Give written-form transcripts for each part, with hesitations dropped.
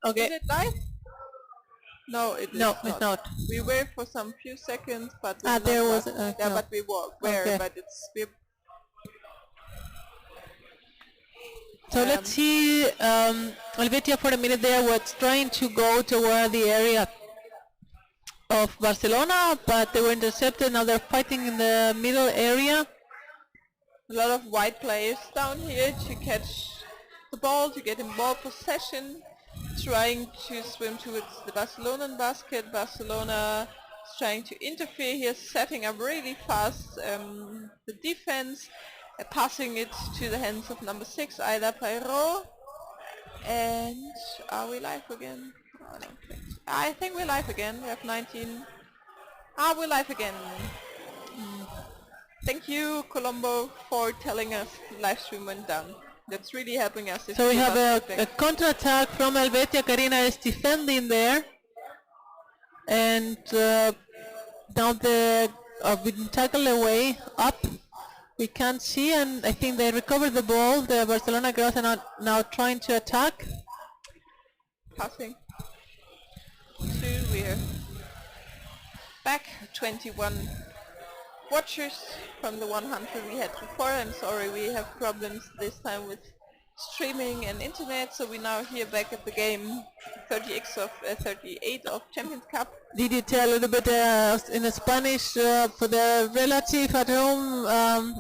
Okay. Is it live? No, it is No, not. it's not. We were for some few seconds, but we're not there was. live. Yeah, No. but we were, Okay. but it's we're. So let's see. Helvetia for a minute there was trying to go toward the area of Barcelona, but they were intercepted. Now they're fighting in the middle area. A lot of white players down here to catch the ball, to get in ball possession, trying to swim towards the Barcelonan basket. Barcelona is trying to interfere here, setting up really fast the defense, passing it to the hands of number 6, Aida Pairo. And are we live again? Oh, I don't think so. I think we're live again. We have 19. We're live again. Thank you, Colombo, for telling us the live stream went down. That's really helping us. So we have a counter-attack from Helvetia. Karina is defending there. And now the we tackle away up. We can't see, and I think they recovered the ball. The Barcelona girls are now trying to attack. Passing. 2, we're back. 21 watchers from the 100 we had before. I'm sorry, we have problems this time with streaming and internet, so we're now here back at the game 38 of Champions Cup. Did you tell a little bit in Spanish for the relative at home,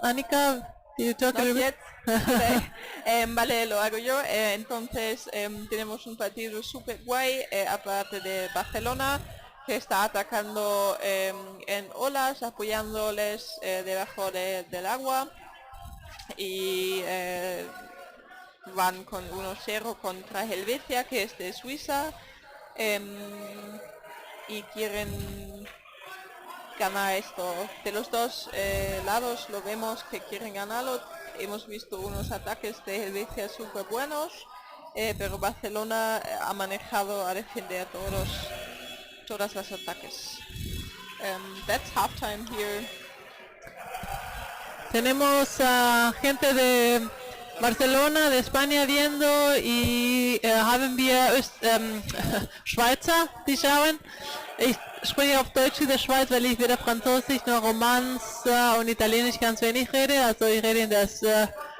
Annika? Did you talk a little bit? Vale, lo hago yo. Entonces tenemos un partido super guay, aparte de Barcelona, que está atacando en olas, apoyándoles debajo del agua, y van con 1-0 contra Helvetia, que es de Suiza, y quieren ganar esto. De los dos lados lo vemos que quieren ganarlo. Hemos visto unos ataques de Helvetia súper buenos, pero Barcelona ha manejado a defender todas las ataques. That's halftime here. Tenemos a gente de Barcelona, de España viendo, y haben wir Schweizer, die schauen. Ich spreche auf Deutsch in der Schweiz, weil ich weder Französisch noch Romans und Italienisch ganz wenig rede. Also ich rede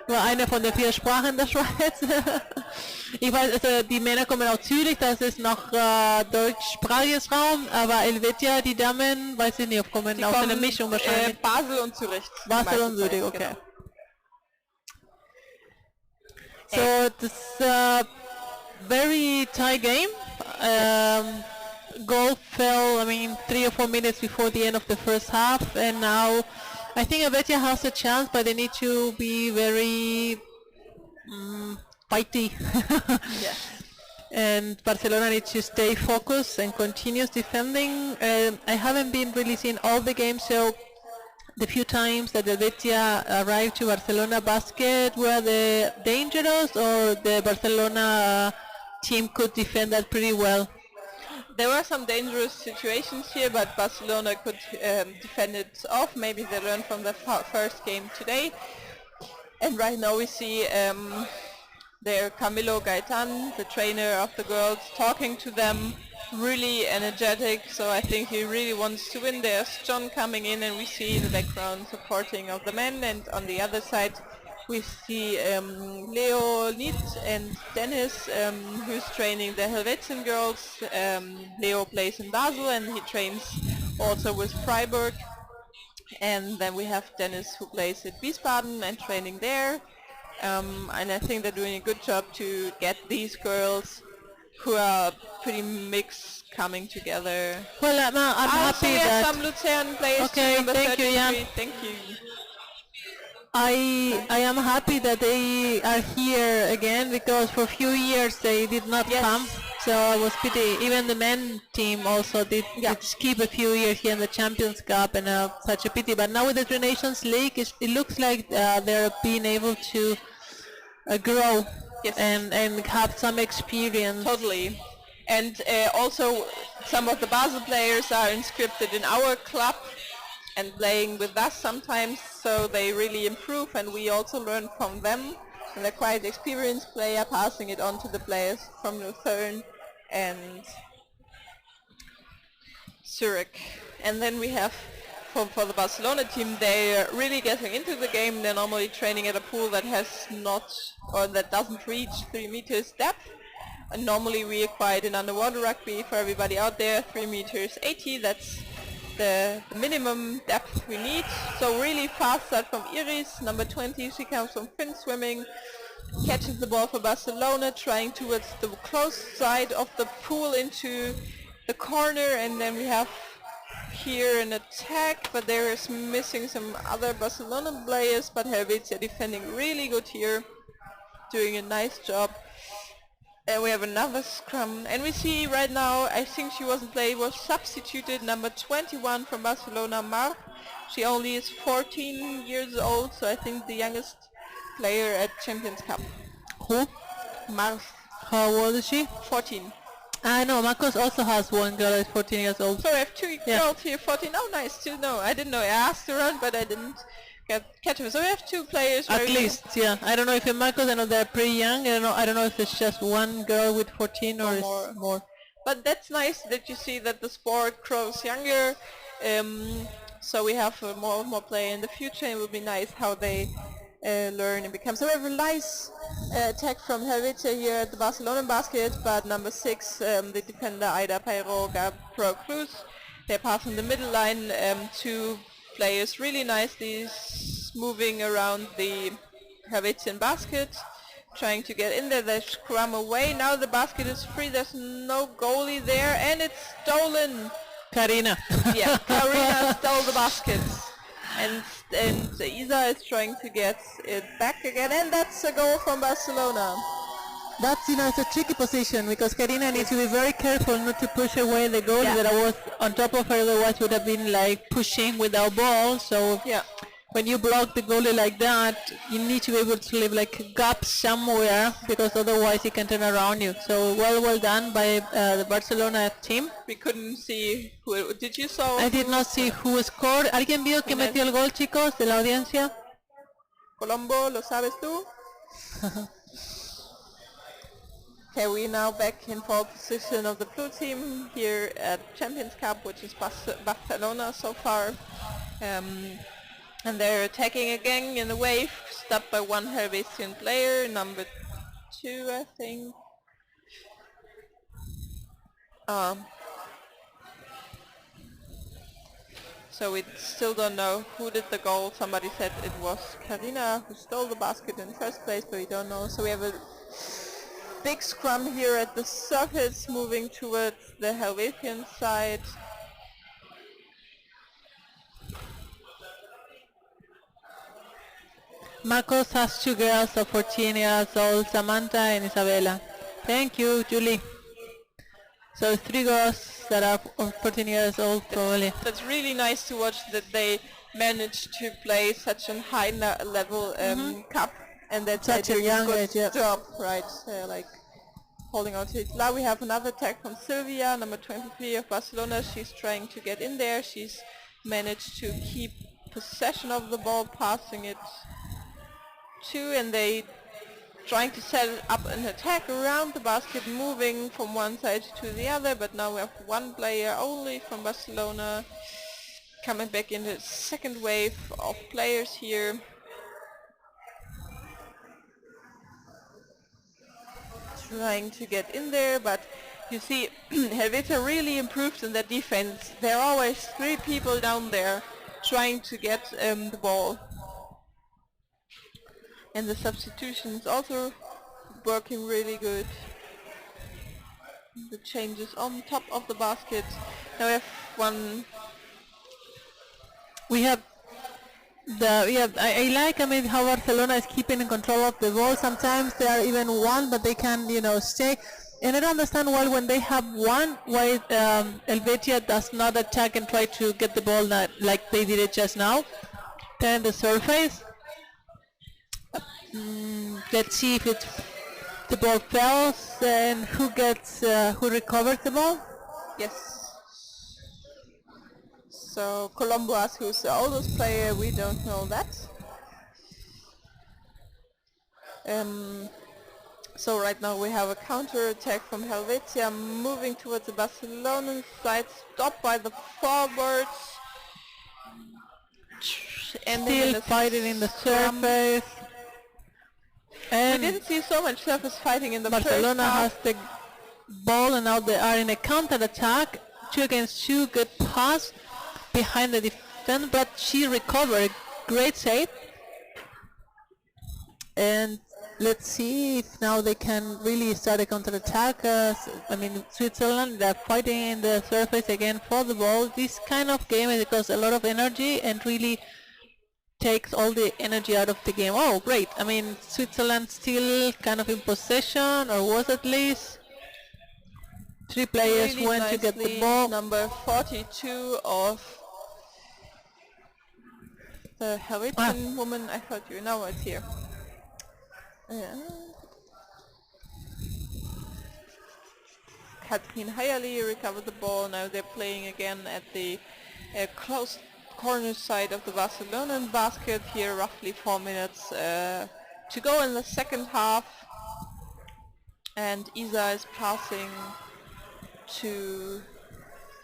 nur eine von den 4 Sprachen der Schweiz. Ich weiß, also die Männer kommen aus Zürich, das ist noch deutschsprachiges Raum, aber Helvetia, die Damen, weiß ich nicht, ob kommen aus einer Mischung wahrscheinlich. Basel und Zürich. Basel und Zürich, okay. Genau. So this very tight game. Goal fell, 3 or 4 minutes before the end of the first half, and now I think Helvetia has a chance, but they need to be very fighty. Yeah. And Barcelona needs to stay focused and continues defending. I haven't been really seeing all the games, so the few times that Helvetia arrived to Barcelona basket, were they dangerous, or the Barcelona team could defend that pretty well? There were some dangerous situations here, but Barcelona could defend it off. Maybe they learned from the first game today. And right now we see there Camilo Gaetan, the trainer of the girls, talking to them, really energetic. So I think he really wants to win. There's John coming in, and we see in the background supporting of the men. And on the other side we see Leo Lied and Dennis, who's training the Helvetian girls. Leo plays in Basel, and he trains also with Freiburg. And then we have Dennis, who plays at Wiesbaden and training there. And I think they're doing a good job to get these girls, who are pretty mixed, coming together. Well, I'm happy that some Luzern players. Okay, number thank you, 33. Jan. Thank you. I am happy that they are here again, because for a few years they did not come. So I was pity. Even the men team also did skip a few years here in the Champions Cup, and such a pity. But now with the Three Nations League, it looks like they're being able to grow and have some experience. Totally. And also some of the Basel players are inscripted in our club and playing with us sometimes, so they really improve, and we also learn from them. And they're quite experienced player, passing it on to the players from Luzern. and Zurich. And then we have for the Barcelona team, they are really getting into the game. They're normally training at a pool that has not, or that doesn't reach 3 meters depth. And normally we acquired in underwater rugby, for everybody out there, 3 meters 80, that's the minimum depth we need. So really fast start from Iris, number 20, she comes from fin swimming, catches the ball for Barcelona, trying towards the close side of the pool into the corner, and then we have here an attack, but there is missing some other Barcelona players, but Helvetia defending really good here, doing a nice job. And we have another scrum, and we see right now, I think she wasn't playing, was substituted, number 21 from Barcelona, Mar. She only is 14 years old, so I think the youngest player at Champions Cup. Who? Mar. How old is she? 14. I know, Marcos also has one girl that's 14 years old. So I have two girls here, 14. Oh, nice to know. I didn't know. I asked around, but I didn't catch them. So we have two players. At least, yeah. I don't know if in Marcos, I know they're pretty young. I don't know if it's just one girl with 14 or it's more. But that's nice that you see that the sport grows younger. So we have more play in the future. It will be nice how they learn and become. So we have a nice attack from Helvetia here at the Barcelona basket, but number 6, the defender Aida Peiro Pro Cruz, they pass in the middle line, 2 players really nicely moving around the Helvetian basket, trying to get in there. They scrum away. Now the basket is free. There's no goalie there, and it's stolen. Karina. Yeah, Karina stole the basket. And Isa is trying to get it back again, and that's a goal from Barcelona. That's, it's a tricky position because Karina needs to be very careful not to push away the goal that I was on top of her, otherwise would have been like pushing without ball. So when you block the goalie like that, you need to be able to leave like a gap somewhere because otherwise he can turn around you. So well done by the Barcelona team. We couldn't see who. Did you saw? I did not see who scored. ¿Alguien vio que metió el gol, chicos, de la audiencia? Colombo, ¿lo sabes tú? Okay, we now back in pole position of the blue team here at Champions Cup, which is Barcelona so far. And they're attacking again in the wave, stopped by one Helvetian player, number 2 I think. So we still don't know who did the goal. Somebody said it was Karina who stole the basket in the first place, but we don't know. So we have a big scrum here at the surface, moving towards the Helvetian side. Marcos has 2 girls of 14 years old, Samantha and Isabella. Thank you, Julie. So 3 girls that are 14 years old probably. That's really nice to watch that they managed to play such a high level cup, and that's such a young age, job, right? Like holding on to it. Now we have another attack from Silvia, number 23 of Barcelona. She's trying to get in there. She's managed to keep possession of the ball, passing it to, and they trying to set up an attack around the basket, moving from one side to the other, but now we have one player only from Barcelona coming back in the second wave of players here. Trying to get in there, but you see Helvetia really improved in their defense. There are always 3 people down there trying to get the ball. And the substitutions also working really good. The changes on top of the basket. Now we have one. We have I like how Barcelona is keeping in control of the ball. Sometimes they are even one, but they can stay. And I don't understand why when they have one, why Helvetia does not attack and try to get the ball like they did it just now. Then the surface. Let's see if the ball falls and who recovers the ball. Yes. So Colombo asks who's the oldest player. We don't know that. So right now we have a counter attack from Helvetia moving towards the Barcelonan side, stopped by the forwards. Still fighting in the scrum. surface. We And didn't see so much surface fighting in the Barcelona first has half. the ball and now they are in a counter attack. 2 against 2, good pass behind the defense, but she recovered. Great save. And let's see if now they can really start a counter-attack. I mean, Switzerland, they're fighting in the surface again for the ball. This kind of game it costs a lot of energy and really takes all the energy out of the game. Oh, great. I mean, Switzerland still kind of in possession, or was at least. 3 players Really went to get the ball. Number 42 of the Helvetian woman. I thought you know it's here. Katrin Hayali recovered the ball. Now they're playing again at the close corner side of the Barcelonan basket. Here roughly 4 minutes to go in the second half. And Isa is passing to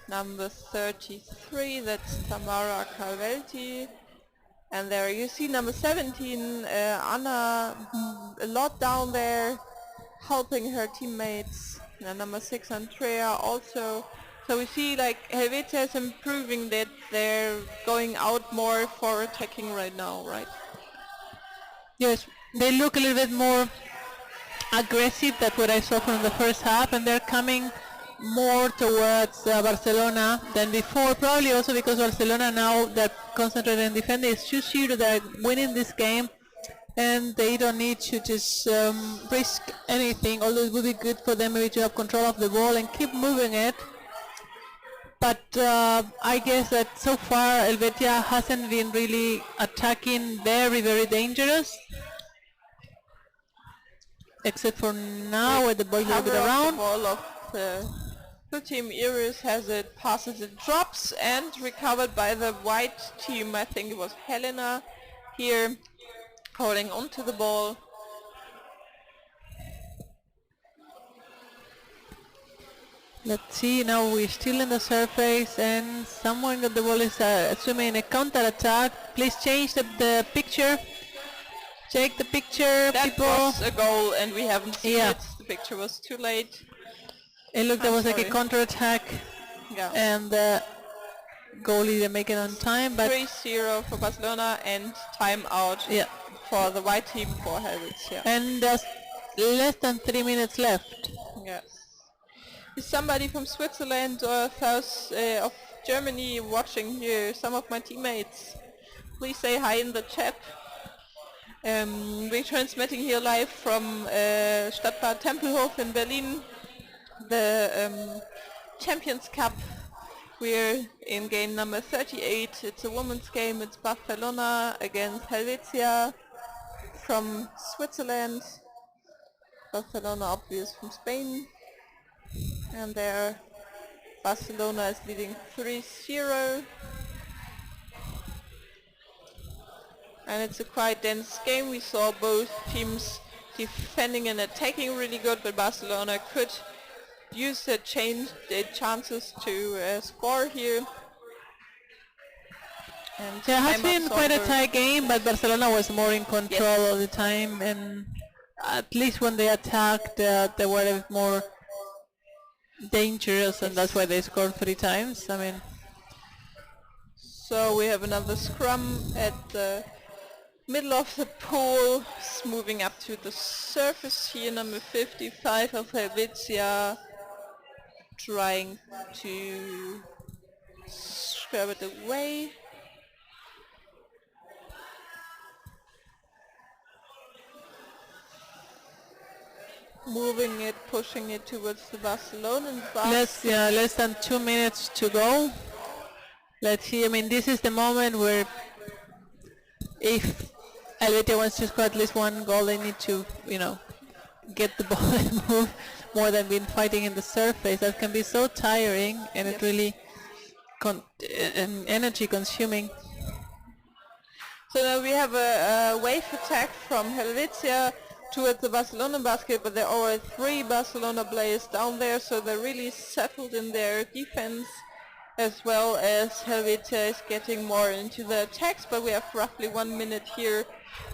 number 33, that's Tamara Calvelti. And there you see number 17, Anna, a lot down there, helping her teammates. And number 6, Andrea, also. So we see like Helvetia is improving, that they're going out more for attacking right now, right? Yes, they look a little bit more aggressive. That's what I saw from the first half, and they're coming more towards Barcelona than before, probably also because Barcelona now they're concentrated in defending. It's just sure they're winning this game and they don't need to just risk anything, although it would be good for them maybe to have control of the ball and keep moving it. But I guess that so far Helvetia hasn't been really attacking very, very dangerous, except for now where the ball is a bit around. The ball of the blue team. Iris has it, passes it, drops, and recovered by the white team. I think it was Helena here holding on to the ball. Let's see, now we're still in the surface and someone got the ball is assuming a counter-attack. Please change the picture. Check the picture, that people. Was a goal and we haven't seen it. The picture was too late. It looked there was like a counter-attack and the goalie didn't make it on time. But 3-0 for Barcelona and timeout for the white team for Helvetia. And there's less than 3 minutes left. Yes. Is somebody from Switzerland or south of Germany watching here? Some of my teammates. Please say hi in the chat. We're transmitting here live from Stadtbad Tempelhof in Berlin. The Champions Cup. We're in game number 38. It's a women's game. It's Barcelona against Helvetia from Switzerland. Barcelona obvious from Spain. And there Barcelona is leading 3-0. And it's a quite dense game. We saw both teams defending and attacking really good, but Barcelona could use the chances to score here. And it has been quite a tight game, but Barcelona was more in control all the time, and at least when they attacked, they were a bit more dangerous, and that's why they scored 3 times. I mean, so we have another scrum at the middle of the pool, moving up to the surface here, number 55 of Helvetia, trying to scrub it away. Moving it, pushing it towards the Barcelonan basket. Less than 2 minutes to go. Let's see, I mean, this is the moment where if Helvetia wants to score at least 1 goal, they need to, get the ball and move more than being fighting in the surface. That can be so tiring, and it really energy consuming. So now we have a wave attack from Helvetia towards the Barcelona basket, but there are already 3 Barcelona players down there, so they're really settled in their defense, as well as Helvetia is getting more into the attacks, but we have roughly 1 minute here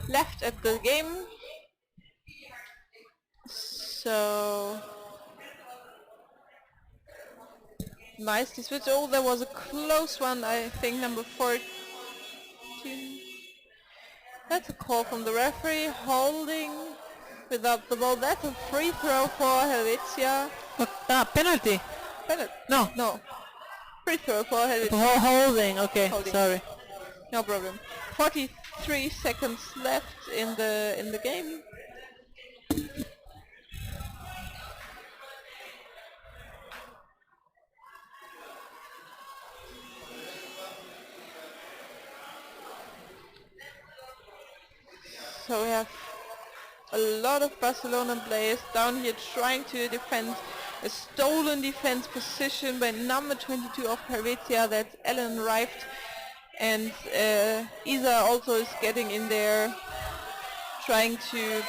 left at the game. So nicely switched. Oh, there was a close one, I think number 14. That's a call from the referee, holding without the ball. That's a free throw for Helvetia. Penalty. No. No. Free throw for Helvetia. Holding. Okay. Holding. Sorry. No problem. 43 seconds left in the game. So we have a lot of Barcelona players down here trying to defend a stolen defense position by number 22 of Helvetia, that's Ellen Rift, and Isa also is getting in there trying to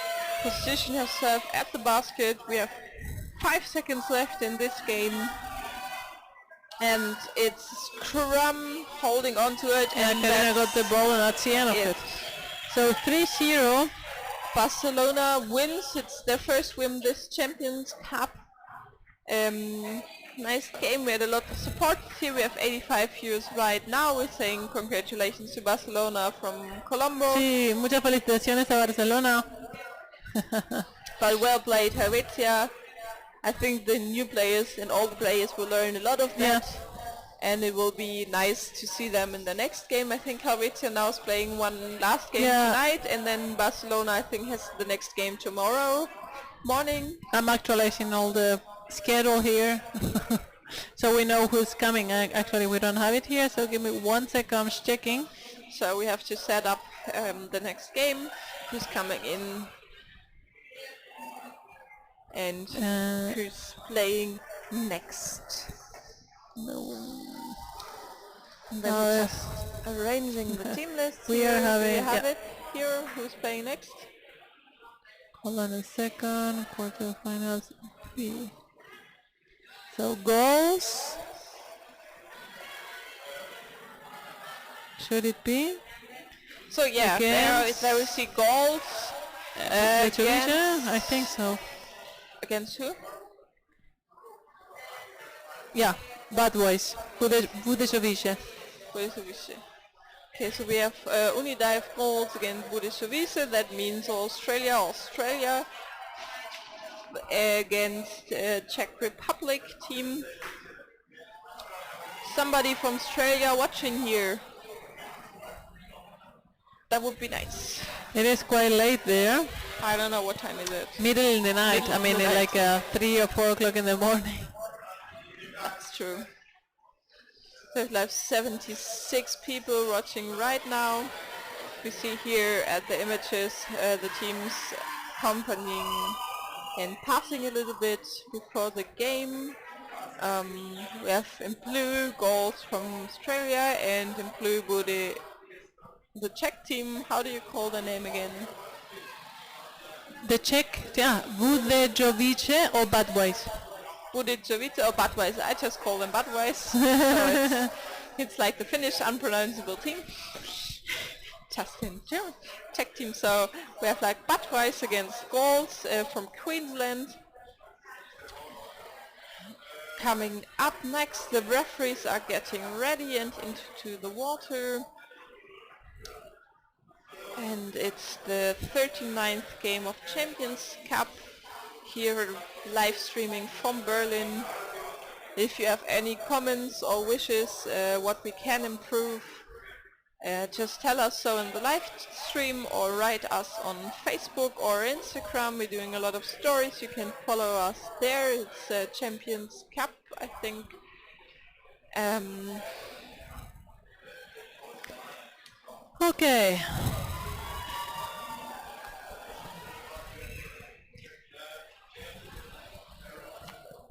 position herself at the basket. We have 5 seconds left in this game, and it's Scrum holding on to it, And Karina got the ball and that's the end of it. So 3-0. Barcelona wins. It's their first win this Champions Cup. Nice game. We had a lot of support here. We have 85 viewers right now. We're saying congratulations to Barcelona from Colombo. Sí, muchas felicitaciones a Barcelona. But well played, Helvetia. I think the new players and all the players will learn a lot of that. Yeah. And it will be nice to see them in the next game. I think Helvetia now is playing one last game tonight, and then Barcelona I think has the next game tomorrow morning. I'm actualizing all the schedule here. So we know who's coming. Actually we don't have it here, so give me 1 second, I'm checking. So we have to set up the next game, who's coming in and who's playing next. And then we're just arranging the team list. We are having... Do you have it here? Who's playing next? Hold on a second. Quarterfinals. So goals. Should it be? So yeah, there we see goals. I think so. Against who? Yeah, Bad Boys. Budejovice. Okay, so we have Unidive goals against Budejovice. That means Australia against Czech Republic team. Somebody from Australia watching here. That would be nice. It is quite late there. I don't know what time is it. Middle in the night. Middle I mean, of the like 3 or 4 o'clock in the morning. That's true. There's like 76 people watching right now. We see here at the images the teams accompanying and passing a little bit before the game. We have in blue goals from Australia and in blue the Czech team. How do you call the name again? The Czech, yeah, Budejovice or Bad Boys? Budejovice or Bad Boys. I just call them Bad Boys. So it's like the Finnish unpronounceable team. Just in German. Czech team. So we have like Bad Boys against goals from Queensland. Coming up next, the referees are getting ready and into the water. And it's the 39th game of Champions Cup, here live streaming from Berlin. If you have any comments or wishes, what we can improve, just tell us so in the live stream or write us on Facebook or Instagram. We're doing a lot of stories. You can follow us there. It's Champions Cup, I think. Okay.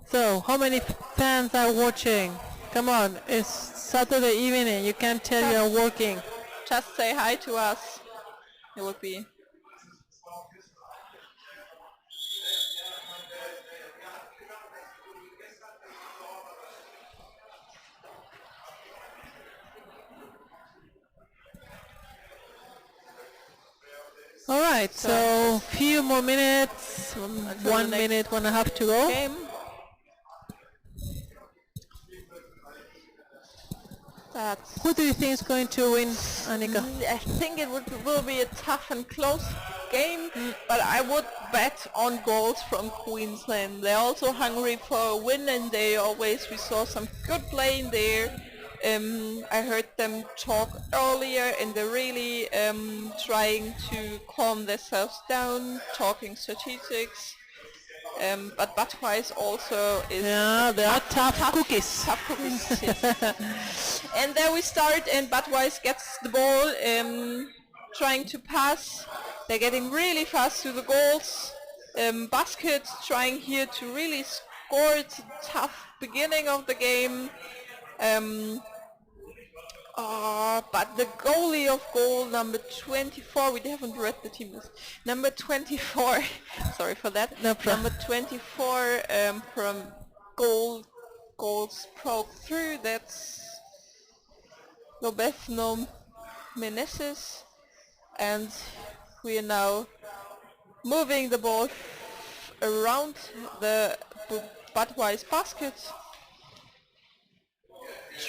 So, how many fans are watching? Come on, it's Saturday evening, you can't tell you're working. Just say hi to us. It would be Alright, so few more minutes, Until 1 the next minute, 1.5 to go. game. That's Who do you think is going to win, Annika? I think it will be a tough and close game, but I would bet on goals from Queensland. They're also hungry for a win, and we saw some good playing there. I heard them talk earlier, and they're really trying to calm themselves down, talking strategics. But Budweiss also is They are tough cookies. Tough cookies. Yes. And there we start, and Budweiss gets the ball, trying to pass. They're getting really fast to the goals. Basket trying here to really score. It's a tough beginning of the game. But the goalie of goal, number 24, we haven't read the team list. Number 24, sorry for that. No problem. Number 24 from goals broke through. That's Lobethno Meneses, and we are now moving the ball around the Budweiss basket,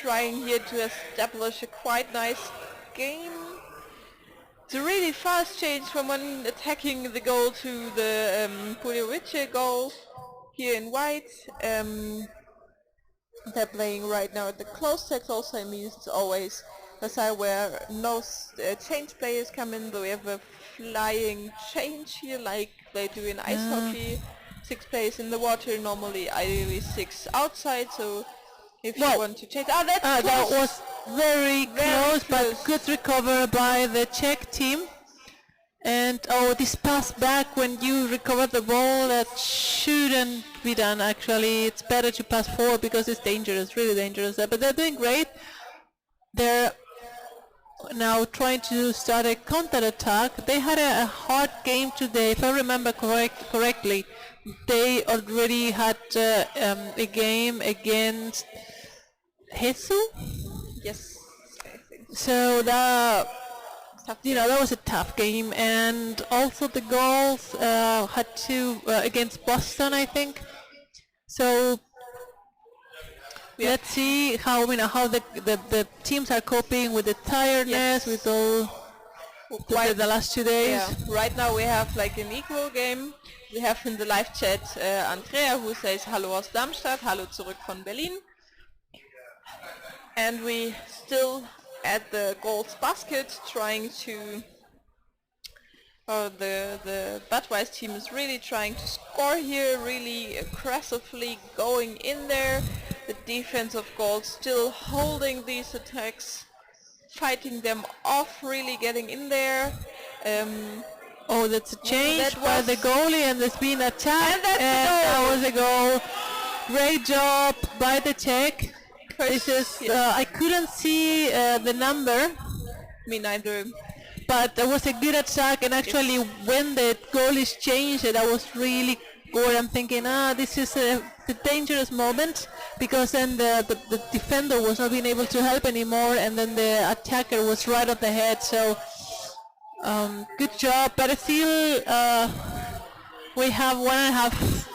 trying here to establish a quite nice game. It's a really fast change from one attacking the goal to the Puliwice goal here in white. They're playing right now at the close set. Also means it's always the side where no change players come in, but we have a flying change here like they do in ice hockey. 6 players in the water, normally ideally 6 outside, so if you want to change... that was very close, but good recover by the Czech team. And this pass back when you recover the ball, that shouldn't be done actually. It's better to pass forward because it's dangerous, really dangerous. But they're doing great. They're now trying to start a counter-attack. They had a hard game today, if I remember correctly. They already had a game against Jesu? Yes, I think. So that was a tough game, and also the goals had to against Boston, I think. So let's see how the teams are coping with the tiredness, with all the last 2 days. Yeah. Right now we have like an equal game. We have in the live chat Andrea, who says Hallo aus Darmstadt, Hallo zurück von Berlin. And we still at the goals basket trying to... the Budweiss team is really trying to score here, really aggressively going in there. The defense of goals still holding these attacks, fighting them off, really getting in there. That's a change by the goalie, and there's been a attack, and that was a goal. Great job by the Czech. This is, I couldn't see the number. Me neither. But there was a good attack, and actually when the goalies changed it, I was really good. I'm thinking, this is a dangerous moment, because then the defender was not being able to help anymore, and then the attacker was right on the head. So good job, but still we have 1.5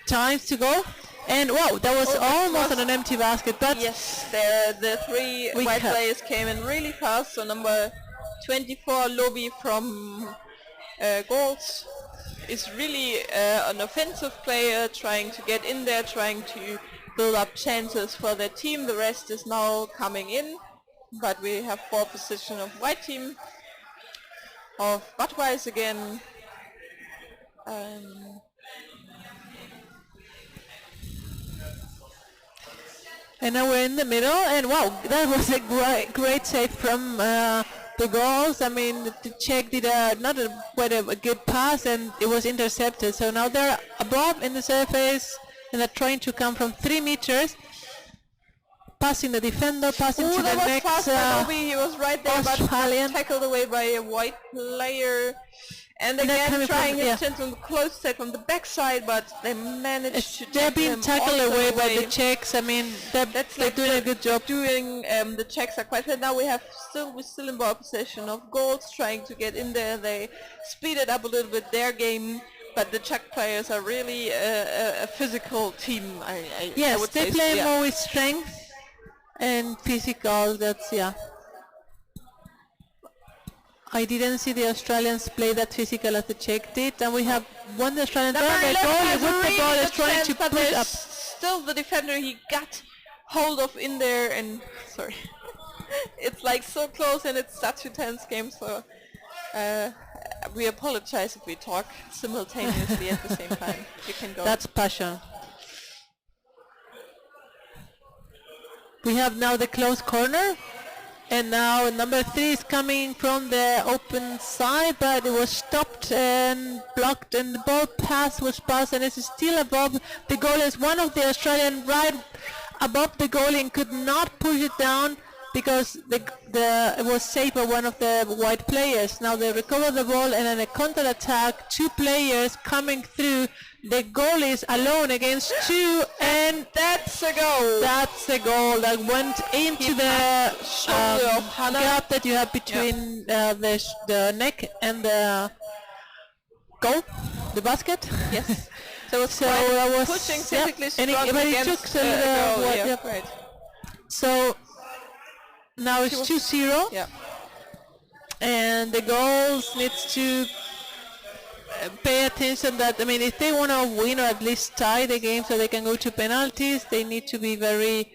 times to go. And wow, that was almost on an empty basket. But yes, the 3 white players came in really fast. So number 24, Lobby from goals, is really an offensive player, trying to get in there, trying to build up chances for their team. The rest is now coming in, but we have 4 position of white team, of Budweiss again. And now we're in the middle, and wow, that was a great save from the goals. I mean, the Czech did quite a good pass, and it was intercepted. So now they're above in the surface, and they're trying to come from 3 meters, passing the defender, passing to the next he was right there, Australian. but tackled away by a white player. And they're again coming trying from- his yeah. chance on the close side from the backside, but they managed to They're take being him tackled also away by the away. Czechs. I mean, they're doing a good job. The Czechs are quite good. Now we're still in ball possession of goals, trying to get in there. They speeded up a little bit their game, but the Czech players are really a physical team. I Yes, would they say, play yeah. more with strength and physical. That's yeah. I didn't see the Australians play that physical as the Czech did, and we have one Australian Number player 11 has with a the really ball is good trying chance, to but push there's up. still the defender he got hold of in there, and sorry, it's like so close, and it's such a tense game. So we apologize if we talk simultaneously at the same time. You can go. That's passion. We have now the close corner, and now number 3 is coming from the open side, but it was stopped and blocked, and the ball was passed, and it's still above the goal. As one of the Australian right above the goal and could not push it down because it was saved by one of the white players. Now they recover the ball, and in a counter attack, 2 players coming through. The goal is alone against 2, and That's a goal. that's a goal that went into the shoulder of Hannah. gap that you have between the neck and the goal, the basket. Yes. So it's So quite I was pushing yeah, physically and strong but it against took a little goal. what- Yeah, yeah. right. So now it's 2-0, Yeah. and the goals needs to pay attention that, I mean, if they want to win or at least tie the game so they can go to penalties, they need to be very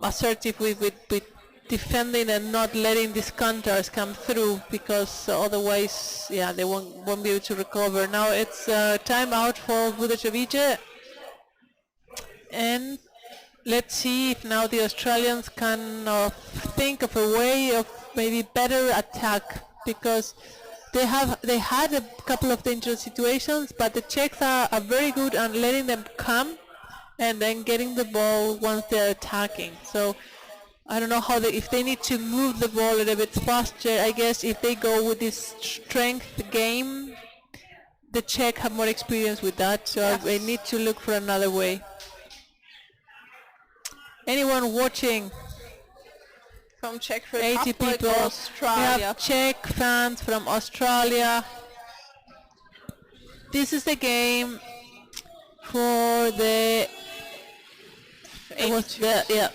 assertive with defending and not letting these counters come through, because otherwise, yeah, they won't be able to recover. Now it's time out for Budacevic, and let's see if now the Australians can think of a way of maybe better attack, because they had a couple of dangerous situations, but the Czechs are very good at letting them come and then getting the ball once they're attacking. So I don't know if they need to move the ball a little bit faster. I guess if they go with this strength game, the Czech have more experience with that, so Yes. I need to look for another way. Anyone watching? From Czech 80 Republic, people. We Australia. have Czech fans from Australia. This is the game for the... It was the, yeah.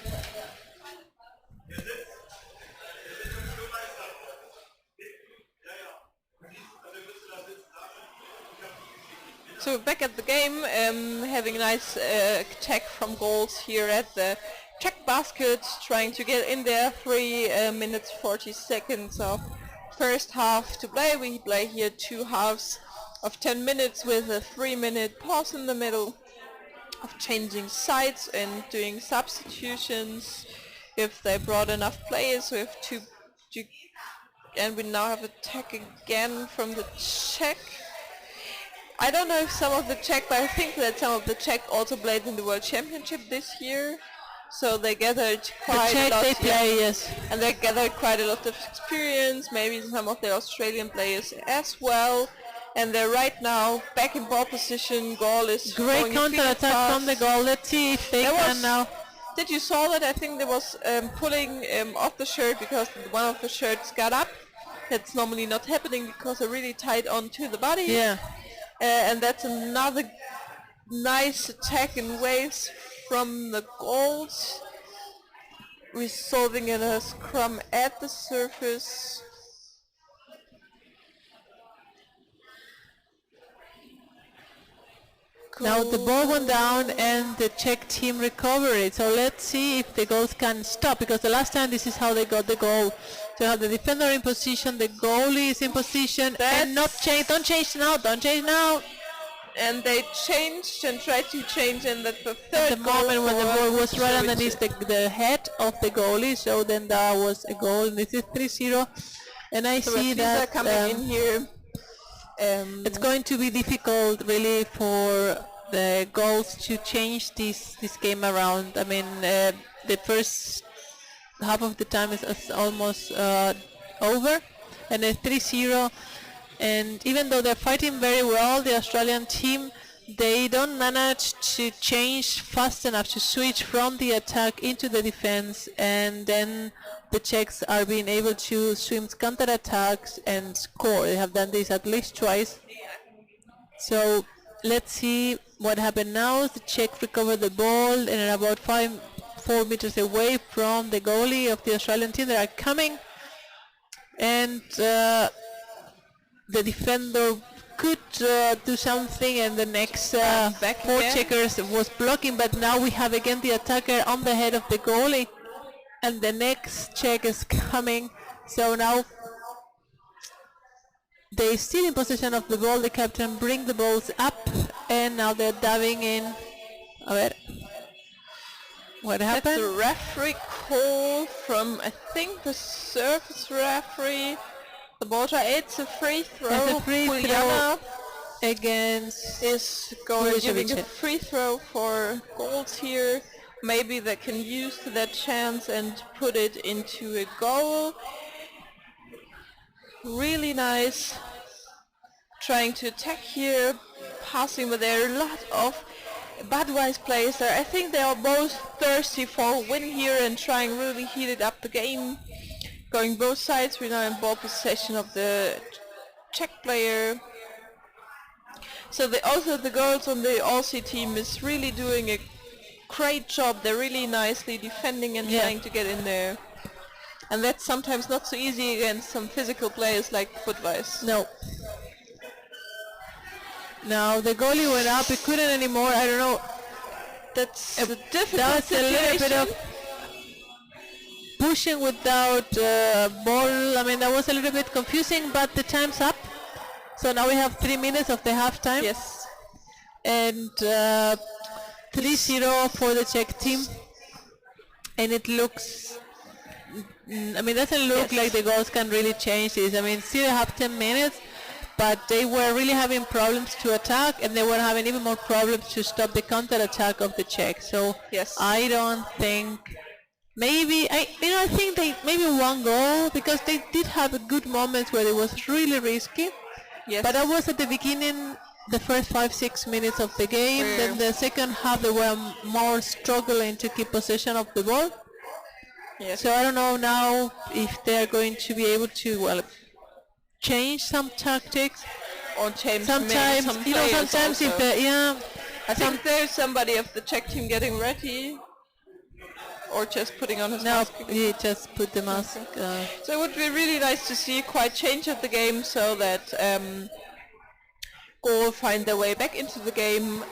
So back at the game, having a nice check from goals here at the Czech basket, trying to get in there. 3 minutes 40 seconds of first half to play. We play here 2 halves of 10 minutes with a 3-minute pause in the middle of changing sides and doing substitutions if they brought enough players. We have two, and we now have attack again from the Czech. I don't know if some of the Czech, but I think that some of the Czech also played in the World Championship this year, so they gathered quite a lot. They play, yes. And they gathered quite a lot of experience, maybe some of the Australian players as well. And they're right now back in ball position. Goal is Great counter-attack from the goal. Let's see if they can now. Did you saw that? I think there was pulling off the shirt because one of the shirts got up. That's normally not happening because they're really tied onto the body. Yeah. And that's another nice attack in waves from the goals, resolving in a scrum at the surface. Now the ball went down and the Czech team recovered it. So let's see if the goals can stop, because the last time this is how they got the goal. To have the defender in position, the goalie is in position, and not change. Don't change now. Don't change now. And they changed and tried to change, and that's the third At the moment when the ball was right underneath the head of the goalie, so then that was a goal. And this is 3-0, and I see that coming in here. It's going to be difficult, really, for the goals to change this game around. I mean, the first half of the time is almost over, and a 3-0 And even though they're fighting very well, the Australian team, they don't manage to change fast enough to switch from the attack into the defense, and then the Czechs are being able to swim counter-attacks and score. They have done this at least twice. So let's see what happened now. The Czechs recover the ball and are about 4 meters away from the goalie of the Australian team. They are coming, and the defender could do something, and the next four checkers was blocking, but now we have again the attacker on the head of the goalie, and the next check is coming. So now they still in possession of the ball. The captain bring the balls up, and now they're diving in. A ver. What happened? That's a referee call from, I think, the service referee. The ball try. It's a free throw. It's a free Juliana throw against is giving a free throw for goals here. Maybe they can use that chance and put it into a goal. Really nice. Trying to attack here, passing, but there are a lot of Budweiser players there. I think they are both thirsty for a win here and trying really heated up the game. Going both sides. We're now in ball possession of the Czech player. So also the girls on the Aussie team is really doing a great job. They're really nicely defending and trying to get in there. And that's sometimes not so easy against some physical players like Budweiser. No. Now the goalie went up. He couldn't anymore. I don't know. That's a difficult situation. A little bit of pushing without ball. I mean, that was a little bit confusing, but the time's up. So now we have 3 minutes of the halftime. Yes. And 3-0 for the Czech team. And it looks, I mean, doesn't look like the goals can really change this. I mean, still have 10 minutes, but they were really having problems to attack, and they were having even more problems to stop the counter-attack of the Czechs. So I don't think, I think they maybe one goal, because they did have good moments where it was really risky. Yes. But that was at the beginning, the first 5-6 minutes of the game. Then the second half they were more struggling to keep possession of the ball. Yes. So I don't know now if they are going to be able to change some tactics, or change sometimes some sometimes also. If they, I think there's somebody of the Czech team getting ready, or just putting on his mask. No, he just put the mask. So it would be really nice to see quite change of the game, so that Goal find their way back into the game,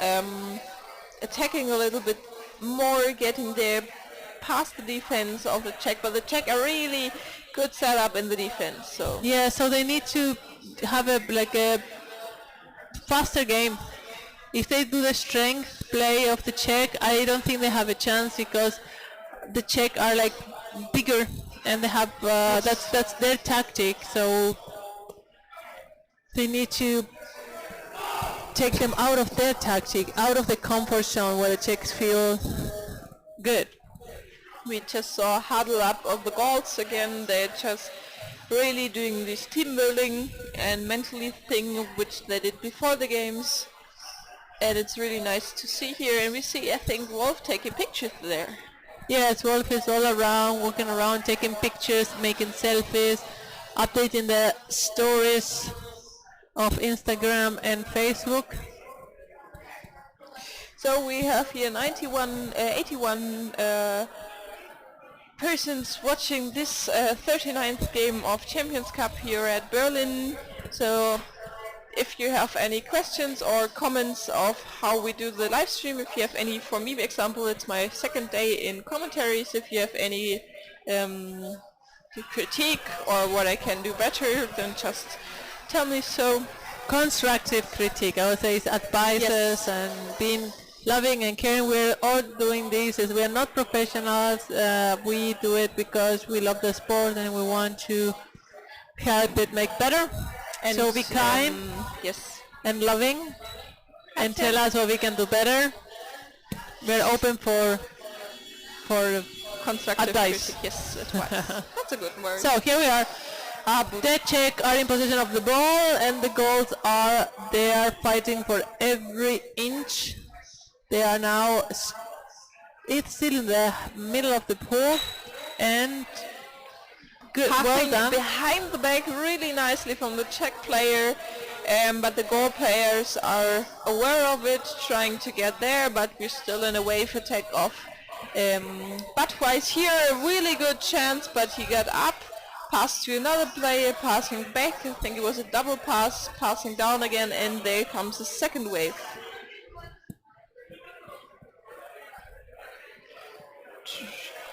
attacking a little bit more, getting there past the defense of the Czech, but the Czech are really good setup in the defense. So so they need to have a faster game. If they do the strength play of the Czech, I don't think they have a chance, because the Czech are like bigger, and they have that's their tactic. So they need to take them out of their tactic, out of the comfort zone where the Czechs feel good. We just saw a huddle up of the goals again. They're just really doing this team building and mentally thing which they did before the games. And it's really nice to see here. And we see, I think, Wolf taking pictures there. Yes, Wolf is all around, walking around, taking pictures, making selfies, updating the stories of Instagram and Facebook. So we have here 81 persons watching this 39th game of Champions Cup here at Berlin. So if you have any questions or comments of how we do the live stream, if you have any, for me, for example, it's my second day in commentaries, if you have any critique or what I can do better, then just tell me so. Constructive critique, I would say, is advices and being loving and caring. We're all doing this, we are not professionals, we do it because we love the sport and we want to help it make better. And so be kind and loving and tell us what we can do better. We're open for constructive advice. critique. Yes, advice. That's a good word. So here we are The Czech are in possession of the ball, and the goals are, they are fighting for every inch. They are now, it's still in the middle of the pool, and good, well Passing done. behind the back really nicely from the Czech player, but the goal players are aware of it, trying to get there, but we're still in a wave attack of Budweiss here. A really good chance, but he got up, passed to another player, passing back, I think it was a double pass, passing down again, and there comes the second wave.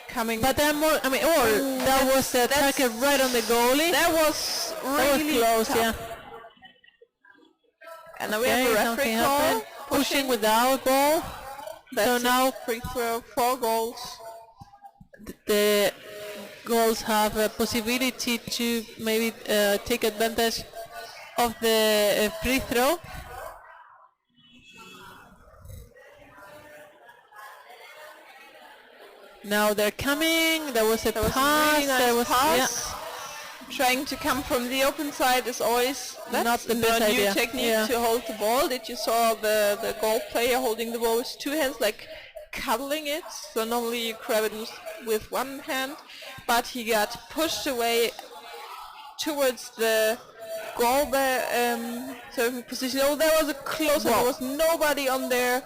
Coming. But there are more, I mean, that was the attacker right on the goalie. That was really close, tough. yeah. And now we have a referee call. Pushing without ball. So now free throw, 4 goals. The goals have a possibility to maybe take advantage of the free throw. Now they're coming. There was a pass. Really nice there was pass. Trying to come from the open side is always not the best new idea. technique to hold the ball. Did you saw the goal player holding the ball with 2 hands, like cuddling it? So normally you grab it with 1 hand, but he got pushed away towards the goal serving position. Oh, there was a close. There was nobody on there.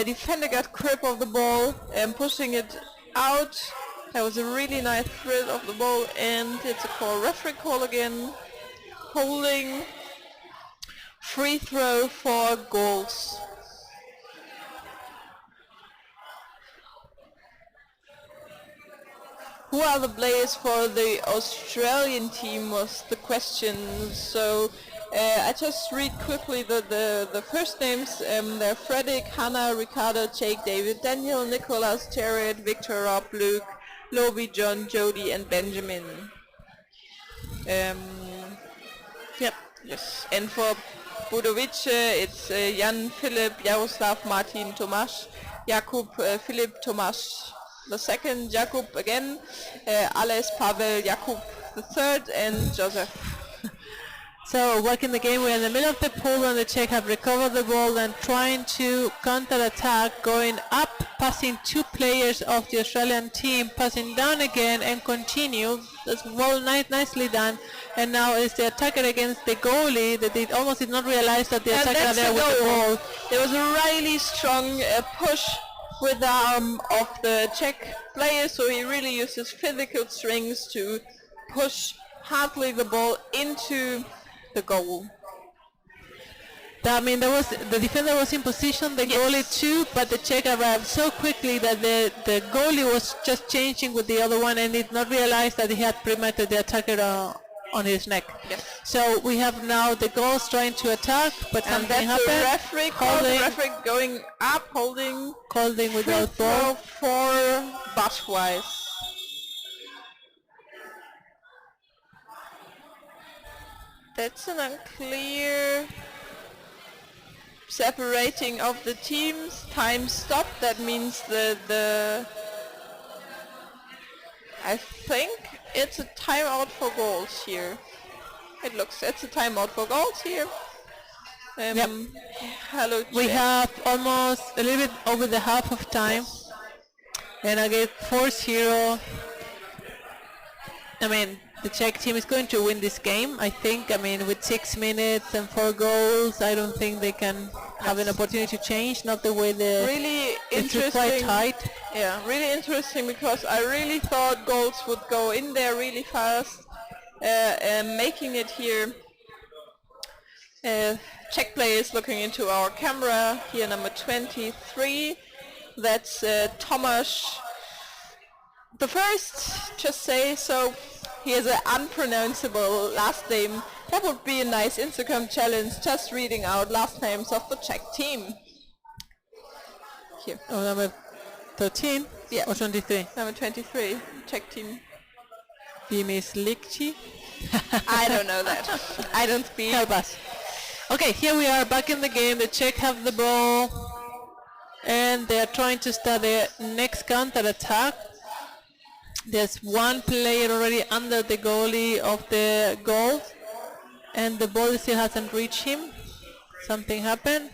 Defender got grip of the ball and pushing it out. That was a really nice thread of the ball, and it's a call, referee call again. Holding, free throw, 4 goals. Who are the players for the Australian team was the question. So I just read quickly the first names. They're Frederick, Hannah, Ricardo, Jake, David, Daniel, Nicholas, Jared, Victor, Rob, Luke, Lobi, John, Jody, and Benjamin. Yep. Yes. And for Budovice, it's Jan, Philip, Jaroslav, Martin, Tomasz, Jakub, Philip, Tomasz the second, Jakub again, Ales, Pavel, Jakub the third, and Joseph. So working the game, we're in the middle of the pool and the Czech have recovered the ball and trying to counter-attack, going up, passing 2 players of the Australian team, passing down again and continue. That's well, nicely done. And now it's the attacker against the goalie that they almost did not realize that the attacker there with the ball. There was a really strong push with the arm of the Czech player, so he really used his physical strength to push hardly the ball into the goal. I mean, the defender was in position, the goalie too, but the Czech arrived so quickly that the goalie was just changing with the other one and did not realize that he had premated the attacker on his neck. Yes. So we have now the goals trying to attack, but and something happened. The referee called, the referee going up, holding without ball for Budweiss. That's an unclear separating of the teams. Time stopped. That means the I think it's a timeout for goals here. It's a timeout for goals here. Yep. Hello. We have almost a little bit over the half of time, and again 4-0. I mean, the Czech team is going to win this game, I think. I mean, with 6 minutes and 4 goals, I don't think they can have an opportunity to change. Not the way really interesting. It's quite tight. Yeah, really interesting, because I really thought goals would go in there really fast, making it here. Czech players looking into our camera here, number 23. That's Tomasz. The first, just say so. He has an unpronounceable last name. That would be a nice Instagram challenge, just reading out last names of the Czech team. Here. Oh, number 13? Yeah. Or 23? Number 23, Czech team. Miss Likci? I don't know that. I don't speak. Help us. Okay, here we are back in the game. The Czech have the ball, and they are trying to start their next counter attack. There's one player already under the goalie of the goal, and the ball still hasn't reached him. Something happened.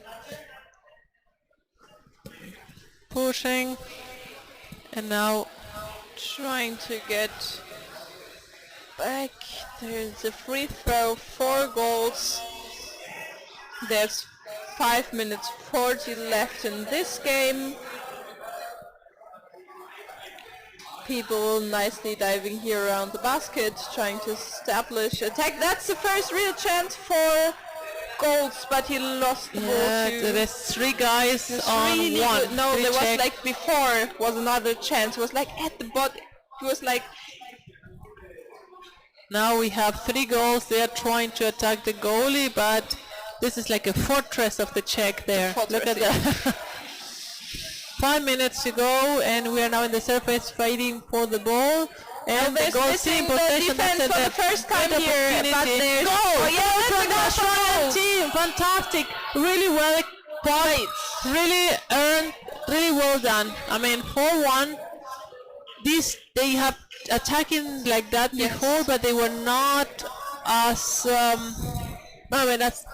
Pushing, and now trying to get back. There's a free throw, 4 goals. There's 5 minutes 40 left in this game. People nicely diving here around the basket, trying to establish attack. That's the first real chance for goals, but he lost the ball to... there's 3 guys on really 1. Good. No, there was check. like before was another chance. It was like at the bottom. It was like... Now we have 3 goals. They are trying to attack the goalie, but this is like a fortress of the Czech there. Look at that. 5 minutes to go, and we are now in the surface fighting for the ball. And the goal team possession. Defense for the first time here, but there's goal! Oh yeah, From the Australian team, fantastic, really well played, really earned, really well done. I mean, 4-1. They have attacking like that before, but they were not as I mean, that's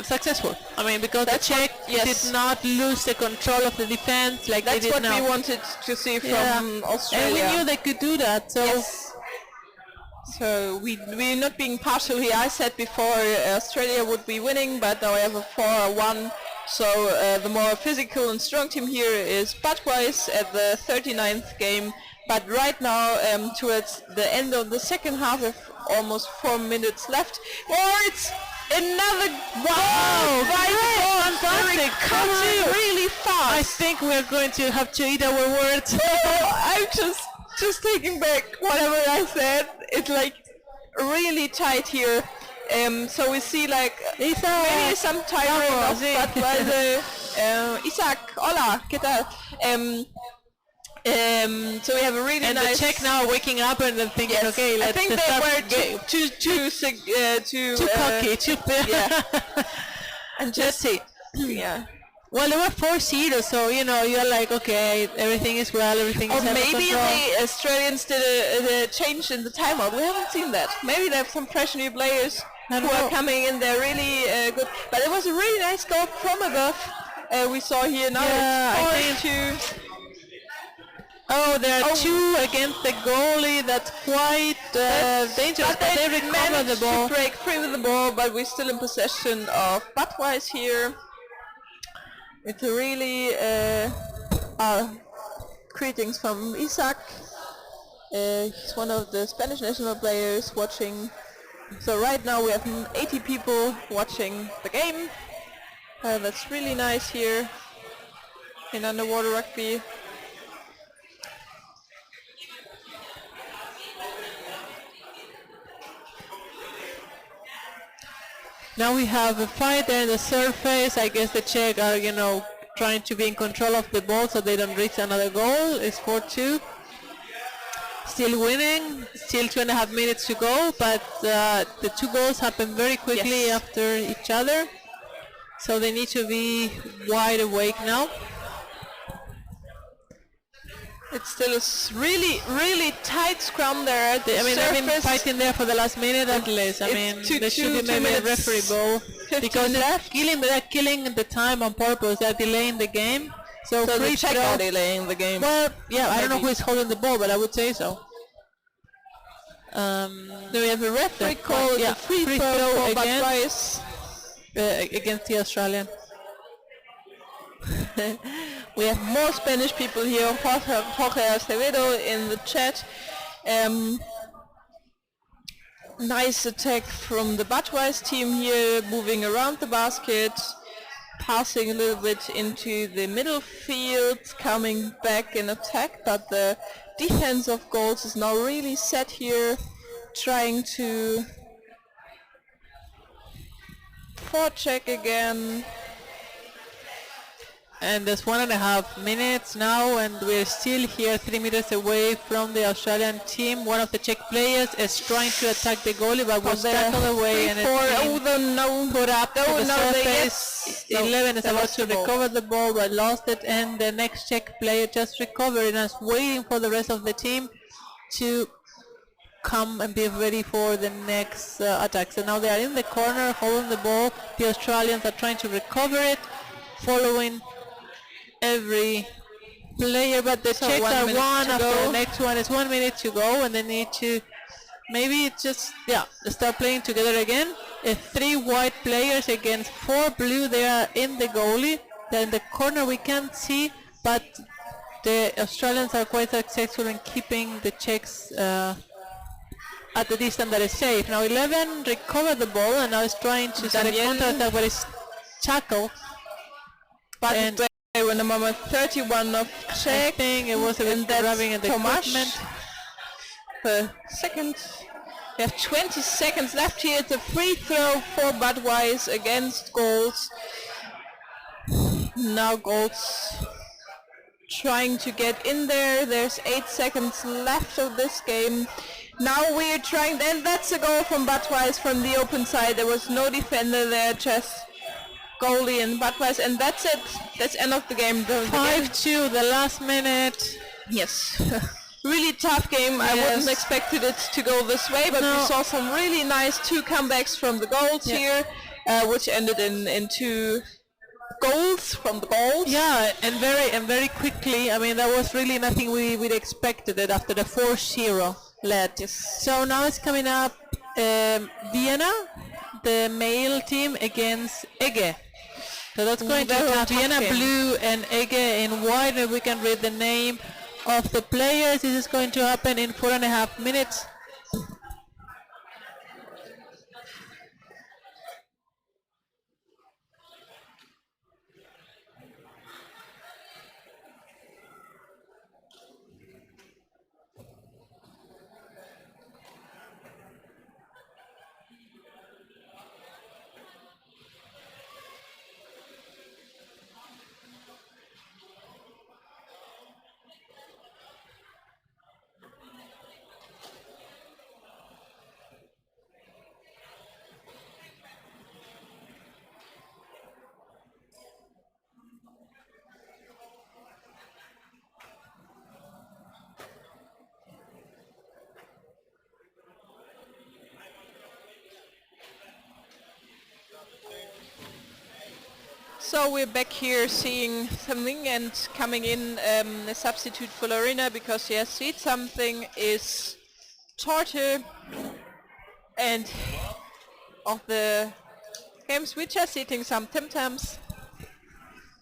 successful. I mean, because the Czech did not lose the control of the defense like they did now. That's what we wanted to see from Australia. And we knew they could do that. So, so we're not being partial here. I said before Australia would be winning, but now I have a 4-1. So the more physical and strong team here is Budweis at the 39th game. But right now, towards the end of the second half, with almost 4 minutes left, it's another fantastic! Really fast. I think we're going to have to eat our words. I'm just taking back whatever I said. It's like really tight here. So we see like maybe some tiring off, but while the Isaac, hola, ¿qué tal? So we have a really nice... And the Czech now waking up and then thinking, okay, let's... I think they were too cocky, and just see. Well, there were 4-0, so you know you're like, okay, everything is well, everything is under control. Maybe the Australians did a change in the timeout. We haven't seen that. Maybe they have some fresh new players who are coming in. They're really good. But it was a really nice goal from above. We saw here now. It's 4-2. Oh, there are 2 against the goalie. That's quite dangerous. But they recover the ball. To break free with the ball, but we're still in possession of Budweis here. It's a really greetings from Isaac. He's one of the Spanish national players watching. So right now we have 80 people watching the game. That's really nice here in underwater rugby. Now we have a fight there in the surface. I guess the Czech are, you know, trying to be in control of the ball so they don't reach another goal. It's 4-2. Still winning. Still 2.5 minutes to go, but the 2 goals happen very quickly after each other. So they need to be wide awake now. It's still a really, really tight scrum there at the I mean, surface. they've been fighting there for the last minute at least. I mean, there should be maybe a referee goal. Because they're killing the time on purpose. They're delaying the game. So free the Czech are delaying the game. Well, yeah, I don't know who is holding the ball, but I would say so. Do we have a referee call? Yeah, free throw against the Australian. We have more Spanish people here. Jorge Acevedo in the chat. Nice attack from the Budweis team here, moving around the basket, passing a little bit into the middle field, coming back in attack, but the defense of goals is now really set here, trying to forecheck again. And there's 1.5 minutes now, and we're still here 3 meters away from the Australian team. One of the Czech players is trying to attack the goalie, but was tackled away and it's put up to the surface. 11 is about to recover the ball, but lost it, and the next Czech player just recovered and is waiting for the rest of the team to come and be ready for the next attack. So now they are in the corner holding the ball. The Australians are trying to recover it, following every player, but the Czechs are one after the next one. It's 1 minute to go, and they need to maybe just start playing together again. 3 white players against 4 blue. They are in the goalie. They're in the corner. We can't see, but the Australians are quite successful in keeping the Czechs at the distance that is safe. Now 11 recovered the ball and now is trying to start a counter-attack, but it's tackled. But they were number 31 of Czech. I think it was a bit grabbing at the equipment. Per second. We have 20 seconds left here. It's a free throw for Budweis against Golds. Now Golds trying to get in there. There's 8 seconds left of this game. Now we're trying, and that's a goal from Budweis from the open side. There was no defender there, just goalie and Budweis, and that's it. That's end of the game. 5-2, the last minute. Yes. Really tough game. Yes. I wasn't expected it to go this way, but we saw some really nice 2 comebacks from the Golds here, which ended in 2 goals from the Golds. Yeah, and very quickly. I mean, that was really nothing we'd expected it after the 4-0 lead. Yes. So now it's coming up Vienna, the male team against Ege. So that's going to have Vienna blue and Ege in white, and we can read the name of the players. This is going to happen in 4.5 minutes. So we're back here seeing something, and coming in a substitute for Lorena because she has seen something is Torte, and of the games we're just eating some Tim Tams.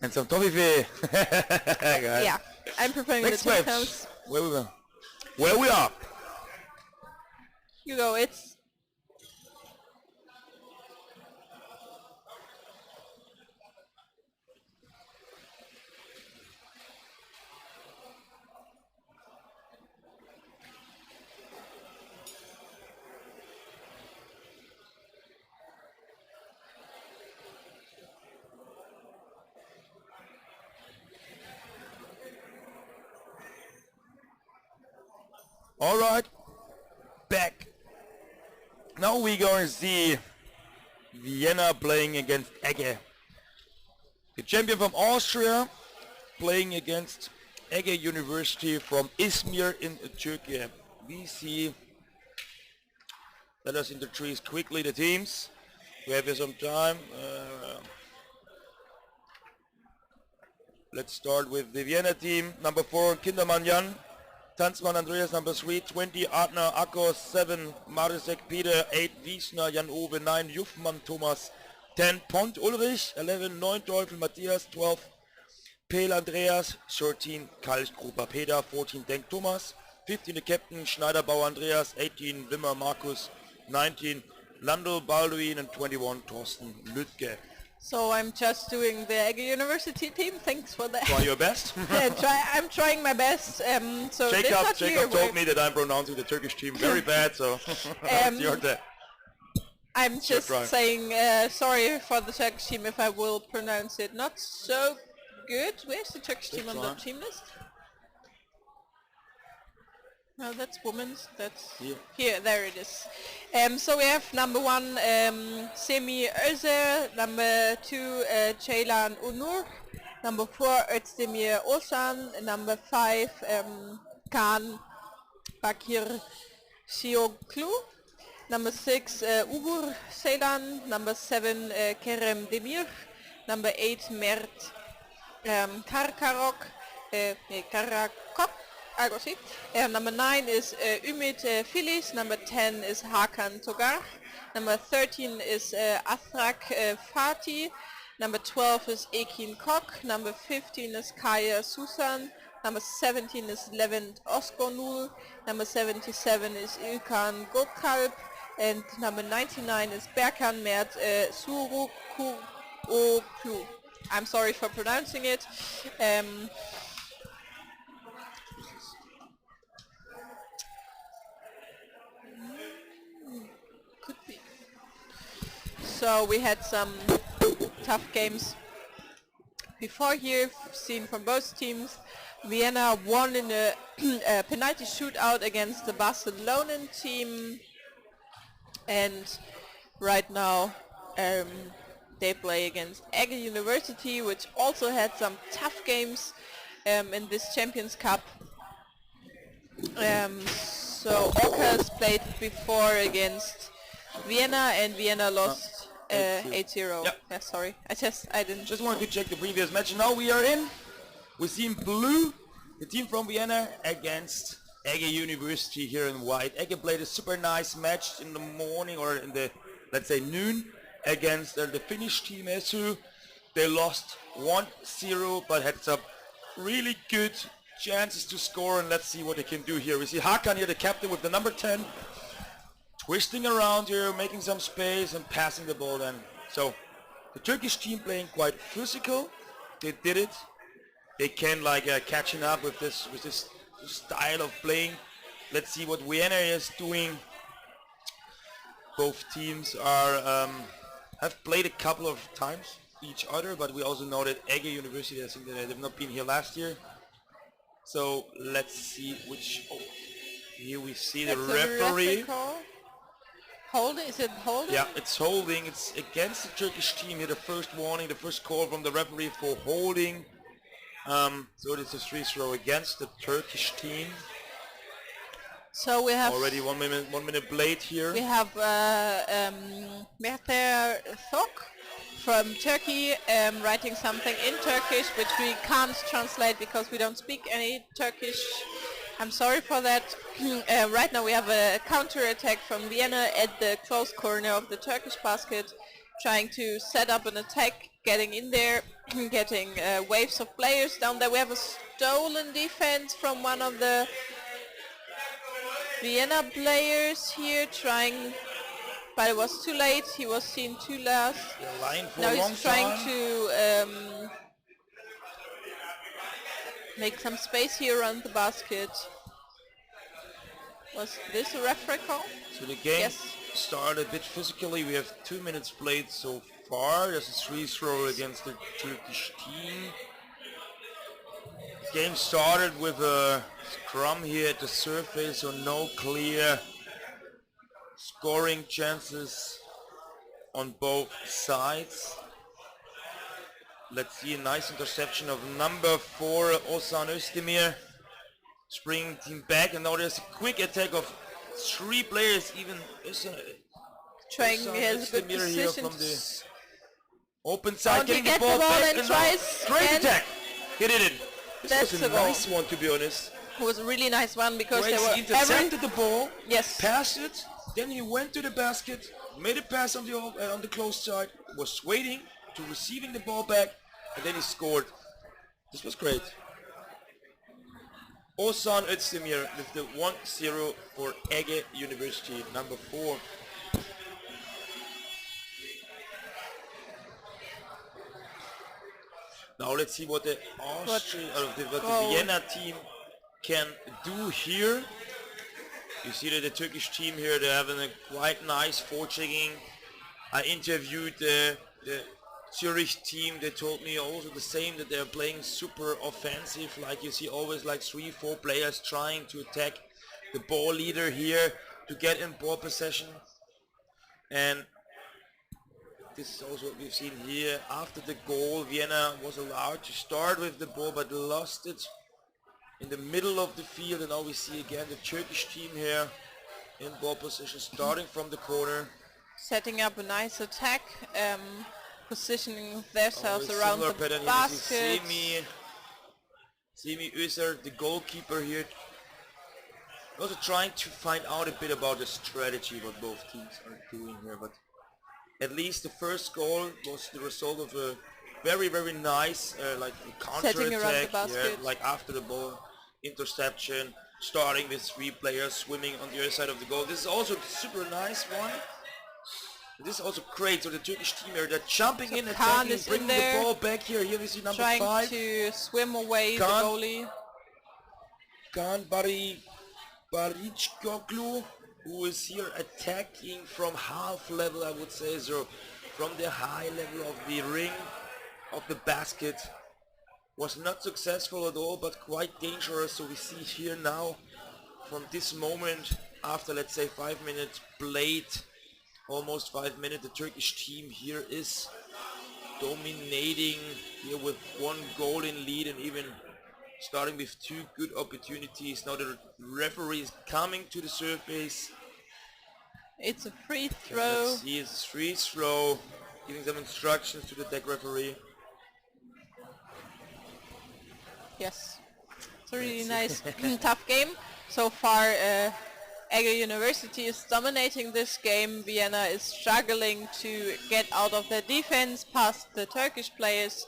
And some toffee. Yeah, I'm preparing Next the Tim Tams. Where we are. You go, it's All right, back. Now we're going to see Vienna playing against Ege. The champion from Austria playing against Ege University from Izmir in Turkey. We see, let us introduce quickly the teams. We have here some time. Let's start with the Vienna team. Number 4, Kindermann Jan. Tanzmann Andreas, number 3, 20, Adner Akko, 7, Marisek Peter, 8, Wiesner, Jan-Uwe, 9, Juffmann Thomas, 10, Pont Ulrich, 11, Neunteufel Matthias, 12, Pel Andreas, 13, Kaltgruber Peter, 14, Denk Thomas, 15, the captain, Schneider-Bauer Andreas, 18, Wimmer Markus, 19, Lando Balduin, and 21, Thorsten Lütke. So I'm just doing the Ege University team. Thanks for that. Try your best. I'm trying my best. So Jacob told me that I'm pronouncing the Turkish team very bad, so it's your turn. I'm just saying sorry for the Turkish team if I will pronounce it not so good. Where's the Turkish team on the team list? No, that's women's. That's here. There it is. So we have number 1, Semi Özer. Number 2, Ceylan Unur. Number 4, Özdemir Osan. Number 5, Kaan Bakir Sioglu. Number 6, Ugur Ceylan. Number 7, Kerem Demir. Number 8, Mert Karkarok. Karakok. Agosi. Number 9 is Ümit Filiz. Number 10 is Hakan Togar. Number 13 is Athrak Fatih. Number 12 is Ekin Kok. Number 15 is Kaya Susan. Number 17 is Levent Oskonul. Number 77 is Ilkan Gökalp. And number 99 is Berkan Mert Surukoglu. I'm sorry for pronouncing it. Could be. So we had some tough games before here, seen from both teams. Vienna won in a penalty shootout against the Barcelonan team, and right now they play against Ege University, which also had some tough games in this Champions Cup. So Orcas played before against Vienna, and Vienna lost 8-0. Yep. Yeah, sorry. I didn't. Just wanted to check the previous match. Now we are in. We see in blue the team from Vienna against Ege University here in white. Ege played a super nice match in the morning, or in the, let's say, noon, against the Finnish team SU. They lost 1-0, but had some really good chances to score, and let's see what they can do here. We see Hakan here, the captain, with the number 10, twisting around here, making some space and passing the ball then. So the Turkish team playing quite physical. They did it. They can catching up with this style of playing. Let's see what Vienna is doing. Both teams are have played a couple of times each other, but we also know that Ege University, I think that they've not been here last year. So let's see which. Oh, here we see the referee. Holding? Is it holding? Yeah, it's holding. It's against the Turkish team here. The first warning, the first call from the referee for holding. So it is a free throw against the Turkish team. So we have already 1 minute late here. We have Mehter Thok from Turkey writing something in Turkish, which we can't translate because we don't speak any Turkish. I'm sorry for that. Right now we have a counter-attack from Vienna at the close corner of the Turkish basket, trying to set up an attack, getting in there, getting waves of players down there. We have a stolen defense from one of the Vienna players here, trying, but it was too late. He was seen too last. Now he's trying to make some space here around the basket. Was this a referee call? So the game Yes. started a bit physically. We have 2 minutes played so far. There's a free throw against the Turkish team. Game started with a scrum here at the surface, so no clear scoring chances on both sides. Let's see a nice interception of number 4, Osan Özdemir. Spring team back, and now there's a quick attack of 3 players, even Trying, he has a good Özdemir here position. from the open side, He getting the gets ball back, and and tries now great again. attack. He did it. This That's was a a goal. nice one, to be honest. It was a really nice one because Gracie they were intercepted the ball, Yes. passed it, then he went to the basket, made a pass on the close side, was waiting to receiving the ball back, and then he scored. This was great. Osan Özdemir with the 1-0 for Ege University, number 4. Now let's see what the Vienna team can do here. You see that the Turkish team here, they're having a quite nice forechecking. I interviewed the Zurich team. They told me also the same, that they're playing super offensive. Like you see always like 3-4 players trying to attack the ball leader here to get in ball possession. And this is also what we've seen here. After the goal, Vienna was allowed to start with the ball but lost it. in the middle of the field, and now we see again the Turkish team here in ball position, starting from the corner. Setting up a nice attack, positioning themselves around Similar the pattern here. We basket. see Semi Özer, the goalkeeper here, also trying to find out a bit about the strategy what both teams are doing here, but at least the first goal was the result of a very, very nice like Setting around the counter-attack, basket. like after the ball interception, starting with 3 players swimming on the other side of the goal. This is also a super nice one. This is also great. So the Turkish team here, they're jumping in, Khan attacking, is in bringing the there, ball back here. Here we see number trying 5. to swim away the Khan. goalie. Khan Barichkoglu, who is here attacking from half level, I would say, so from the high level of the ring of the basket. Was not successful at all, but quite dangerous. So we see here now, from this moment, after let's say 5 minutes played, almost 5 minutes, the Turkish team here is dominating here with 1 goal in lead, and even starting with 2 good opportunities. Now the referee is coming to the surface. It's a free throw. Let's see, it's a free throw, giving some instructions to the deck referee. Yes, it's a really nice, tough game. So far, Ege University is dominating this game. Vienna is struggling to get out of their defense past the Turkish players.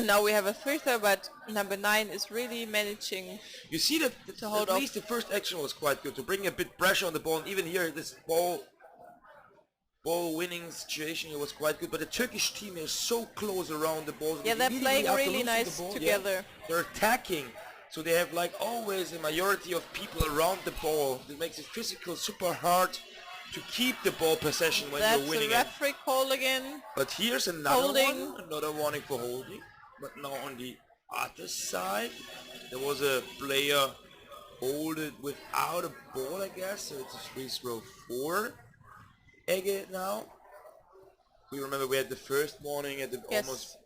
Now we have a free throw, but number 9 is really managing. You see that to hold at least the first action was quite good, to bring a bit pressure on the ball, and even here this ball winning situation here was quite good, but the Turkish team is so close around the ball. Yeah, they're Immediately playing after really losing nice the ball, together. yeah, they're attacking, so they have like always a majority of people around the ball. It makes it physical super hard to keep the ball possession when That's you're winning a it. referee call again. But here's another Holding. one, another warning for holding. But now on the other side, there was a player holded without a ball, I guess. So it's a free throw for Ege now. We remember we had the first warning at the almost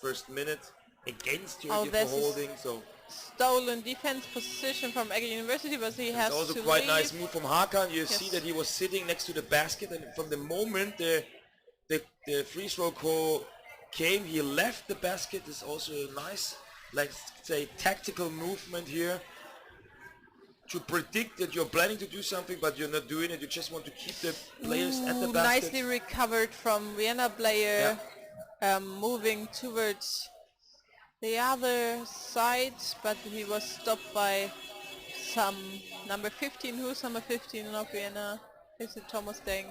first minute against Turkey for holding. So Stolen defense position from Ege University, but he has it's also to quite leave. nice move from Hakan. You see that he was sitting next to the basket, and from the moment the free throw call came, he left the basket. Is also a nice, let's say, tactical movement here to predict that you're planning to do something, but you're not doing it. You just want to keep the players at the basket. Nicely recovered from Vienna player, moving towards the other side, but he was stopped by some number 15. Who's number 15 in Vienna? Is it Thomas Denk?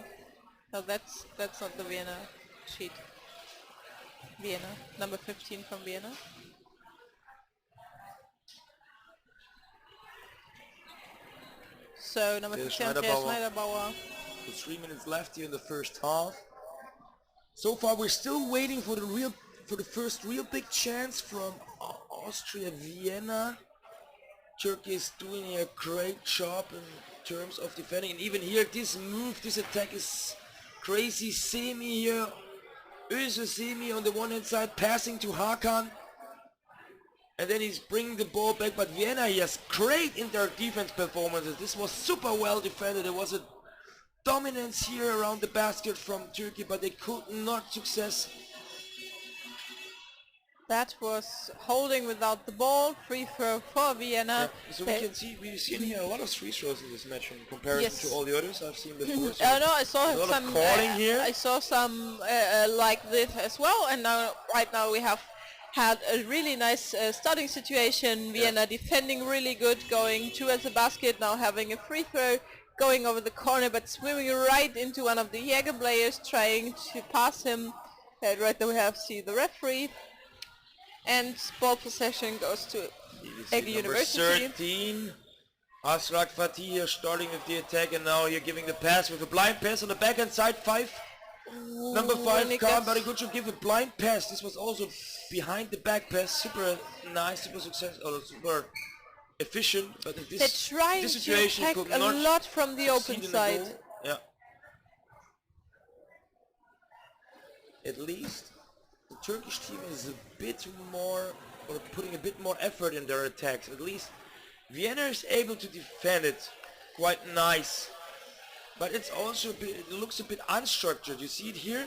No, that's not the Vienna sheet. Vienna, number 15 from Vienna. So number 15, Andreas Schneiderbauer. So 3 minutes left here in the first half. So far we're still waiting for the first real big chance from Austria Vienna. Turkey is doing a great job in terms of defending, and even here this attack is crazy. Semi here, Özer Semi on the one hand side, passing to Hakan, and then he's bringing the ball back, but Vienna, yes, great in their defense performances. This was super well defended. There was a dominance here around the basket from Turkey, but they could not success. That was holding without the ball, free throw for Vienna. Yeah. So we've seen here a lot of free throws in this match in comparison to all the others I've seen before. So no, I saw some calling here. I saw some like this as well, and right now we have had a really nice starting situation. Vienna defending really good, going towards the basket, now having a free throw, going over the corner, but swimming right into one of the Jäger players, trying to pass him. Right now we have the referee. And ball possession goes to Ege University. 13, Asrak Fatih here starting with the attack, and now you're giving the pass with a blind pass on the backhand side. Number 5, Khan, very good to give a blind pass. This was also behind the back pass, super nice, super successful, super efficient. But in this situation, to attack a lot from the open side. Yeah. At least the Turkish team is a bit more or putting a bit more effort in their attacks. At least Vienna is able to defend it quite nice. But it's also a bit, it looks a bit unstructured. You see it here?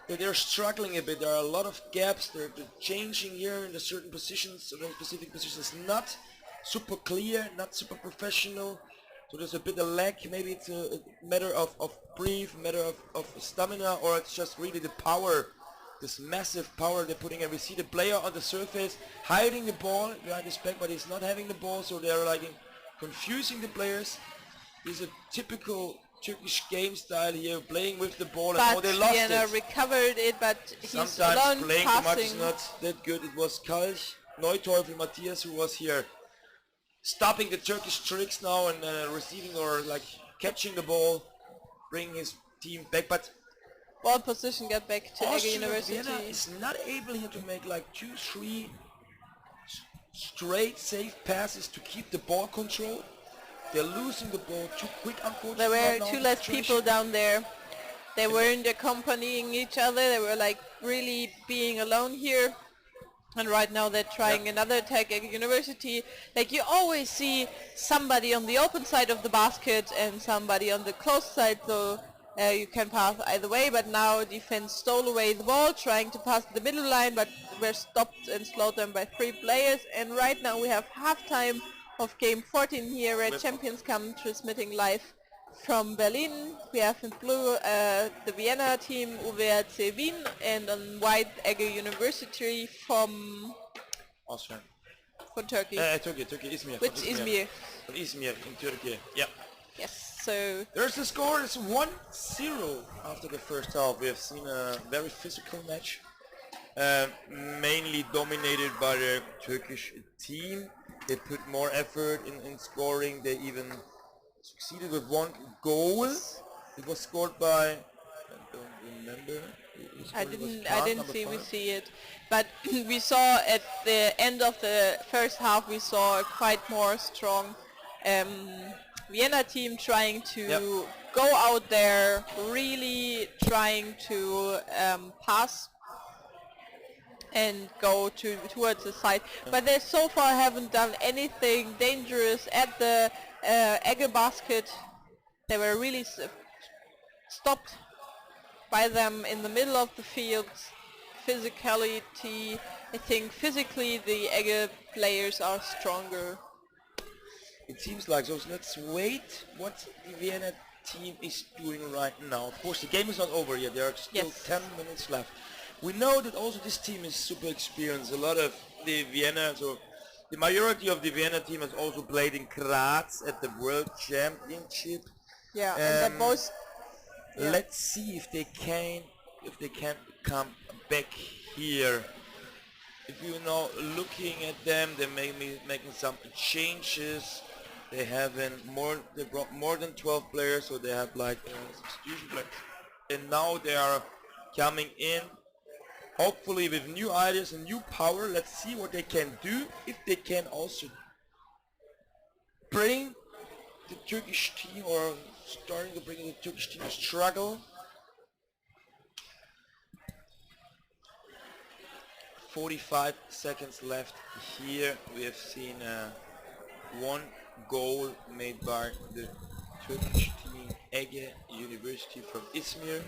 That they're struggling a bit. There are a lot of gaps. They're changing here in the certain positions, certain specific positions. Not super clear, not super professional. So there's a bit of lag. Maybe it's a matter of brief, matter of stamina, or it's just really the power, this massive power they're putting in. We see the player on the surface hiding the ball behind his back, but he's not having the ball, so they're like confusing the players. This is a typical Turkish game style here, playing with the ball, and But they lost Vienna it. recovered it, but he's Sometimes alone playing too much is passing. not that good. It was Kalch, Neuteufel, Matthias who was here stopping the Turkish tricks now and receiving or like catching the ball, bringing his team back. But Ball position got back to Ege Austria University. Vienna is not able here to make like 2-3 straight safe passes to keep the ball control. They're losing the ball too quick, unfortunately. There were right now two in less the situation. people down there. They weren't accompanying each other. They were like really being alone here. And right now they're trying another attack at University. Like you always see somebody on the open side of the basket and somebody on the closed side, so you can pass either way. But now defense stole away the ball, trying to pass the middle line, but were stopped and slowed down by 3 players. And right now we have halftime of game 14 here at Champions Come, transmitting live from Berlin. We have in blue the Vienna team, UWC Wien, and on white Ege University from Austria. Turkey. Turkey, Izmir. Which Izmir. From Izmir in Turkey, yeah. Yes, so There's the score, it's 1-0 after the first half. We have seen a very physical match, mainly dominated by the Turkish team. They put more effort in scoring. They even succeeded with 1 goal. It was scored by, I don't remember. I didn't see it, but we saw at the end of the first half we saw a quite more strong Vienna team trying to go out there, really trying to pass and go towards the side. But they so far haven't done anything dangerous at the Ege basket. They were really stopped by them in the middle of the field. Physicality, I think physically the Ege players are stronger. It seems like so. Let's wait what the Vienna team is doing right now. Of course, the game is not over yet. There are still 10 minutes left. We know that also this team is super experienced. A lot of the Vienna, so the majority of the Vienna team has also played in Graz at the World Championship. Yeah, and they're both. Let's see if they can come back here. If you know, looking at them, they're making some changes. They brought more than 12 players, so they have like substitution players. And now they are coming in, hopefully with new ideas and new power. Let's see what they can do. If they can also bring the Turkish team, or starting to bring the Turkish team to struggle. 45 seconds left here. We have seen 1 goal made by the Turkish team Ege University from Izmir.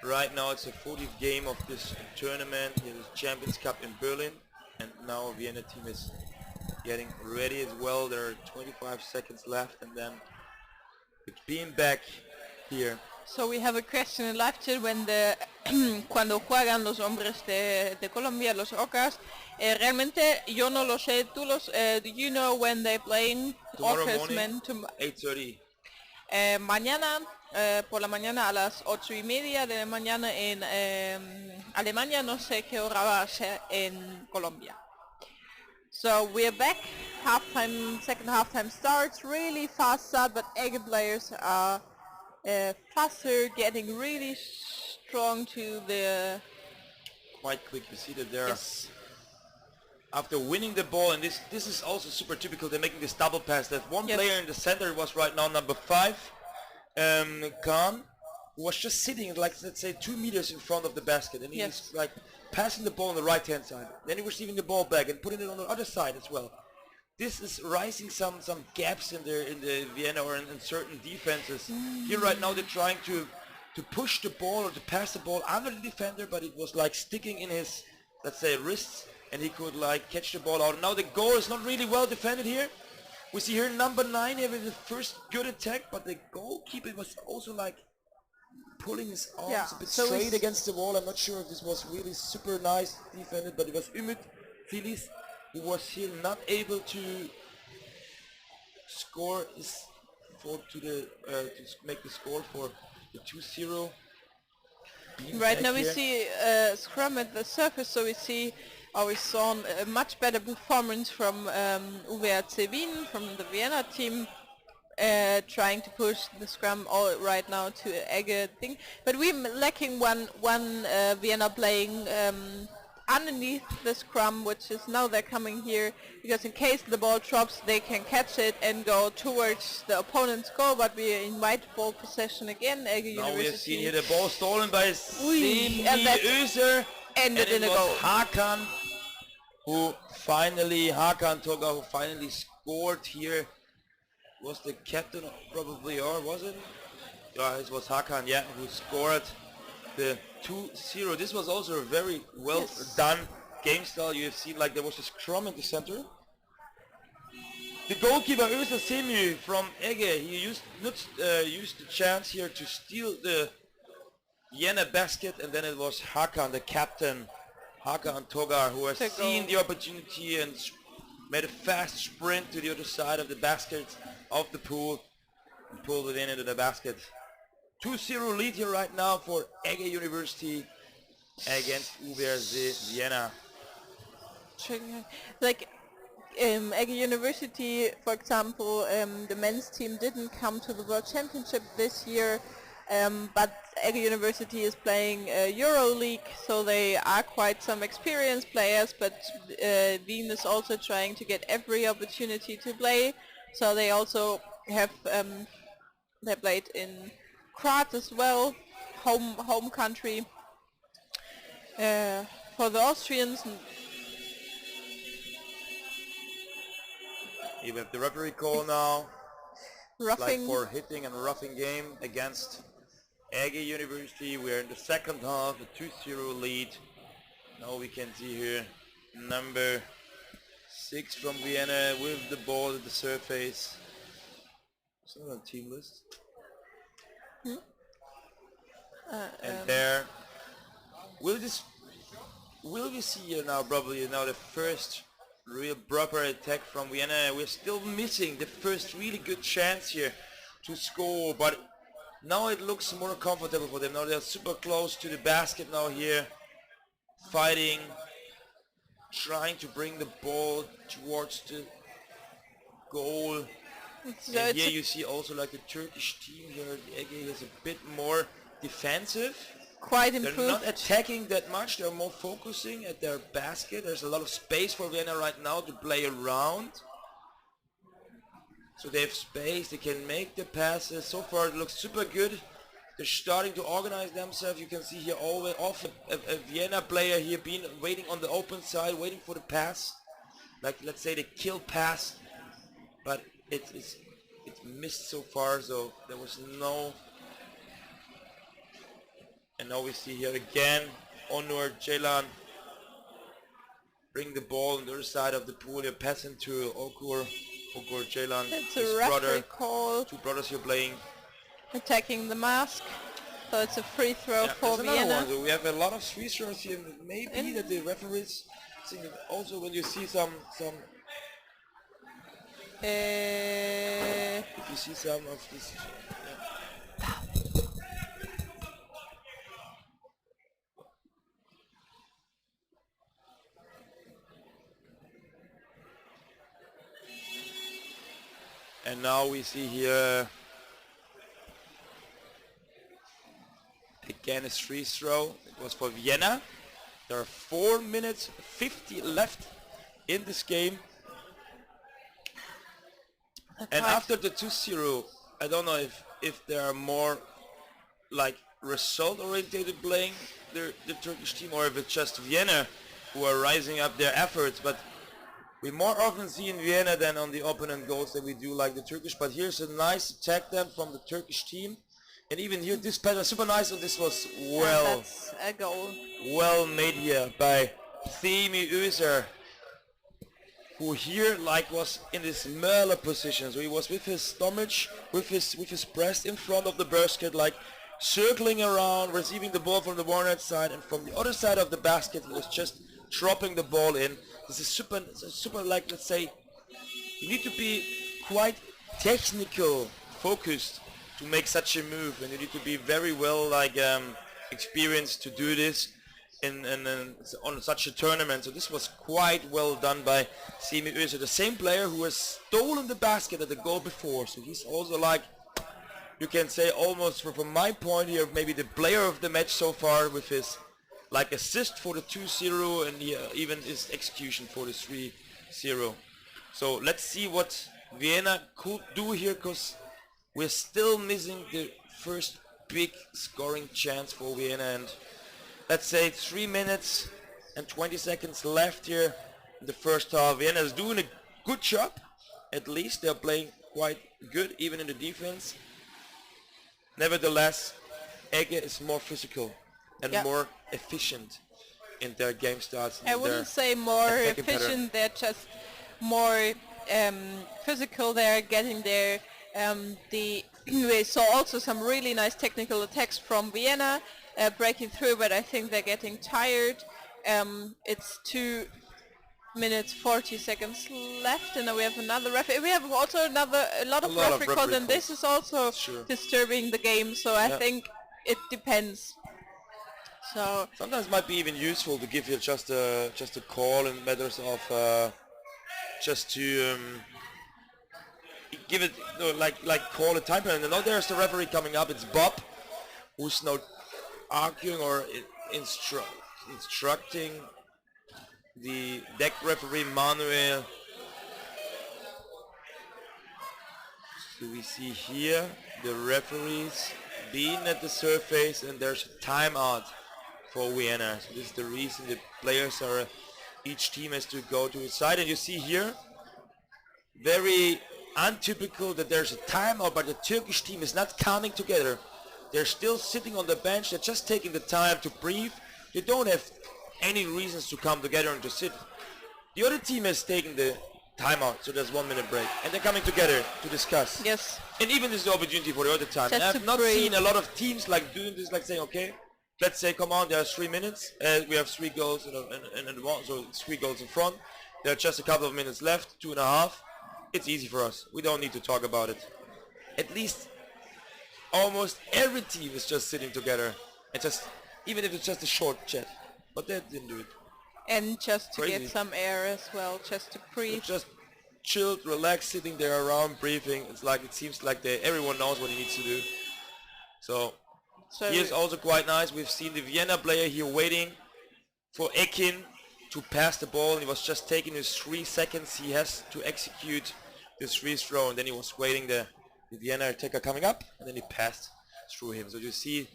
Right now it's the 40th game of this tournament. It is Champions Cup in Berlin, and now Vienna team is getting ready as well. There are 25 seconds left, and then it's being back here. So we have a question in live chat when cuando juegan los hombres de Colombia, los Rockers. Realmente yo no lo sé. Do you know when they playing? Tomorrow morning, 8:30. Mañana, por la mañana a las 8:30 de la mañana en Alemania. No sé qué hora va a ser en Colombia. So we're back. Second halftime starts. Really fast start, but Ege players are faster, getting really strong to the... Quite quick. You see that they're after winning the ball, and this is also super typical. They're making this double pass. That one player in the center was right now number 5, Khan, who was just sitting like, let's say, 2 meters in front of the basket, and he's like passing the ball on the right hand side, then receiving the ball back and putting it on the other side as well. This is rising some gaps in the Vienna or in certain defenses. Here right now they're trying to push the ball or to pass the ball under the defender, but it was like sticking in his, let's say, wrists, and he could like catch the ball out. Now the goal is not really well defended here. We see here number 9 having the first good attack, but the goalkeeper was also like pulling his arms a bit straight against the wall. I'm not sure if this was really super nice defended, but it was Ümit Filiz who was here not able to score to make the score for the 2-0. Right now we see scrum at the surface, so we saw a much better performance from UWC Wien, from the Vienna team, trying to push the scrum all right now to Egge thing. But we're lacking one Vienna playing underneath the scrum, which is now they're coming here, because in case the ball drops they can catch it and go towards the opponent's goal, but we are in white ball possession again. Egge now University. we have seen here the ball stolen by Semi Özer, ended in a goal. Hakan Toga who finally scored here. Was the captain probably, or was it? Yeah, it was Hakan, yeah, who scored the 2-0. This was also a very well done game style. You have seen like there was a scrum in the center. The goalkeeper Özer Semih from Egge, he used the chance here to steal the Vienna basket, and then it was Hakan, the captain, Hakan Togar, who has seen the opportunity and made a fast sprint to the other side of the basket of the pool and pulled it into the basket. 2-0 lead here right now for Egge University against UWC Vienna. Like Egge University, for example, the men's team didn't come to the World Championship this year, but Egge University is playing Euro League, so they are quite some experienced players, but Wien is also trying to get every opportunity to play, so they also have they played in Graz as well, home country for the Austrians. You have the referee call now. Roughing. Like for hitting and roughing game against Egge University. We are in the second half, a 2-0 lead. Now we can see here number 6 from Vienna with the ball at the surface. It's not on team list. And there, will we see here now probably now the first real proper attack from Vienna? We're still missing the first really good chance here to score, but now it looks more comfortable for them. Now they're super close to the basket now here, fighting, trying to bring the ball towards the goal. And here you see also like the Turkish team here, Egge is a bit more defensive. Quite improved. They're not attacking that much, they're more focusing at their basket. There's a lot of space for Vienna right now to play around. So they have space, they can make the passes. So far it looks super good. They're starting to organize themselves. You can see here a Vienna player here being waiting on the open side, waiting for the pass. Like let's say the kill pass. But it missed so far, so there was no. And now we see here again Onur Ceylan bring the ball on the other side of the pool. They're passing to Okur Ceylan. It's a referee call. Two brothers here playing. Attacking the mask. So it's a free throw for Vienna. So we have a lot of free throws here. Maybe that the referees also when you see some if you see some of this. And now we see here again a free throw. It was for Vienna. There are 4 minutes 50 left in this game. And after the 2-0, I don't know if there are more like result oriented playing the Turkish team or if it's just Vienna who are rising up their efforts, but we more often see in Vienna than on the opponent goals that we do like the Turkish. But here's a nice attack then from the Turkish team. And even here, this pattern super nice, and this was That's a goal. well made here by Themi Özer, who here like was in this Merler position. So he was with his stomach, with his breast in front of the basket, like circling around, receiving the ball from the Warnet side, and from the other side of the basket he was just dropping the ball in. This is super like, let's say, you need to be quite technical focused to make such a move, and you need to be very well like experienced to do this on such a tournament. So this was quite well done by Semi Özer, the same player who has stolen the basket at the goal before. So he's also like, you can say almost from my point here, maybe the player of the match so far with his like assist for the 2-0 and even his execution for the 3-0. So let's see what Vienna could do here, because we're still missing the first big scoring chance for Vienna, and let's say 3 minutes and 20 seconds left here in the first half. Vienna is doing a good job, at least they're playing quite good even in the defense. Nevertheless, Ege is more physical and more efficient in their game starts. I wouldn't say more efficient, they're just more physical. They're getting there. We saw also some really nice technical attacks from Vienna breaking through, but I think they're getting tired. It's 2 minutes 40 seconds left, and then we have another referee. We have also a lot of referee calls, and this is also disturbing the game. So I think it depends. So sometimes it might be even useful to give you just a call in matters of just to give it like call a time penalty. Now there's the referee coming up. It's Bob, who's now arguing or instructing the deck referee Manuel. So we see here the referees being at the surface, and there's a timeout for Vienna. So this is the reason the players are, each team has to go to its side, and you see here very untypical that there's a timeout, but the Turkish team is not coming together. They're still sitting on the bench. They're just taking the time to breathe. They don't have any reasons to come together and to sit. The other team has taken the timeout, so there's 1 minute break, and they're coming together to discuss. Yes. And even this is the opportunity for the other time. And I've not seen a lot of teams like doing this, like saying, okay, let's say, come on, there's 3 minutes, we have 3 goals and one, so it's 3 goals in front. There are just a couple of minutes left, 2.5. It's easy for us. We don't need to talk about it. At least almost every team is just sitting together, and just, even if it's just a short chat. But they didn't do it. And just to get some air as well, just to breathe. So just chilled, relaxed, sitting there around, breathing. It's like, it seems like everyone knows what he needs to do. So here's also quite nice. We've seen the Vienna player here waiting for Ekin to pass the ball, and he was just taking his 3 seconds he has to execute this free throw, and then he was waiting the Vienna attacker coming up, and then he passed through him. So you see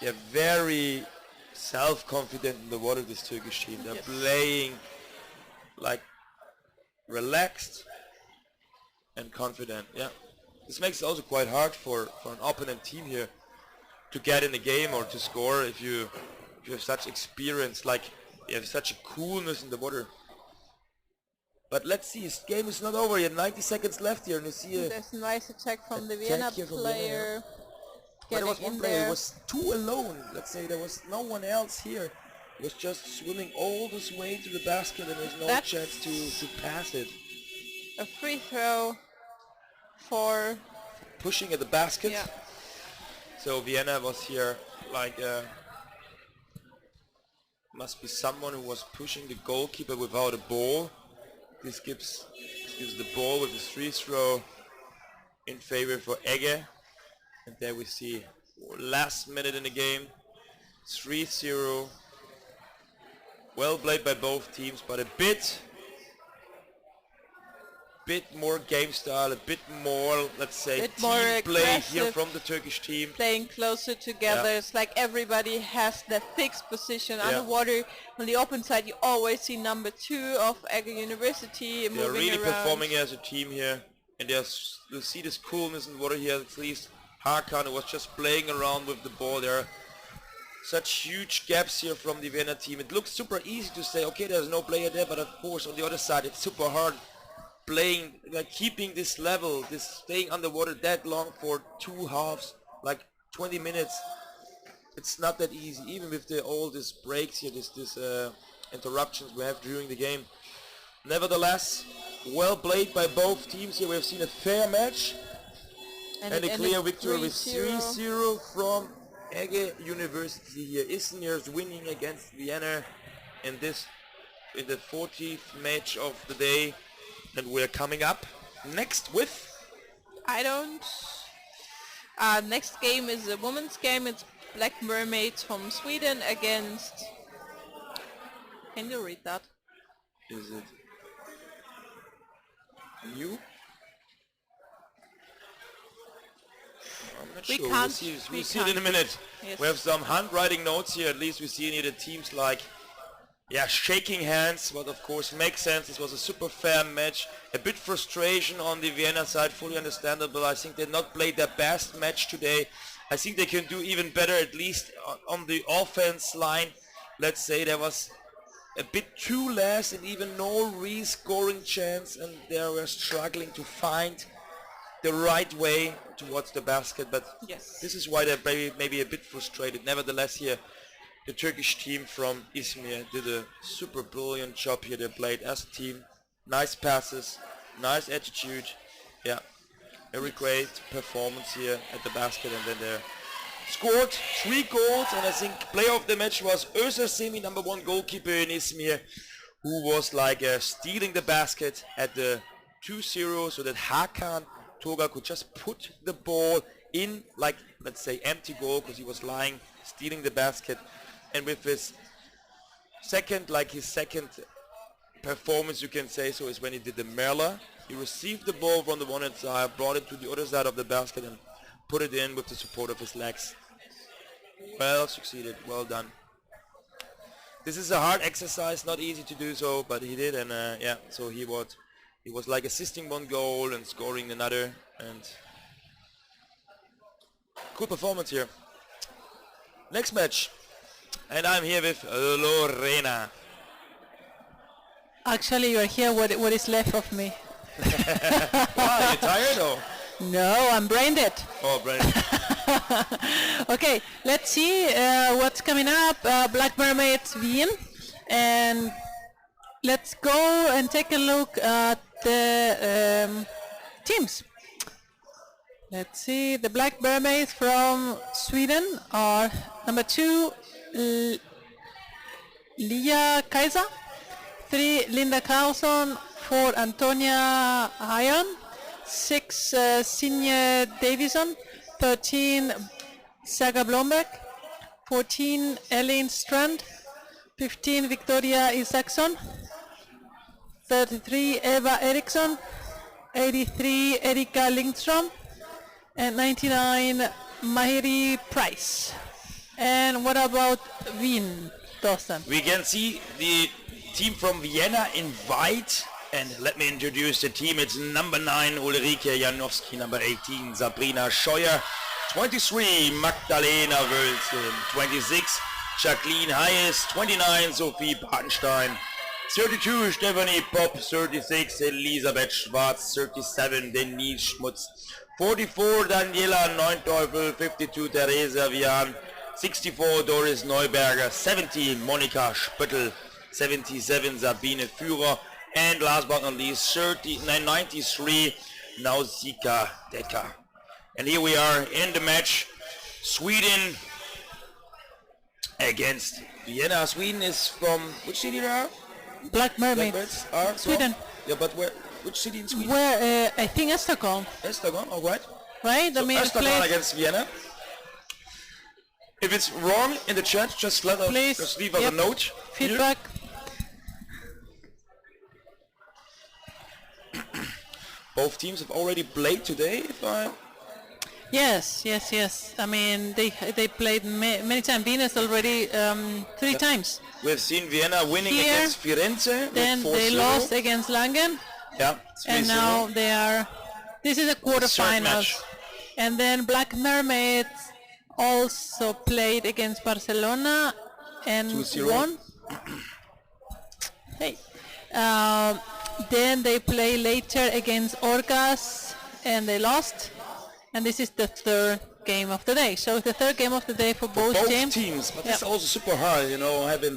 they're very self-confident in the water, this Turkish team. They're playing like relaxed and confident. Yeah, this makes it also quite hard for an opponent team here to get in the game or to score if you have such experience, like you have such a coolness in the water. But let's see, this game is not over yet. 90 seconds left here, and you see there's a nice attack from the Vienna player. But there was one player, it was 2 alone. Let's say there was no one else here. He was just swimming all this way to the basket, and there's no chance to pass it. A free throw for pushing at the basket. Yeah. So Vienna was here like must be someone who was pushing the goalkeeper without a ball. This gives the ball with the free throw in favor for Ege. And there we see last minute in the game, 3-0. Well played by both teams, but a bit bit more game style, a bit more, let's say, Bit team more play here aggressive. from the Turkish team. Playing closer together. Yeah. It's like everybody has their fixed position underwater. On the open side, you always see number 2 of Ege University They're moving really around. performing as a team here, and you see this coolness in water here. At least Hakan was just playing around with the ball. There are such huge gaps here from the Vienna team. It looks super easy to say, okay, there's no player there, but of course on the other side it's super hard playing, like keeping this level, this staying underwater that long for 2 halves, like 20 minutes. It's not that easy, even with all these breaks here, this interruptions we have during the game. Nevertheless, well played by both teams here. We have seen a fair match and a clear victory with 3-0 from Ege University here. Izmir's winning against Vienna in the 40th match of the day. And we're coming up next with... Next game is a women's game. It's Black Mermaids from Sweden against... Can you read that? Is it you? I'm not We sure. can't. We'll see it in a minute. Yes. We have some handwriting notes here. At least we see here the teams like, shaking hands. But of course makes sense. This was a super fair match. A bit frustration on the Vienna side, fully understandable. I think they not played their best match today. I think they can do even better, at least on the offense line. Let's say there was a bit too less and even no re-scoring chance, and they were struggling to find the right way towards the basket. But Yes. this is why they're maybe a bit frustrated. Nevertheless, here the Turkish team from Izmir did a super brilliant job here. They played as a team. Nice passes, nice attitude. Yeah, very great performance here at the basket, and then they scored 3 goals, and I think player of the match was Özer Semi, number 1 goalkeeper in Izmir, who was like stealing the basket at the 2-0, so that Hakan Toga could just put the ball in, like, let's say, empty goal, because he was lying, stealing the basket. And with his second performance, you can say so, is when he did the Merla. He received the ball from the one side, brought it to the other side of the basket, and put it in with the support of his legs. Well succeeded, well done. This is a hard exercise, not easy to do so, but he did, and so he was like assisting 1 goal and scoring another, and cool performance here. Next match, and I'm here with Lorena. Actually, you are here. What is left of me? Why, you tired or? No, I'm brain dead. Oh, Brandon. Okay, let's see what's coming up. Black Mermaids Wien, and let's go and take a look at the teams. Let's see. The Black Mermaids from Sweden are number 2, Lia Kaiser, 3, Linda Carlson, 4, Antonia Hayon, 6, Sinje Davison, 13, Saga Blomberg, 14, Elaine Strand, 15, Victoria Isaksson, 33, Eva Eriksson, 83, Erika Lindström, and 99, Mahiri Price. And what about Wien, Thorsten? We can see the team from Vienna in white, and let me introduce the team. It's number 9 Ulrike Janowski, number 18 Sabrina Scheuer, 23 Magdalena Wölzl, 26 Jacqueline Hayes, 29 Sophie Bartenstein, 32 Stephanie Popp, 36 Elisabeth Schwarz, 37 Denise Schmutz, 44 Daniela Neunteufel, 52 Theresa Vian, 64 Doris Neuberger, 70 Monika Spöttl, 77 Sabine Führer, and last but not least 93 Nausicaa Decker. And here we are in the match, Sweden against Vienna. Sweden is from which city they are? Black Mermaids, Are Sweden. From? Yeah, but where? Which city in Sweden? Where I think Stockholm, Esztergom, all right. right? So I mean, Esztergom played- against Vienna. If it's wrong in the chat, just let us Please, just leave us yep. a note. feedback. Both teams have already played today, if I... Yes. I mean, they played many times. Venus already 3 times. We've seen Vienna winning Here, against Firenze. Then with they 4-0. lost against Langen. Yeah, And 3-0. now they are... This is a Third quarterfinals. match. And then Black Mermaids also played against Barcelona and 2-0. won. Hey. Then they play later against Orcas and they lost. And this is the third game of the day. So the third game of the day for both teams. But it's also super hard, you know, having...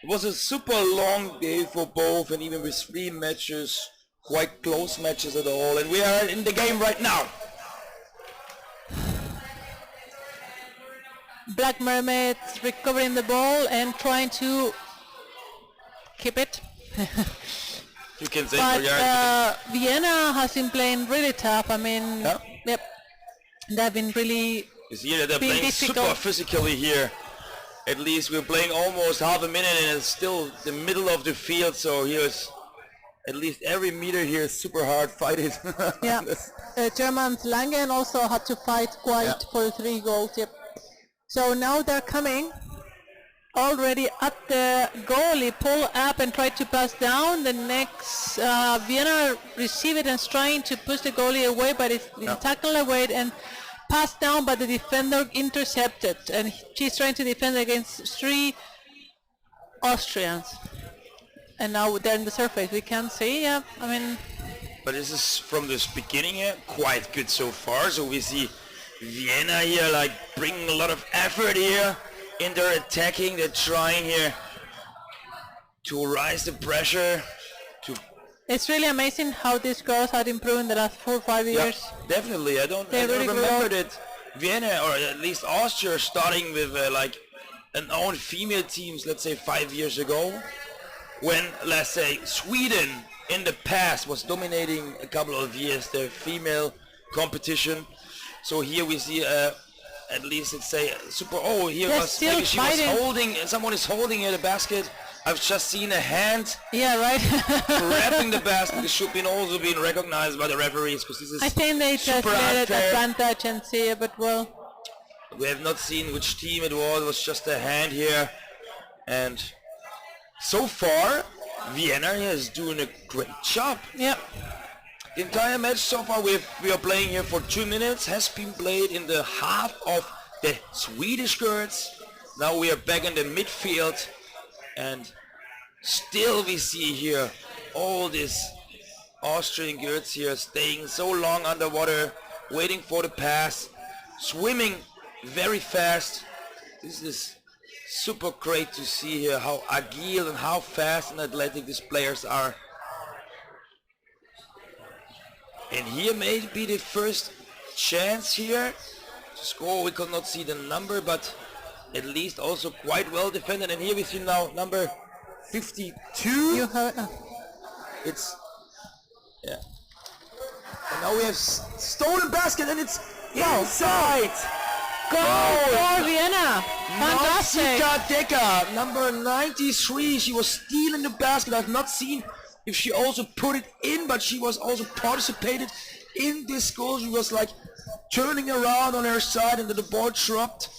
It was a super long day for both, and even with 3 matches, quite close matches at all. And we are in the game right now. Black Mermaids recovering the ball and trying to keep it. You can say But for your... Vienna has been playing really tough. I mean, yep, they've been really You see that they're being playing difficult. super physically here. At least we're playing almost half a minute and it's still the middle of the field, so here's at least every meter here is super hard fighted. Yeah, Germans Langen also had to fight quite for 3 goals. Yep. So now they're coming already at the goalie, pull up and try to pass down. The next Vienna receive it and is trying to push the goalie away, but it's been tackled away and passed down, but the defender intercepted, and she's trying to defend against 3 Austrians. And now they're in the surface. We can see, I mean... But this is from this beginning here, quite good so far. So we see Vienna here like bringing a lot of effort here in their attacking. They're trying here to rise the pressure. It's really amazing how these girls have improved in the last 4 or 5 years. Yeah, definitely. I don't remember that Vienna, or at least Austria, starting with like an own female teams, let's say 5 years ago, when, let's say, Sweden in the past was dominating a couple of years the female competition. So here we see at least, let's say, super. Oh, here was maybe she was holding. Someone is holding the basket. I've just seen a hand. Yeah, right. Grabbing the basket. This should be also being recognized by the referees, because this is I think they just get an advantage and see it, but well. We have not seen which team it was. It was just a hand here, and so far Vienna is doing a great job. Yep. The entire match so far we are playing here for 2 minutes has been played in the half of the Swedish girls. Now we are back in the midfield, and still we see here all these Austrian girls here staying so long underwater, waiting for the pass, swimming very fast. This is super great to see here how agile and how fast and athletic these players are. And here may be the first chance here to score. We could not see the number, but at least also quite well defended. And here we see now number 52. You heard, It's, yeah. And now we have stolen basket, and it's inside. Goal for Vienna. Fantastic. Nausicaa Decker, number 93. She was stealing the basket. I've not seen if she also put it in, but she was also participated in this goal. She was like turning around on her side, and the ball dropped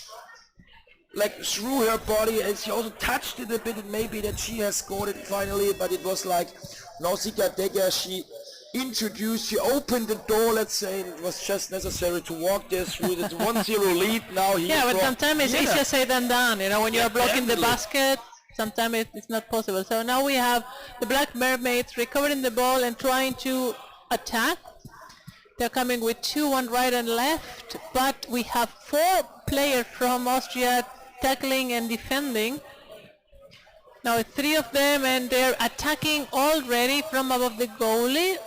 like through her body, and she also touched it a bit. It may be that she has scored it finally, but it was like Nausicaa Decker. She opened the door, let's say, and it was just necessary to walk there through the 1-0 lead now here. Yeah, but sometimes it's easier said than done, you know, when you're blocking the basket. Sometimes it's not possible. So now we have the Black Mermaids recovering the ball and trying to attack. They're coming with 2 on right and left, but we have 4 players from Austria tackling and defending. Now 3 of them, and they're attacking already from above the goalie,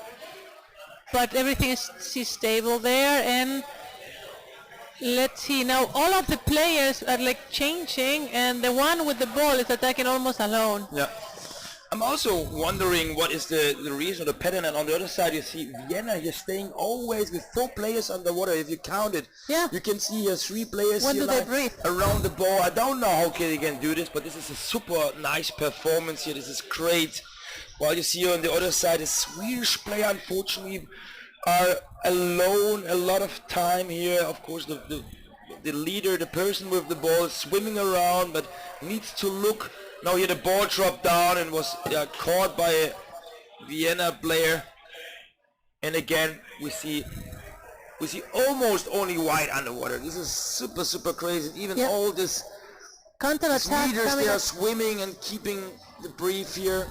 but everything is stable there. And let's see, now all of the players are like changing, and the one with the ball is attacking almost alone. Yeah. I'm also wondering what is the reason or the pattern, and on the other side you see Vienna here staying always with 4 players underwater. If you count it, you can see here 3 players when here do they breathe? Around the ball. I don't know how they can do this, but this is a super nice performance here. This is great. While you see on the other side a Swedish player, unfortunately, are alone a lot of time here. Of course, the leader, the person with the ball, is swimming around, but needs to look. Now here the ball dropped down and was caught by a Vienna player. And again, we see almost only white underwater. This is super crazy. Even all these Counter-attack leaders, coming they are up. swimming and keeping the brief here.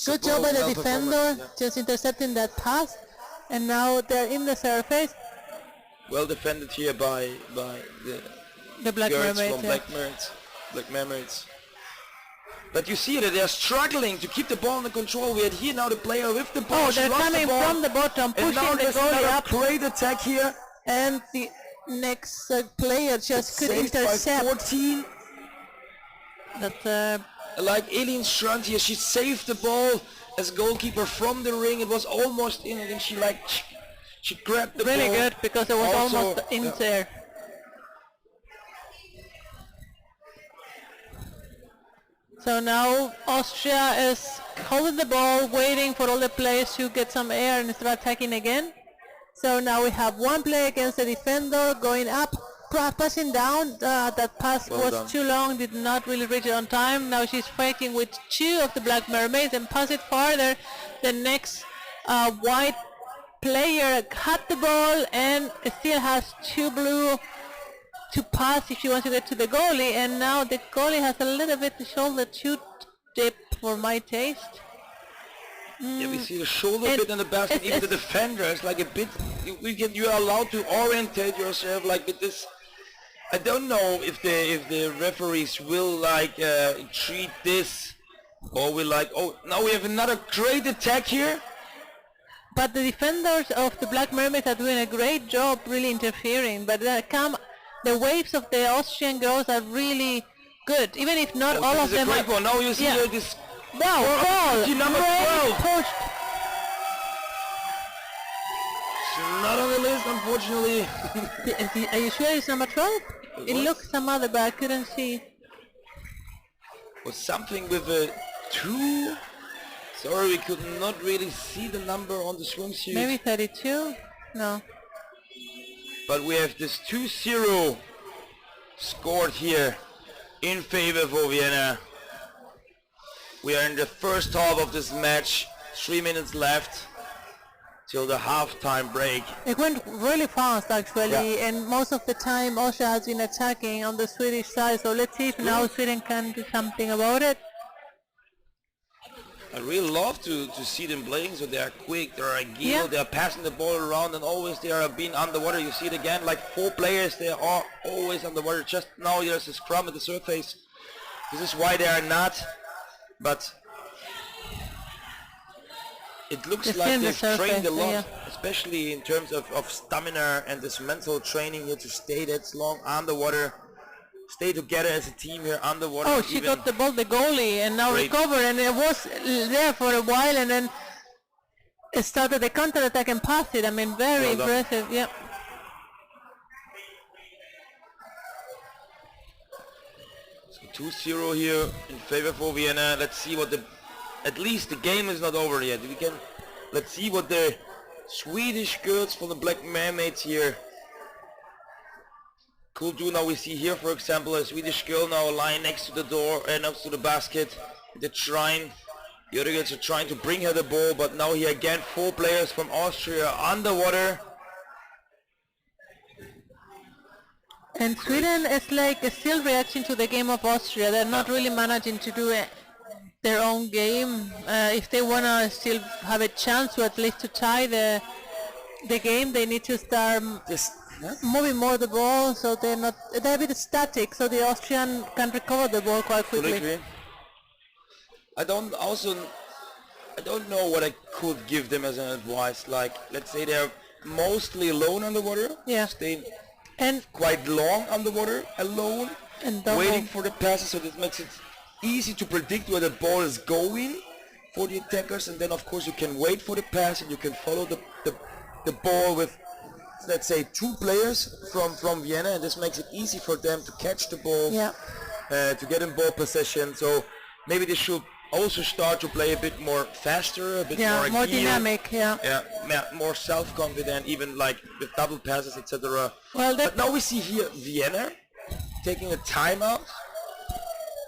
Good job by the Well defender, performance, just intercepting that pass. And now they're in the surface. Well defended here by The Black girls Mermaids. from Yeah. Black Mermaids. But you see that they are struggling to keep the ball under control. We had here now the player with the ball. Oh, She they're lost coming the ball. from the bottom, And pushing now the there's goalie another up. great attack here. And the next player just could Saved by intercept. 14. That Like Eileen Strand here, she saved the ball as goalkeeper from the ring. It was almost in, and she grabbed the really ball. good because it was Also, almost in yeah. there. So now Austria is holding the ball, waiting for all the players to get some air and start attacking again. So now we have one play against the defender going up, passing down. That pass Well was done. too long, did not really reach it on time. Now she's fighting with two of the Black Mermaids and pass it farther. The next white player had the ball and still has two blue to pass if she wants to get to the goalie, and now the goalie has a little bit the shoulder too dip for my taste. Yeah, we see the shoulder And bit in the basket. Even the it's- defender is like a bit. You are allowed to orientate yourself like with this. I don't know if the referees will like treat this, or will like. Oh, now we have another great attack here. But the defenders of the Black Mermaids are doing a great job really interfering, but the waves of the Austrian girls are really good, even if not all This of is a them great are. one. Now you see Yeah. here this. Wow, ball! See number Great 12. push. It's not on the list, unfortunately. Are you sure it's number 12? It was. looks some other, but I couldn't see. Was something with a 2. Sorry, we could not really see the number on the swimsuit. Maybe 32? No. But we have this 2-0 scored here in favor for Vienna. We are in the first half of this match. 3 minutes left till the halftime break. It went really fast actually, Yeah. and most of the time Austria has been attacking on the Swedish side, so let's see if now Sweden can do something about it. I really love to see them playing, so they are quick, they are agile, Yeah. they are passing the ball around, and always they are being underwater. You see it again, like 4 players, they are always underwater. Just now there's a scrum at the surface. This is why they are not, but it looks Just like in the they've trained a surface, lot, yeah. especially in terms of stamina and this mental training here to stay that long underwater, stay together as a team here underwater. Oh, she even got the ball, the goalie, and now Great. recovered, and it was there for a while, and then it started the counter-attack and passed it. I mean, very Well done. impressive, yeah. So 2-0 here in favor for Vienna. Let's see what at least the game is not over yet. Let's see what the Swedish girls from the Black Mermaids here could do. Now we see here, for example, a Swedish girl now lying next to the door and next to the basket. They're trying, the other girls are trying to bring her the ball, but now here again 4 players from Austria underwater. And Sweden is like still reacting to the game of Austria. They're not really managing to do their own game. If they want to still have a chance to at least to tie the game, they need to start moving more the ball, so they're a bit static, so the Austrian can recover the ball quite quickly. Absolutely. I don't know what I could give them as an advice. Like, let's say they're mostly alone underwater. Yeah. Stay And quite long underwater, alone, and double. waiting for the passes, so this makes it easy to predict where the ball is going for the attackers, and then of course you can wait for the pass and you can follow the ball with, let's say, 2 players from Vienna, and this makes it easy for them to catch the ball, Yeah. to get in ball possession. So maybe they should also start to play a bit more faster, a bit Yeah, more agile. dynamic. Yeah. Yeah, more self-confident, even like with double passes, etc. Well, But now we see here Vienna taking a timeout.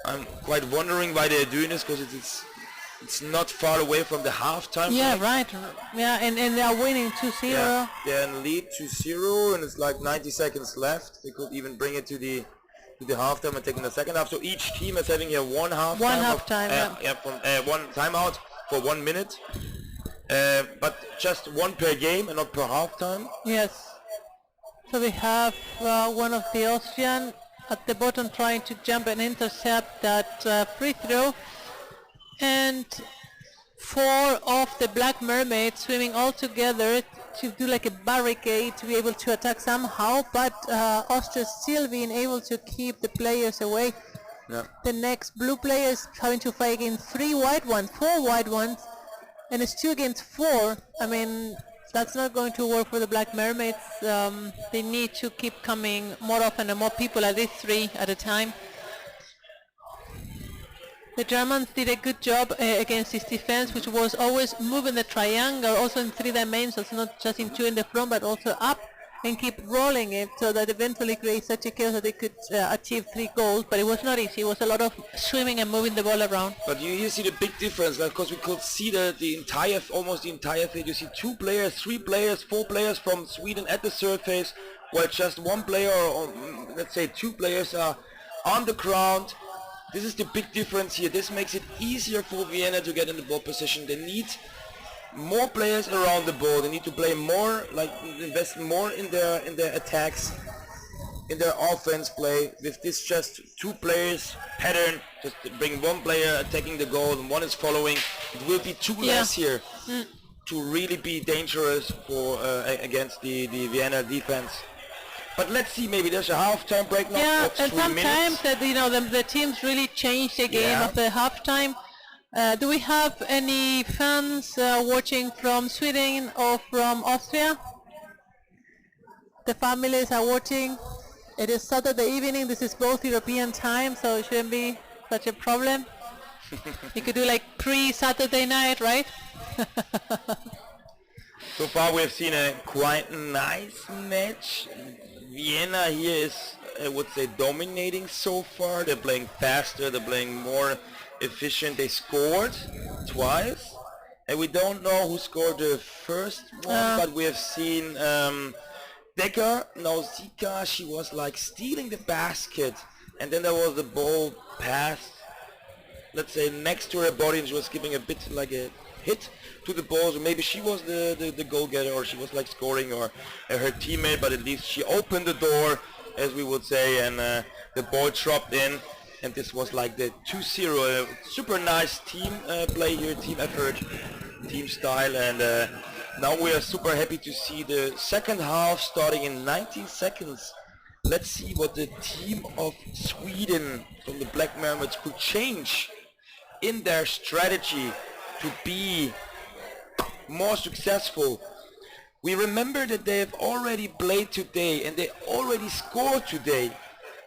I'm quite wondering why they're doing this, because it's not far away from the halftime. Yeah, break. right. Yeah, and they are winning 2-0. Yeah, they're in lead 2-0, and it's like 90 seconds left. They could even bring it to the halftime and taking the second half. So each team is having here one halftime. One timeout for 1 minute. But just one per game and not per halftime. Yes. So we have one of the Austrian at the bottom trying to jump and intercept that free throw. And 4 of the Black Mermaids swimming all together to do like a barricade to be able to attack somehow, but Austria still being able to keep the players away. Yeah. The next blue player is having to fight against 4 white ones, and it's 2 against 4. I mean, that's not going to work for the Black Mermaids. They need to keep coming more often and more people, at least 3 at a time. The Germans did a good job against this defense, which was always moving the triangle, also in 3 dimensions, not just in 2 in the front, but also up, and keep rolling it so that eventually create such a chaos that they could achieve 3 goals. But it was not easy. It was a lot of swimming and moving the ball around. But you see the big difference, because we could see almost the entire thing. You see 2 players, 3 players, 4 players from Sweden at the surface, while just 1 player, or let's say 2 players, are on the ground. This is the big difference here. This makes it easier for Vienna to get in the ball position. They need more players around the ball. They need to play more, invest more in their attacks, in their offense play. With this just 2 players pattern, just bring 1 player attacking the goal and 1 is following. It will be 2 less here to really be dangerous for against the Vienna defense. But let's see, maybe there's a halftime break now. Yeah, That's and 3 sometimes minutes. the teams really change the game after halftime. Do we have any fans watching from Sweden or from Austria? The families are watching. It is Saturday evening. This is both European time, so it shouldn't be such a problem. You could do like pre-Saturday night, right? So far we have seen a quite nice match. Vienna here is, I would say, dominating so far. They're playing faster, they're playing more efficient. They scored twice, and we don't know who scored the first one, but we have seen Decker, now Zika, she was like stealing the basket, and then there was the ball passed, let's say, next to her body, and she was giving a bit like a hit to the ball, so maybe she was the goal getter, or she was like scoring, or her teammate, but at least she opened the door, as we would say, and the ball dropped in, and this was like the 2-0, super nice team play here, team effort, team style, and now we are super happy to see the second half starting in 19 seconds. Let's see what the team of Sweden from the Black Mermaids could change in their strategy to be more successful. We remember that they have already played today and they already scored today.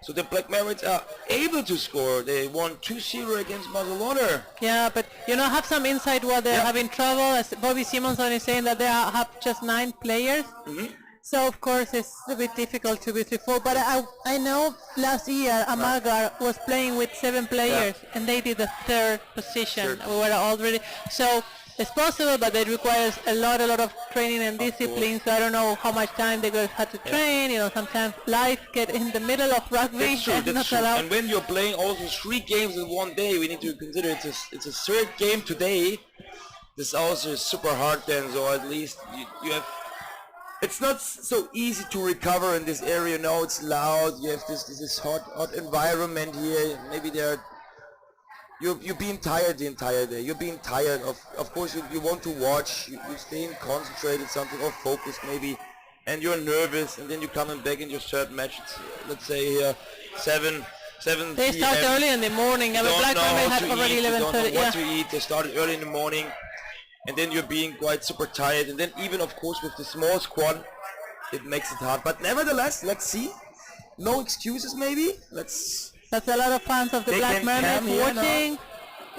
So the Black Mermaids are able to score. They won 2-0 against Barcelona. Yeah, but have some insight why they're having trouble. As Bobby Simonson is saying that they have just 9 players. So of course it's a bit difficult to be 3-4. But I know last year Amagar was playing with 7 players and they did the 3rd position. We were already it's possible, but it requires a lot of training and discipline. So I don't know how much time they're going to have to train. Sometimes life get in the middle of rugby. That's true. And when you're playing also 3 games in one day, we need to consider it's a 3rd game today. This also is super hard then. So at least you have. It's not so easy to recover in this area. No, it's loud. You have this hot environment here. Maybe you're being tired the entire day. You're being tired of course you want to watch, you're staying concentrated something or focused maybe, and you're nervous, and then you're coming back in your 3rd match. It's, let's say here 7 They start early in the morning. The Black Mermaid had already 11:30. They don't know what to eat. They started early in the morning, and then you're being quite super tired, and then even of course with the small squad it makes it hard. But nevertheless, let's see. No excuses maybe. That's a lot of fans of the Black Mermaids watching,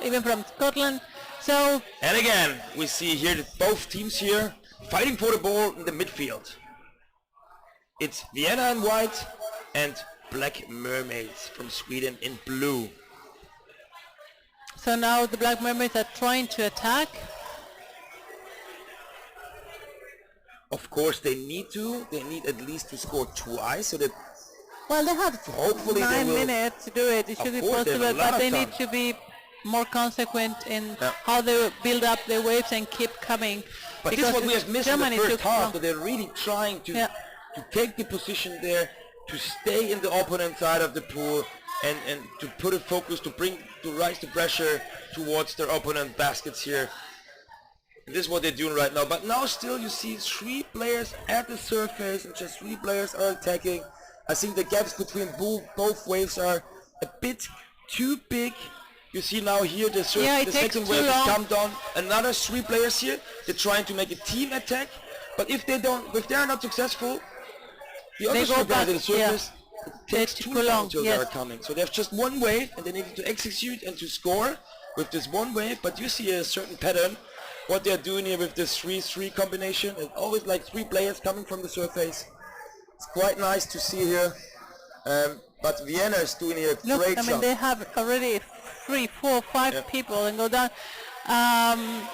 even from Scotland. So And again, we see here that both teams here fighting for the ball in the midfield. It's Vienna in white and Black Mermaids from Sweden in blue. so now the Black Mermaids are trying to attack. Of course, they need at least to score twice, so that Well, they have hopefully they 9 will. minutes to do it. It should be course, they have a possible, lot but of they time. need to be more consequent in Yeah. how they build up the waves and keep coming. But this is what we have missed Germany in the took first half, long. that they're really trying to Yeah. take the position there, to stay in the opponent side of the pool, and to put a focus, to rise the pressure towards their opponent baskets here. And this is what they're doing right now. But now still you see 3 players at the surface and just 3 players are attacking. I think the gaps between both waves are a bit too big. You see now here the It takes second too wave has long. come down. Another 3 players here. They're trying to make a team attack. But if they are not successful, the other They go 3 guys back, at the surface, it takes It's too too long long, until yes. they are coming. So they have just 1 wave and they need to execute and to score with this 1 wave. But you see a certain pattern. What they're doing here with this 3-3 combination. It's always like 3 players coming from the surface. It's quite nice to see here. But Vienna is doing here a Look, great I mean, job. they have already 3, 4, 5 Yeah. people and go down.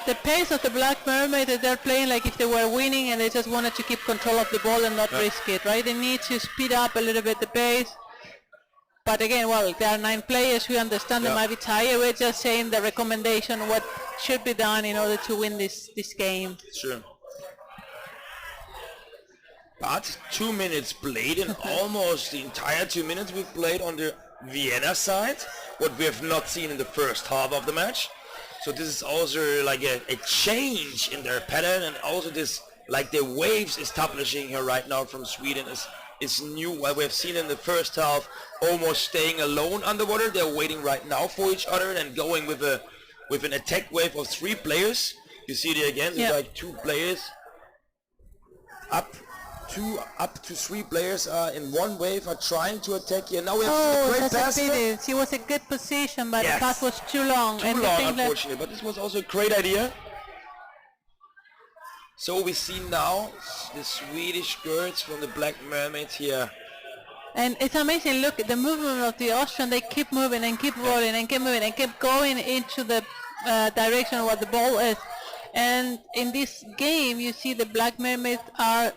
The pace of the Black Mermaid, they're playing like if they were winning and they just wanted to keep control of the ball and not risk it, right? They need to speed up a little bit the pace. But again, well, there are 9 players. We understand they might be tired. We're just saying the recommendation, what should be done in order to win this game. Sure. But 2 minutes played, and almost the entire 2 minutes we've played on the Vienna side, what we have not seen in the first half of the match. So this is also like a change in their pattern, and also this, like the waves establishing here right now from Sweden is new. What we have seen in the first half, almost staying alone underwater. They're waiting right now for each other and going with an attack wave of 3 players. You see it again, there's like 2 players up to 3 players in 1 wave are trying to attack here. Now we have a great that's pass. a pity. She was a good position, but Yes. the pass was too long. Too and the long, thing that- unfortunately, but this was also a great idea. So we see now the Swedish girls from the Black Mermaids here. And it's amazing, look, the movement of the Austrian, they keep moving and keep rolling and keep moving and keep going into the direction of what the ball is. And in this game, you see the Black Mermaids are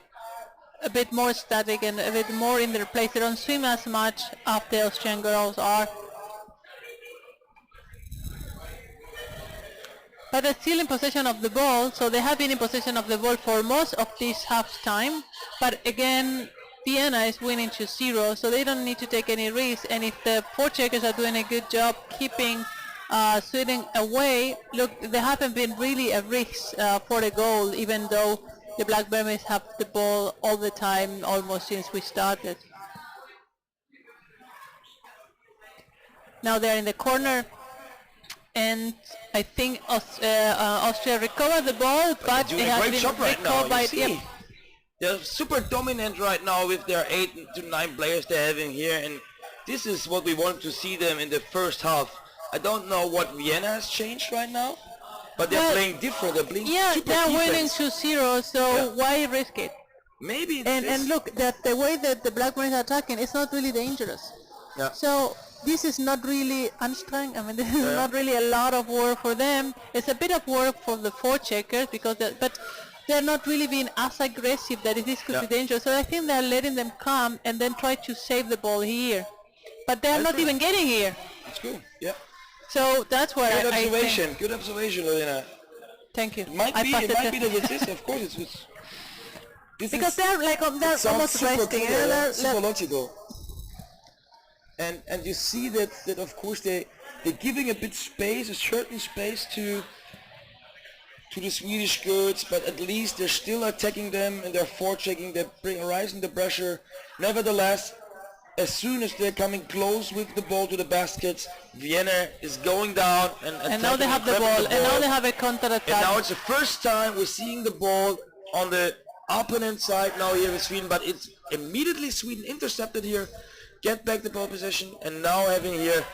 a bit more static and a bit more in their place. They don't swim as much as the Austrian girls are. But they're still in possession of the ball, so they have been in possession of the ball for most of this half time. But again, Vienna is winning 2-0, so they don't need to take any risks. And if the forecheckers are doing a good job keeping Sweden away, look, there haven't been really a risk for a goal, even though the Black Mermaids have the ball all the time, almost since we started. Now they're in the corner, and I think Austria recovered the ball, but They're doing it a has great been job right now. recovered by You see, they're super dominant right now with their 8 to 9 players they're having here, and this is what we want to see them in the first half. I don't know what Vienna has changed right now, but they're Well, playing different. They're playing super they're winning defense. 2-0, so why risk it? Maybe it's And look, that the way that the Black Mermaids are attacking, it's not really dangerous. Yeah. So this is not really anstrength. I mean, this is not really a lot of work for them. It's a bit of work for the forecheckers because, but they're not really being as aggressive that this could be dangerous. So I think they're letting them come and then try to save the ball here. But they're not even getting here. It's cool. Yeah. So that's where Good I observation. think. Good observation, Lorena. Thank you. It might be that it is. Of course, it's. This because is, they're like they're sounds almost super resting. cool, They're super logical. And you see that of course they're giving a bit space, a certain space to the Swedish girls, but at least they're still attacking them and they're forechecking, they're rising the pressure. Nevertheless, as soon as they're coming close with the ball to the baskets, Vienna is going down and now they have the ball, and now they have a counter-attack. And now it's the first time we're seeing the ball on the opponent side now here with Sweden, but it's immediately Sweden intercepted here, get back the ball possession, and now having here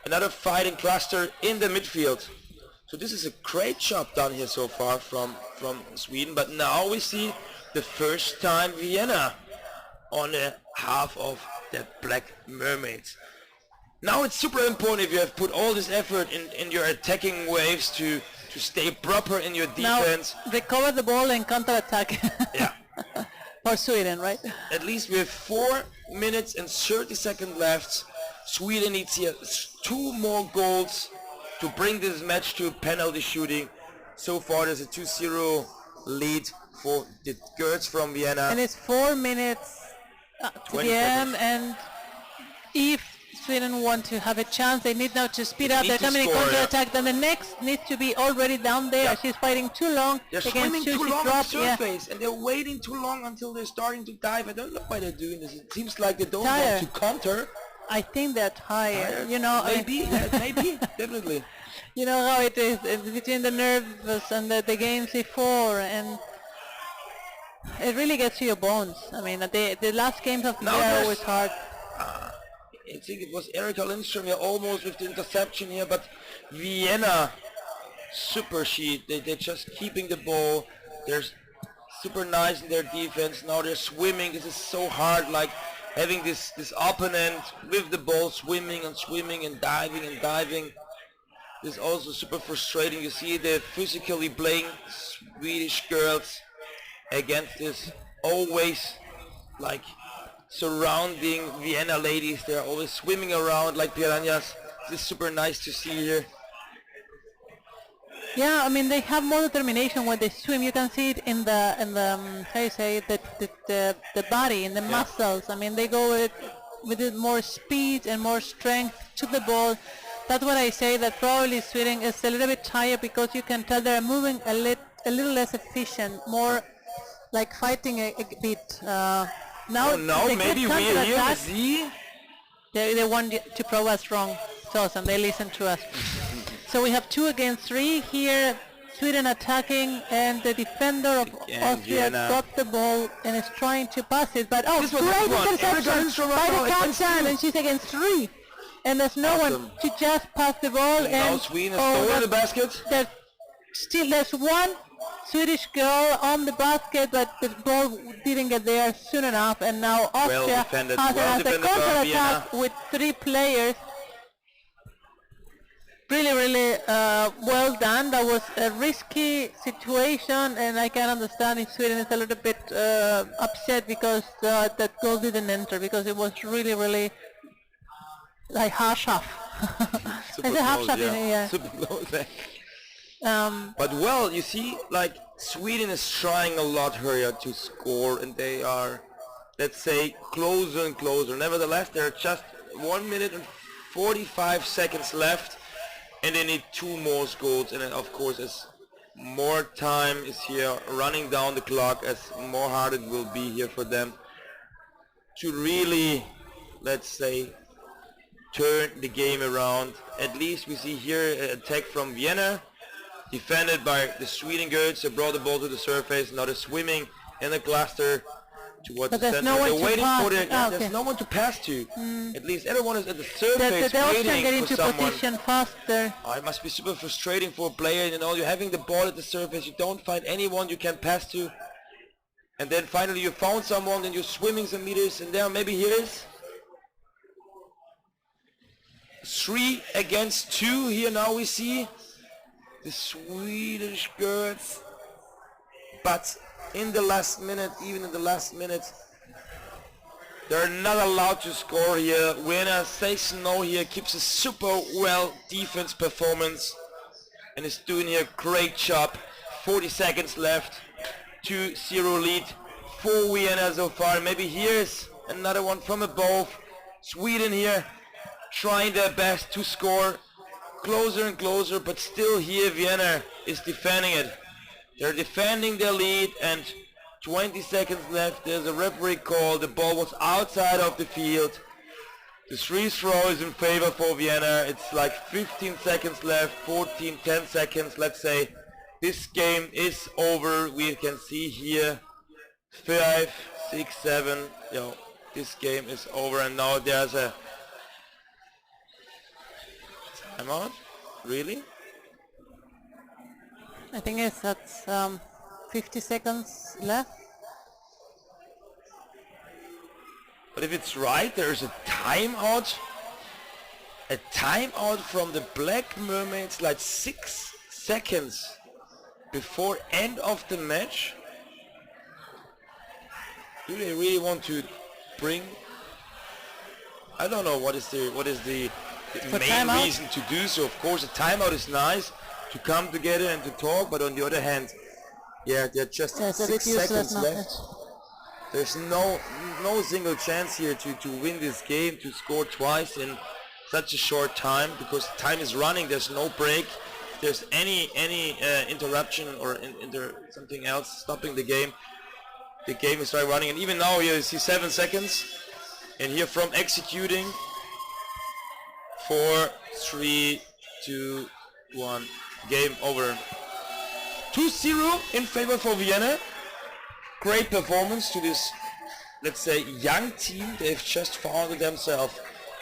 another fighting cluster in the midfield. So this is a great job done here so far from Sweden. But now we see the first time Vienna on the half of the Black Mermaids. Now it's super important if you have put all this effort in your attacking waves to stay proper in your defense. Now recover the ball and counter-attack. Yeah. For Sweden, right? At least we have 4 minutes and 30 seconds left. Sweden needs here 2 more goals to bring this match to penalty shooting. So far there's a 2-0 lead for the girls from Vienna. And it's 4 minutes to the end, and if Sweden want to have a chance, they need now to speed up. They're coming in counter-attack, then the next needs to be already down there. Yeah. She's fighting too long. They're swimming too long on the surface, and they're waiting too long until they're starting to dive. I don't know why they're doing this. It seems like they don't want to counter. I think they're tired. You know, maybe, maybe, definitely. You know how it is between the nerves and the games before, and it really gets to your bones. I mean, the last games of the year was hard. I think it was Erika Lindström here almost with the interception here, but Vienna, super sheet. They're just keeping the ball. They're super nice in their defense. Now they're swimming. This is so hard, like having this opponent with the ball swimming and diving and diving. This is also super frustrating. You see the physically playing Swedish girls against this always like surrounding Vienna ladies. They're always swimming around like piranhas. This is super nice to see here. Yeah, I mean, they have more determination when they swim. You can see it in the how you say, the body, in the muscles. I mean, they go with more speed and more strength to the ball. That's what I say, that probably Sweden is a little bit tired, because you can tell they're moving a little less efficient, more like fighting a bit. Now maybe we're here to see. They want to prove us wrong. It's awesome. They listen to us. So we have 2 against 3 here. Sweden attacking, and the defender of Austria got the ball and is trying to pass it. But great interception by the captain, and she's against 3. And there's no one to just pass the ball. And now Sweden has stolen the basket. There's one Swedish girl on the basket, but the ball didn't get there soon enough, and now Austria has a counter-attack with 3 players. Really well done. That was a risky situation, and I can understand if Sweden is a little bit upset because that goal didn't enter, because it was really like half shot. It's a half shot, yeah. Super close. But well, you see, like Sweden is trying a lot here to score, and they are, let's say, closer and closer. Nevertheless, there are just 1 minute and 45 seconds left, and they need 2 more goals. And then, of course, as more time is here running down the clock, as more hard it will be here for them to really, let's say, turn the game around. At least we see here an attack from Vienna, defended by the Sweden girls. They brought the ball to the surface. Now they're swimming in the cluster towards the center. They're waiting for it. There's no one to pass to. At least everyone is at the surface waiting for someone. Position faster. It must be super frustrating for a player. You know, you're having the ball at the surface. You don't find anyone you can pass to. And then finally you found someone, and you're swimming some meters, and there maybe here is 3 against 2 here. Now we see the Swedish girls, but in the last minute, even in the last minute, they're not allowed to score here. Vienna says no here, keeps a super well defense performance, and is doing here a great job. 40 seconds left, 2-0 lead for Vienna so far. Maybe here's another one from above. Sweden here trying their best to score, closer and closer, but still here Vienna is defending it. They're defending their lead, and 20 seconds left. There's a referee call. The ball was outside of the field. The free throw is in favor for Vienna. It's like 15 seconds left, 14, 10 seconds, let's say. This game is over. We can see here 5, 6, 7. This game is over, and now there's a timeout? Really? I think that's 50 seconds left. But if it's right, there's a timeout. A timeout from the Black Mermaids, like 6 seconds before end of the match. Do they really want to bring? I don't know what is the main timeout? reason to do so. Of course, a timeout is nice to come together and to talk, but on the other hand, yeah, there are just Yes, a 6 bit useless seconds left. There's no single chance here to win this game, to score twice in such a short time, because time is running. There's no break. If there's any interruption or something else stopping the game is starting running. And even now here you see 7 seconds, and here from executing 4, 3, 2, 1, game over. 2-0 in favor for Vienna. Great performance to this, let's say, young team. They've just founded themselves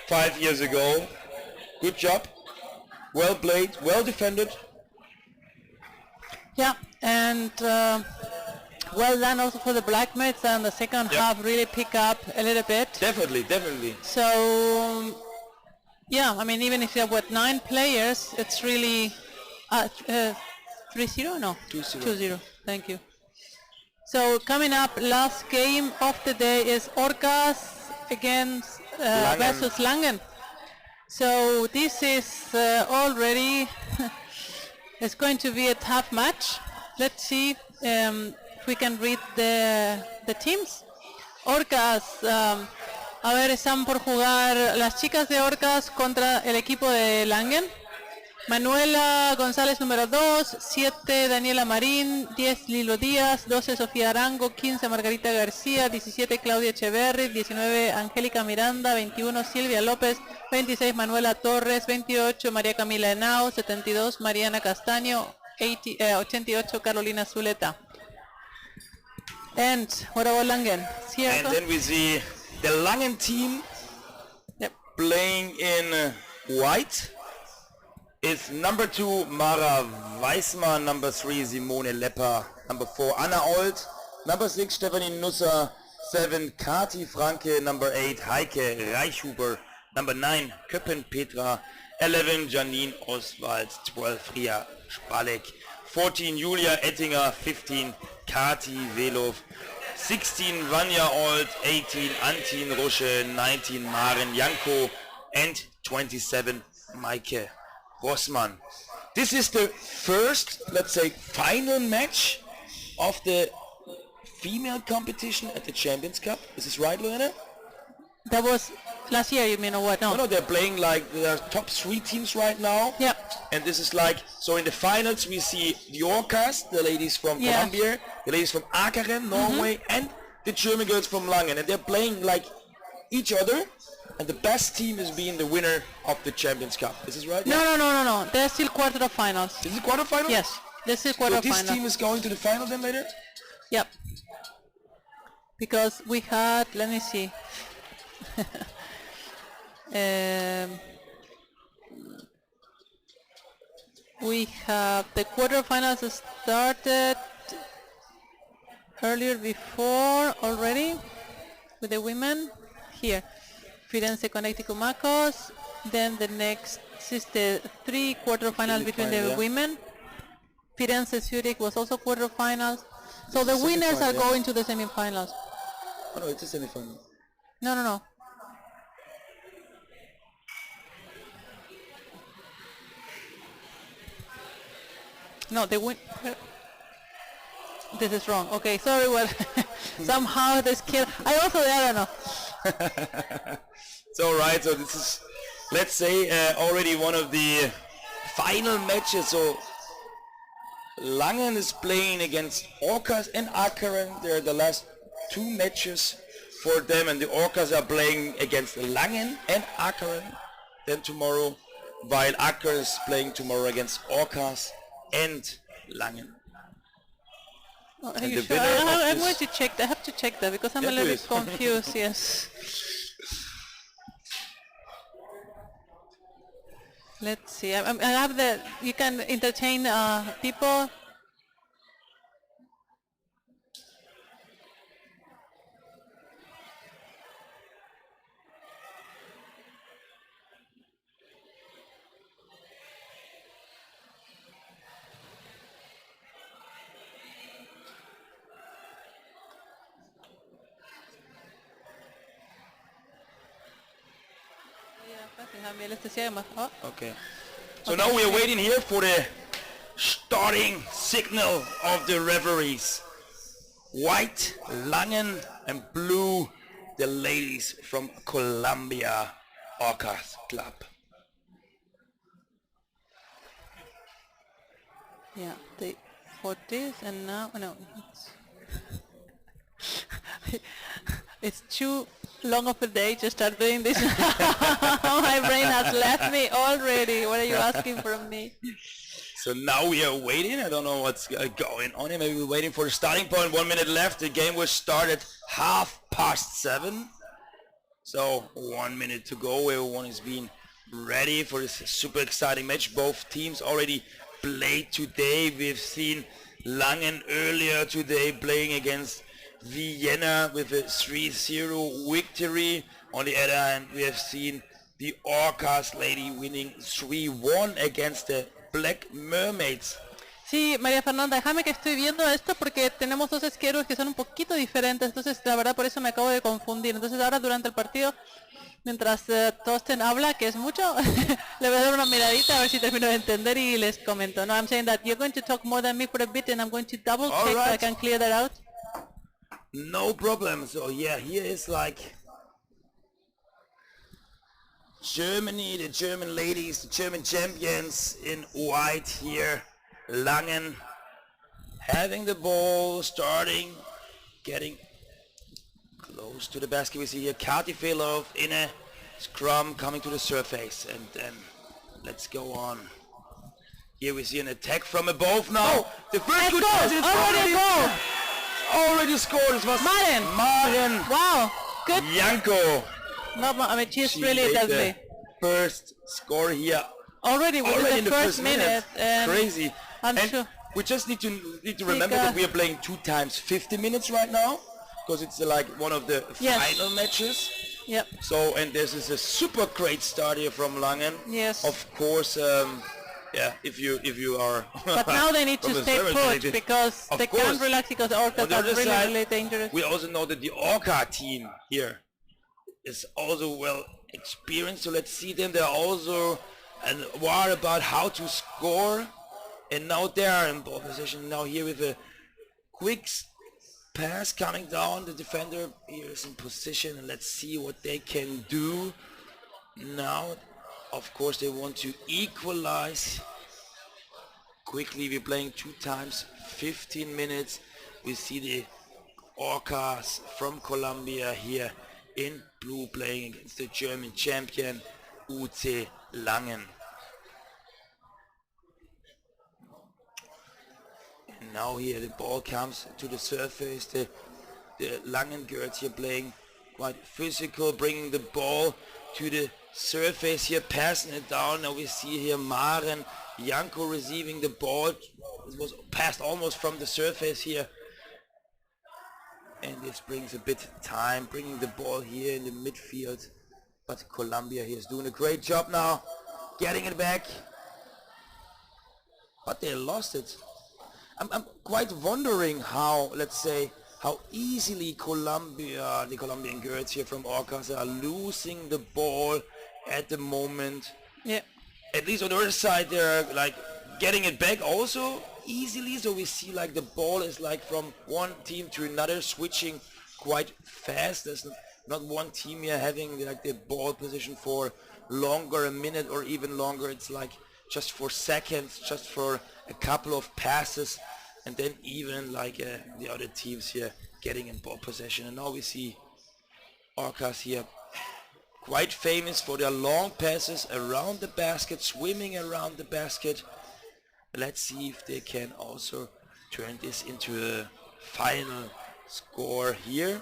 5 years ago. Good job. Well played, well defended. Yeah, and well done also for the Blackmates, and the second half really pick up a little bit. Definitely. So, yeah, I mean, even if you have, 9 players, it's really 3-0? No, 2-0. 2-0, thank you. So coming up, last game of the day is Orcas against versus Langen. So this is already it's going to be a tough match. Let's see if we can read the teams. Orcas, a ver, están por jugar las chicas de Orcas contra el equipo de Langen. Manuela González número 2, 7 Daniela Marín, 10 Lilo Díaz, 12 Sofía Arango, 15 Margarita García, 17 Claudia Echeverri, 19 Angélica Miranda, 21 Silvia López, 26 Manuela Torres, 28 María Camila Henao, 72 Mariana Castaño, 88 Carolina Zuleta. And what about Langen? And then we see the Langen team playing in white. It's number 2 Mara Weismann, number 3 Simone Lepper, number 4 Anna Old, number 6 Stephanie Nusser, 7 Kati Franke, number 8 Heike Reichhuber, number 9 Köppen Petra, 11 Janine Oswald, 12 Ria Spalek, 14 Julia Ettinger, 15 Kati Velov, 16 Vanya Old, 18 Antin Rusche, 19 Maren Janko, and 27 Maike Rossmann. This is the first, let's say, final match of the female competition at the Champions Cup. Is this right, Luana? That was last year, you mean, or what? No, they're playing like the top 3 teams right now. Yeah. And this is like, so in the finals we see the Orcas, the ladies from Colombia, the ladies from Akeren, Norway, and the German girls from Langen. And they're playing like each other. And the best team is being the winner of the Champions Cup. Is this right? No. They're still quarterfinals. Is it quarterfinals? Yes, this is quarterfinals. So this team is going to the final then later? Yep. Because we had, let me see. We have the quarterfinals started earlier before already with the women here. Firenze, Connecticut, Macos. Then the next is the 3 quarterfinals between the women. Firenze, Zurich was also quarterfinals. So the winners are going to the semifinals. Oh no, it's a semifinal. No. No, the win. This is wrong. Okay, sorry. Well, somehow the skill. I don't know. It's all right. So this is, let's say, already one of the final matches. So Langen is playing against Orcas and Akeren. They're the last 2 matches for them, and the Orcas are playing against Langen and Akeren. Then tomorrow, while Akeren is playing tomorrow against Orcas and Langen. Oh, are you sure? I'm going to check. I have to check that because I'm a little bit confused. Yes. Let's see. I have the. You can entertain people Okay. So now we are waiting here for the starting signal of the referees. White, Langen, and blue, the ladies from Columbia Orcas Club. Yeah, they for this and now no. It's too long of a day to start doing this. My brain has left me already. What are you asking from me? So now we are waiting. I don't know what's going on here. Maybe we're waiting for the starting point. 1 minute left. The game was started 7:30. So 1 minute to go. Everyone is being ready for this super exciting match. Both teams already played today. We've seen Langen earlier today playing against Vienna with a 3-0 victory. On the other hand, we have seen the Orcas lady winning 3-1 against the Black Mermaids. Sí, María Fernanda, déjame que estoy viendo esto porque tenemos dos esqueros que son un poquito diferentes, entonces la verdad por eso me acabo de confundir. Entonces ahora durante el partido, mientras Torsten habla, que es mucho, le voy a dar una miradita a ver si termino de entender y les comento. No, I'm saying that you're going to talk more than me for a bit and I'm going to double check so I can clear that out. No problem. So yeah, here is like Germany, the German ladies, the German champions in white here. Langen having the ball, starting, getting close to the basket. We see here Kati Filov in a scrum coming to the surface, and then let's go on. Here we see an attack from above now. The first good pass is already scored. It was Maren. Wow, good. Janko. No, I mean she's She really made does the me. first score here. Already within in the first minute. Crazy. I'm and sure. we just need to remember that we are playing 2 times 50 minutes right now, because it's like one of the final matches. Yep. So, and this is a super great start here from Langen. Yes. Of course, yeah, if you are. But now they need to from the stay service put related. because Of they course. can't relax because On Orcas the are other really, side, really dangerous. we also know that the Orca team here is also well experienced. So let's see them. They're also aware about how to score. And now they are in ball position. Now here with a quick pass coming down. The defender here is in position. And let's see what they can do. Now, of course, they want to equalize. Quickly, we're playing 2 times 15 minutes. We see the Orcas from Colombia here in blue playing against the German champion UC Langen. And now here the ball comes to the surface. The Langen girls here playing quite physical, bringing the ball to the surface here, passing it down. Now we see here Maren Janko receiving the ball. It was passed almost from the surface here. And this brings a bit time, bringing the ball here in the midfield. But Colombia here is doing a great job now, getting it back. But they lost it. I'm quite wondering how, let's say, how easily the Colombian girls here from Orcas are losing the ball at the moment. Yeah. At least on the other side, they're like getting it back also easily. So we see like the ball is like from one team to another switching quite fast. There's not one team here having like the ball position for longer, a minute or even longer. It's like just for seconds, just for a couple of passes, and then even like the other teams here getting in ball possession. And now we see Orcas here quite famous for their long passes around the basket, swimming around the basket. Let's see if they can also turn this into a final score here.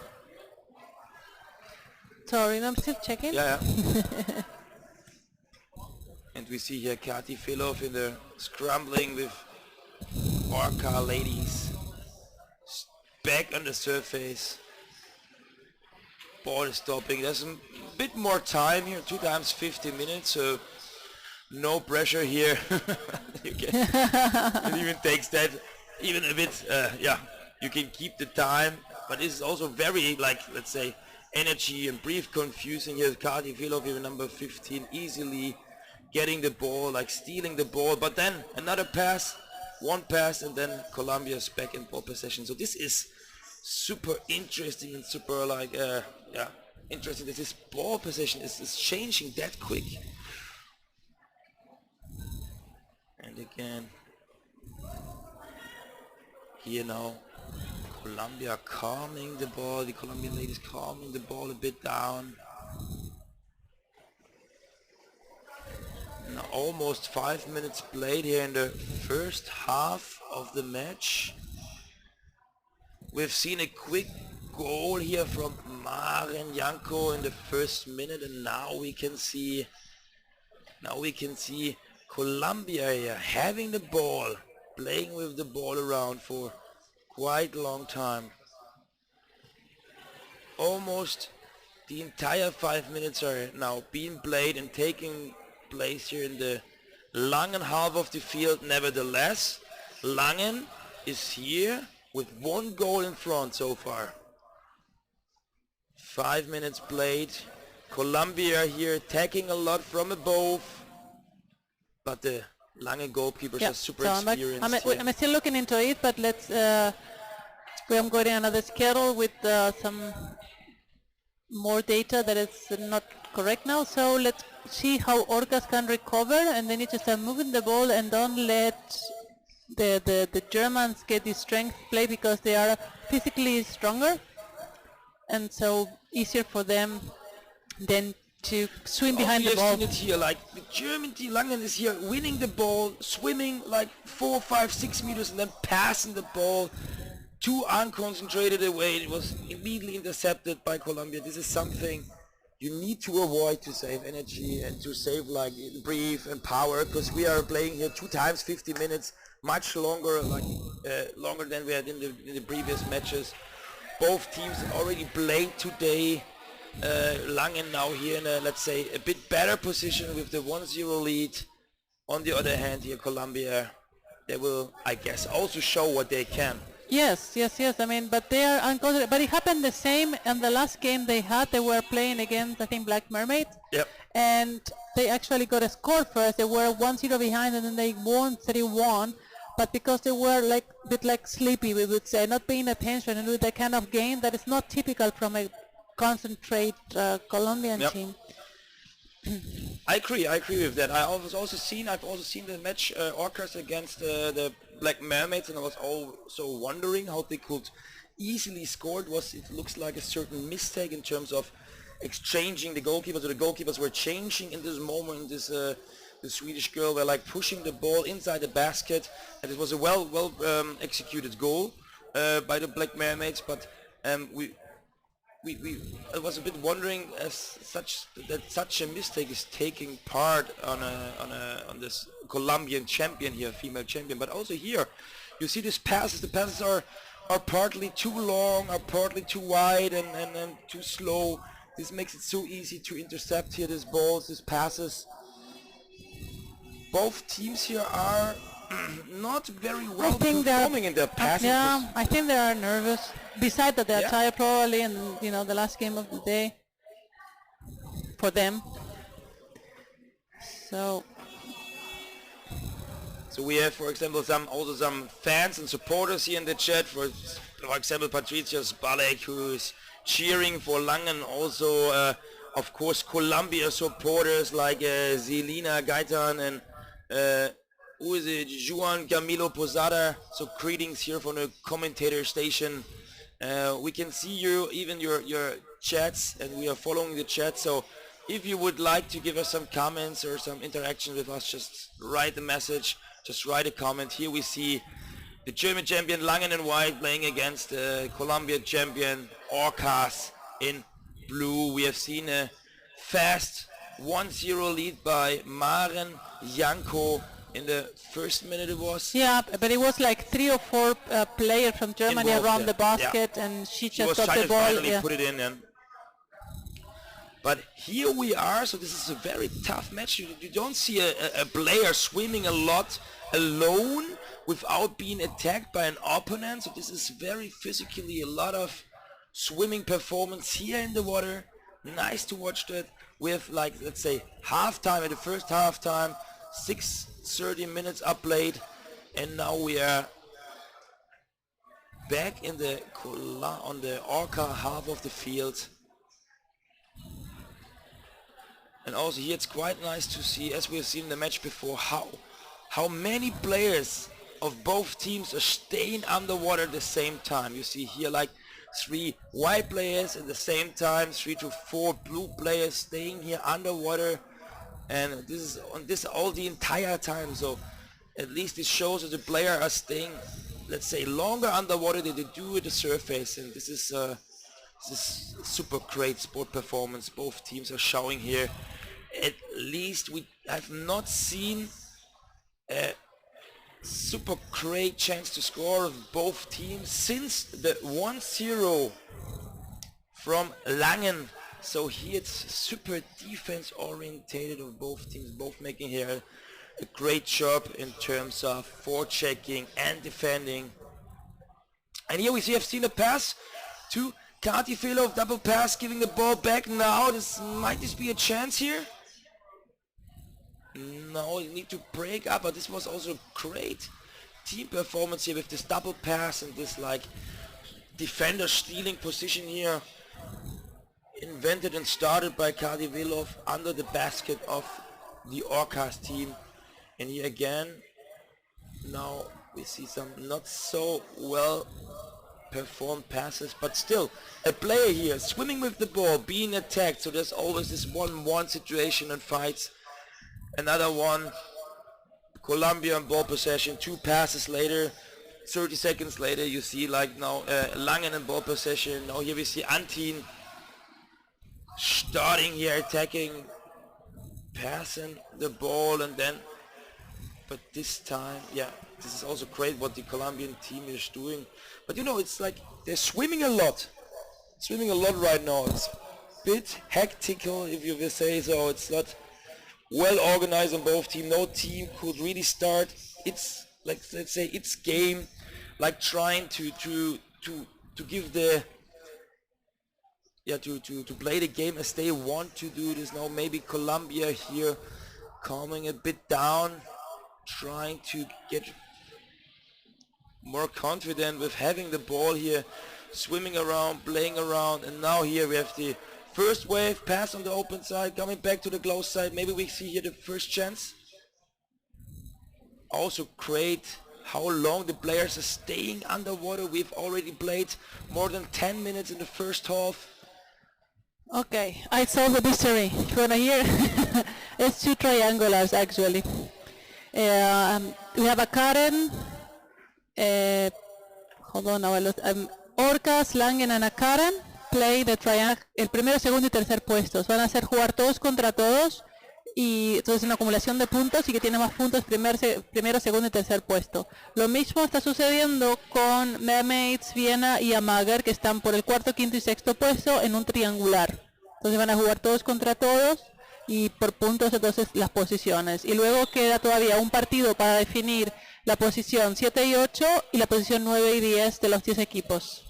Sorry, I'm still checking. Yeah. And we see here Kati Filov in the scrambling with Orca ladies. Back on the surface. Ball is stopping. There's a bit more time here, 2 times 50 minutes, so no pressure here. It even takes that even a bit, yeah, you can keep the time, but this is also very, like, let's say, energy and brief confusing here. Kati Filov here, number 15, easily getting the ball, like stealing the ball, but then another pass, one pass, and then Colombia's back in ball possession. So this is super interesting and super like interesting that this ball possession is changing that quick. And again, here now, Colombia calming the ball, the Colombian ladies calming the ball a bit down. Now almost 5 minutes played here in the first half of the match. We've seen a quick goal here from Maren Janko in the first minute, and now we can see Colombia here having the ball, playing with the ball around for quite a long time. Almost the entire 5 minutes are now being played and taking place here in the Langen half of the field. Nevertheless, Langen is here with one goal in front so far. 5 minutes played. Colombia here attacking a lot from above, but the Langen goalkeepers are super experienced. I'm still looking into it, but let's. I'm going to another schedule with some more data that is not correct now. So let's see how Orcas can recover, and they need to start moving the ball and don't let the Germans get the strength play, because they are physically stronger, and so easier for them then to swim behind the ball. Seen it here, like the German team, Langen is here winning the ball, swimming like 4, 5, 6 meters, and then passing the ball too unconcentrated away. It was immediately intercepted by Colombia. This is something you need to avoid to save energy and to save like breath and power, because we are playing here 2 times 50 minutes, much longer, like longer than we had in the previous matches. Both teams already played today. Langen now here in a, let's say, a bit better position with the 1-0 lead. On the other hand, here Colombia, they will, I guess, also show what they can. Yes. I mean, but they are unconfident. But it happened the same in the last game they had. They were playing against, I think, Black Mermaid. Yep. And they actually got a score first. They were 1-0 behind, and then they won 3-1. But because they were like a bit like sleepy, we would say, not paying attention, and with that kind of game that is not typical from a concentrate Colombian team. I agree with that. I've also seen the match Orcas against the Black Mermaids, and I was also wondering how they could easily score. It looks like a certain mistake in terms of exchanging the goalkeepers. So the goalkeepers were changing in this moment. The Swedish girl were like pushing the ball inside the basket, and it was a well executed goal by the Black Mermaids. But I was a bit wondering that such a mistake is taking part on this Colombian champion here, female champion. But also here, you see these passes. The passes are partly too long, are partly too wide, and too slow. This makes it so easy to intercept here these balls, these passes. Both teams here are not very well performing in their passing. Yeah, I think they are nervous. Besides that, they are tired probably, and the last game of the day for them. So we have, for example, some fans and supporters here in the chat. For example, Patricia Spalek, who is cheering for Langen. Also, of course, Colombia supporters like Zelina Gaitan and who is it? Juan Camilo Posada. So greetings here from the commentator station. We can see even your chats, and we are following the chat. So if you would like to give us some comments or some interaction with us, just write a message, just write a comment. Here we see the German champion Langen in white playing against the Colombia champion Orcas in blue. We have seen a fast 1-0 lead by Maren Janko in the first minute. It was. Yeah, but it was like 3 or 4 players from Germany around the basket, and she just got the ball. Finally put it in. But here we are, so this is a very tough match. You don't see a player swimming a lot alone without being attacked by an opponent. So this is very physically a lot of swimming performance here in the water. Nice to watch that. We have, like, let's say halftime, at the first halftime, 6:30 minutes are played, and now we are back in the on the Orca half of the field. And also here it's quite nice to see, as we have seen in the match before, how many players of both teams are staying underwater at the same time. You see here like 3 white players at the same time, 3 to 4 blue players staying here underwater, and this is on this all the entire time. So at least it shows that the players are staying, let's say, longer underwater than they do at the surface, and this is super great sport performance both teams are showing here. At least we have not seen a super great chance to score of both teams since the 1-0 from Langen. So here it's super defense orientated of both teams, both making here a great job in terms of forechecking and defending. And here we have seen a pass to Kati Filov, double pass, giving the ball back now. Might this be a chance here? No, you need to break up, but this was also great team performance here with this double pass and this like defender stealing position here. Invented and started by Kati Filov under the basket of the Orcas team. And here again, now we see some not so well performed passes, but still a player here swimming with the ball, being attacked, so there's always this 1-1 situation and fights. Another one, Colombian ball possession, 2 passes later, 30 seconds later you see like now Langen in ball possession. Now here we see Antin starting here attacking, passing the ball, and then, but this time, yeah, this is also great what the Colombian team is doing. But you know, it's like they're swimming a lot right now. It's a bit hectical, if you will say so. It's not well organized on both teams. No team could really start its, like, let's say, its game, like trying to give the, yeah, to play the game as they want to do this. Now maybe Colombia here calming a bit down, trying to get more confident with having the ball here, swimming around, playing around. And now here we have the first wave pass on the open side, coming back to the close side. Maybe we see here the first chance. Also great how long the players are staying underwater. We've already played more than 10 minutes in the first half. Okay, I solved the mystery. From here, it's 2 triangulars actually. We have a Karen. Hold on, Orcas, Langen and a Karen play the triangle, el primero, segundo y tercer puestos. Van a hacer jugar todos contra todos, y entonces una acumulación de puntos, y que tiene más puntos primero, segundo y tercer puesto. Lo mismo está sucediendo con Mermaids, Viena y Amager, que están por el cuarto, quinto y sexto puesto en un triangular. Entonces van a jugar todos contra todos y por puntos entonces las posiciones. Y luego queda todavía un partido para definir la posición 7 y 8 y la posición 9 y 10 de los 10 equipos.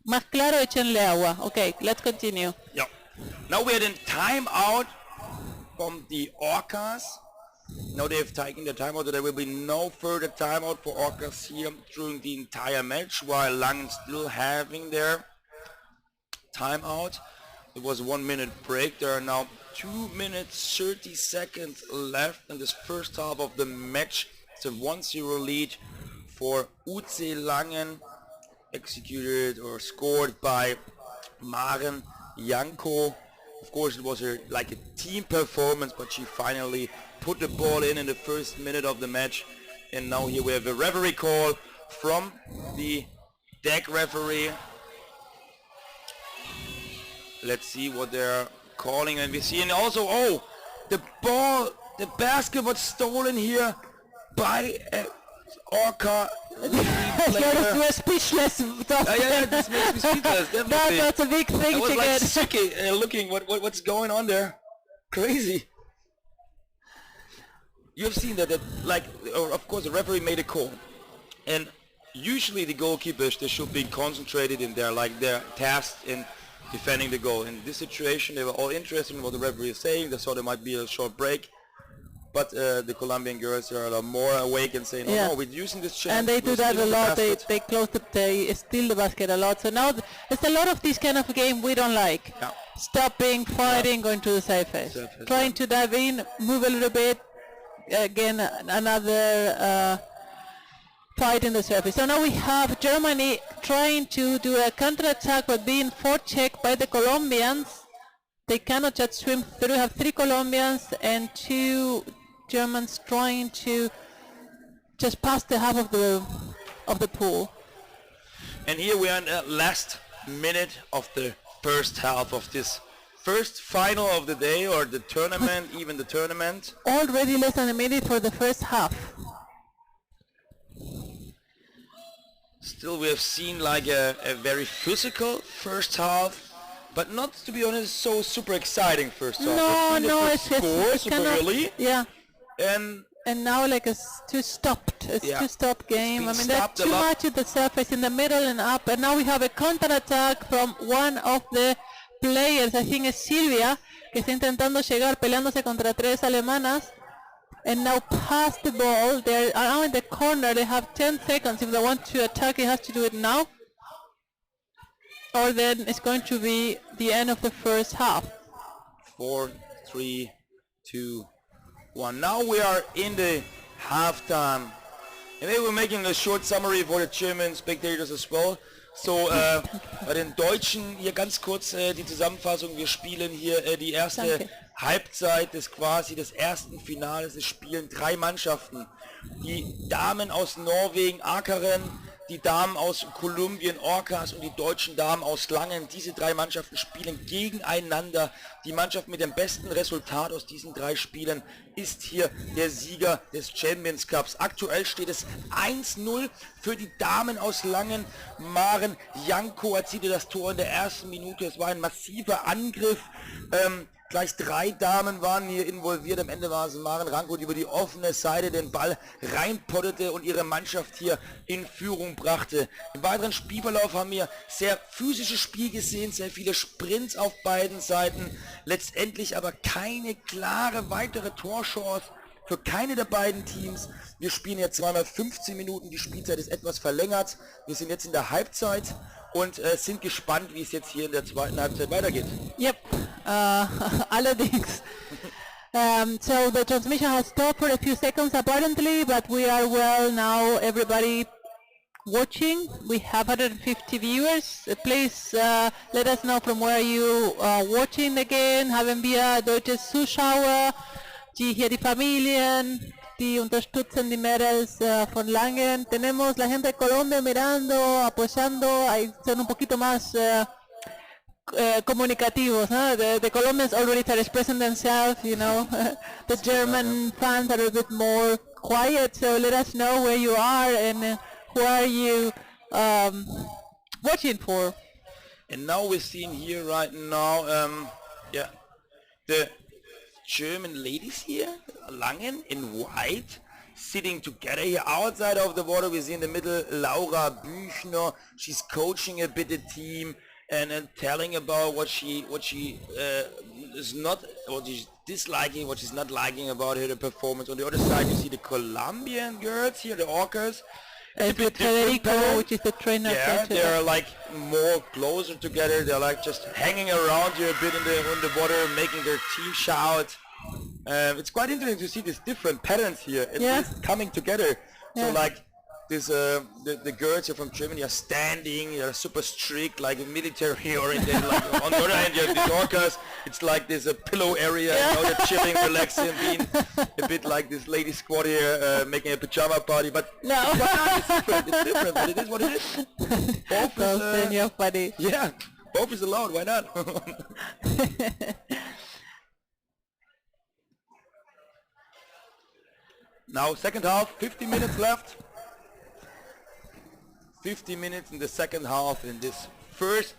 Más claro, échenle agua. Okay, let's continue. Yeah. Now we're in timeout from the Orcas. Now they have taken the timeout, so there will be no further timeout for Orcas here during the entire match, while Langen still having their timeout. It was 1 minute break. There are now 2 minutes 30 seconds left in this first half of the match. It's a 1-0 lead for UC Langen, executed or scored by Maren Janko. Of course, it was like a team performance, but she finally put the ball in the first minute of the match. And now here we have a referee call from the deck referee. Let's see what they're calling, and we see, and also, oh, the ball, the basket was stolen here by Orca. You're speechless. Yeah, this makes me speechless, definitely. That's a big thing I was to like get. sick looking what's going on there. Crazy. You have seen that like, of course, the referee made a call, and usually the goalkeepers, they should be concentrated in their tasked in defending the goal. In this situation, they were all interested in what the referee is saying. They thought there might be a short break. But the Colombian girls are more awake and saying, no, we're using this chance. And they do that a lot. They steal the basket a lot. So now it's a lot of this kind of game we don't like. Yeah. Stopping, fighting, going to the surface. Trying to dive in, move a little bit. Again, another fight in the surface. So now we have Germany trying to do a counter-attack but being forechecked by the Colombians. They cannot just swim through. We have 3 Colombians and 2 Germans trying to just pass the half of the pool. And here we are in the last minute of the first half of this first final of the day, or the tournament, even the tournament. Already less than a minute for the first half. Still, we have seen like a very physical first half, but not, to be honest, so super exciting first half. It's super early. Yeah. And now like it's two-stopped. It's two-stop game. I mean, there's too much at the surface, in the middle and up. And now we have a counter-attack from one of the players. I think it's Silvia, que está intentando llegar, peleándose contra 3 alemanas. And now pass the ball. They're now in the corner. They have 10 seconds. If they want to attack, it has to do it now. Or then it's going to be the end of the first half. 4, 3, 2, 1. Now we are in the halftime. And maybe we're making a short summary for the German spectators as well. So, bei den Deutschen hier ganz kurz die Zusammenfassung. Wir spielen hier die erste Halbzeit des ersten Finales. Es spielen 3 Mannschaften. Die Damen aus Norwegen, Akeren, die Damen aus Kolumbien, Orcas, und die deutschen Damen aus Langen. Diese 3 Mannschaften spielen gegeneinander. Die Mannschaft mit dem besten Resultat aus diesen 3 Spielen ist hier der Sieger des Champions Cups. Aktuell steht es 1-0 für die Damen aus Langen. Maren Janko erzielte das Tor in der ersten Minute. Es war ein massiver Angriff. Gleich 3 Damen waren hier involviert. Am Ende war es Maren Ranko, die über die offene Seite den Ball reinpottete und ihre Mannschaft hier in Führung brachte. Im weiteren Spielverlauf haben wir sehr physisches Spiel gesehen, sehr viele Sprints auf beiden Seiten. Letztendlich aber keine klare weitere Torchance für keine der beiden Teams. Wir spielen jetzt zweimal 15 Minuten, die Spielzeit ist etwas verlängert. Wir sind jetzt in der Halbzeit und sind gespannt, wie es jetzt hier in der zweiten Halbzeit weitergeht. Yep, allerdings. So the transmission has stopped for a few seconds apparently, but we are well now, everybody watching. We have 150 viewers. Please let us know from where you are watching again. Haben wir deutsche Zuschauer, die hier die Familien, die unterstützen die Mädels von Langen. Tenemos la gente de Colombia mirando, apoyando, ahí son un poquito más comunicativos, ¿no? The Colombians already start expressing themselves, you know. The German fans are a bit more quiet, so let us know where you are and who are you watching for. And now we're seeing here right now, the German ladies here, Langen in white, sitting together here outside of the water. We see in the middle Laura Büchner. She's coaching a bit the team and telling about what she is not, what she's disliking, what she's not liking about her performance. On the other side, you see the Colombian girls here, the Orcas. And with Federico, which is the trainer. Yeah, they're like more closer together. They're like just hanging around here a bit in the water, making their team shout. It's quite interesting to see these different patterns here. It's coming together. So like this, the girls here from Germany are standing. They're super strict, like military oriented. Like on the other hand, you have these Orcas. It's like there's a pillow area. You know, they're chilling, relaxing, being a bit like this lady squad here, making a pajama party. But no, it's different. It's different, but it is what it is. Both is, you're funny. Yeah, both is allowed. Why not? Now, second half, 50 minutes left. 50 minutes in the second half in this first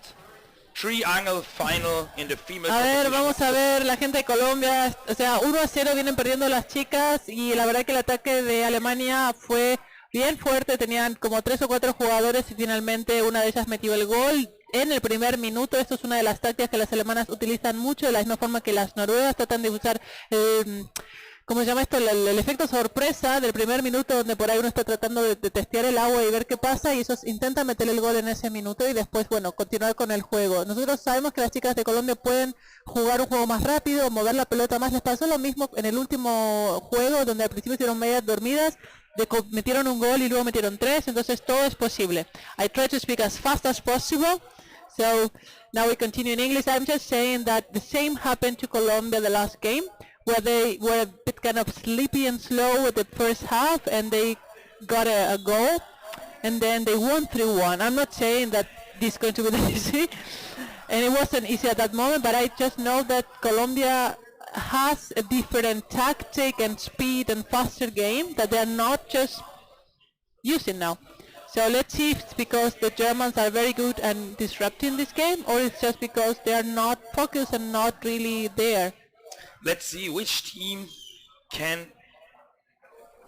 triangle final in the female competition. Vamos a ver la gente de Colombia, o sea, 1-0 vienen perdiendo las chicas y la verdad que el ataque de Alemania fue bien fuerte, tenían como 3 o 4 jugadores y finalmente una de ellas metió el gol en el primer minuto. Esto es una de las tácticas que las alemanas utilizan mucho, de la misma forma que las noruegas tratan de usar ¿cómo se llama esto? El efecto sorpresa del primer minuto, donde por ahí uno está tratando de testear el agua y ver qué pasa, y esos intentan meter el gol en ese minuto y después, bueno, continuar con el juego. Nosotros sabemos que las chicas de Colombia pueden jugar un juego más rápido, mover la pelota más. Les pasó lo mismo en el último juego, donde al principio estuvieron medias dormidas, metieron un gol y luego metieron 3, entonces todo es posible. I try to speak as fast as possible. So now we continue in English. I'm just saying that the same happened to Colombia the last game, where they were a bit kind of sleepy and slow with the first half, and they got a goal, and then they won 3-1. I'm not saying that this is going to be easy, and it wasn't easy at that moment, but I just know that Colombia has a different tactic and speed and faster game that they're not just using now. So let's see if it's because the Germans are very good and disrupting this game, or it's just because they are not focused and not really there. Let's see which team can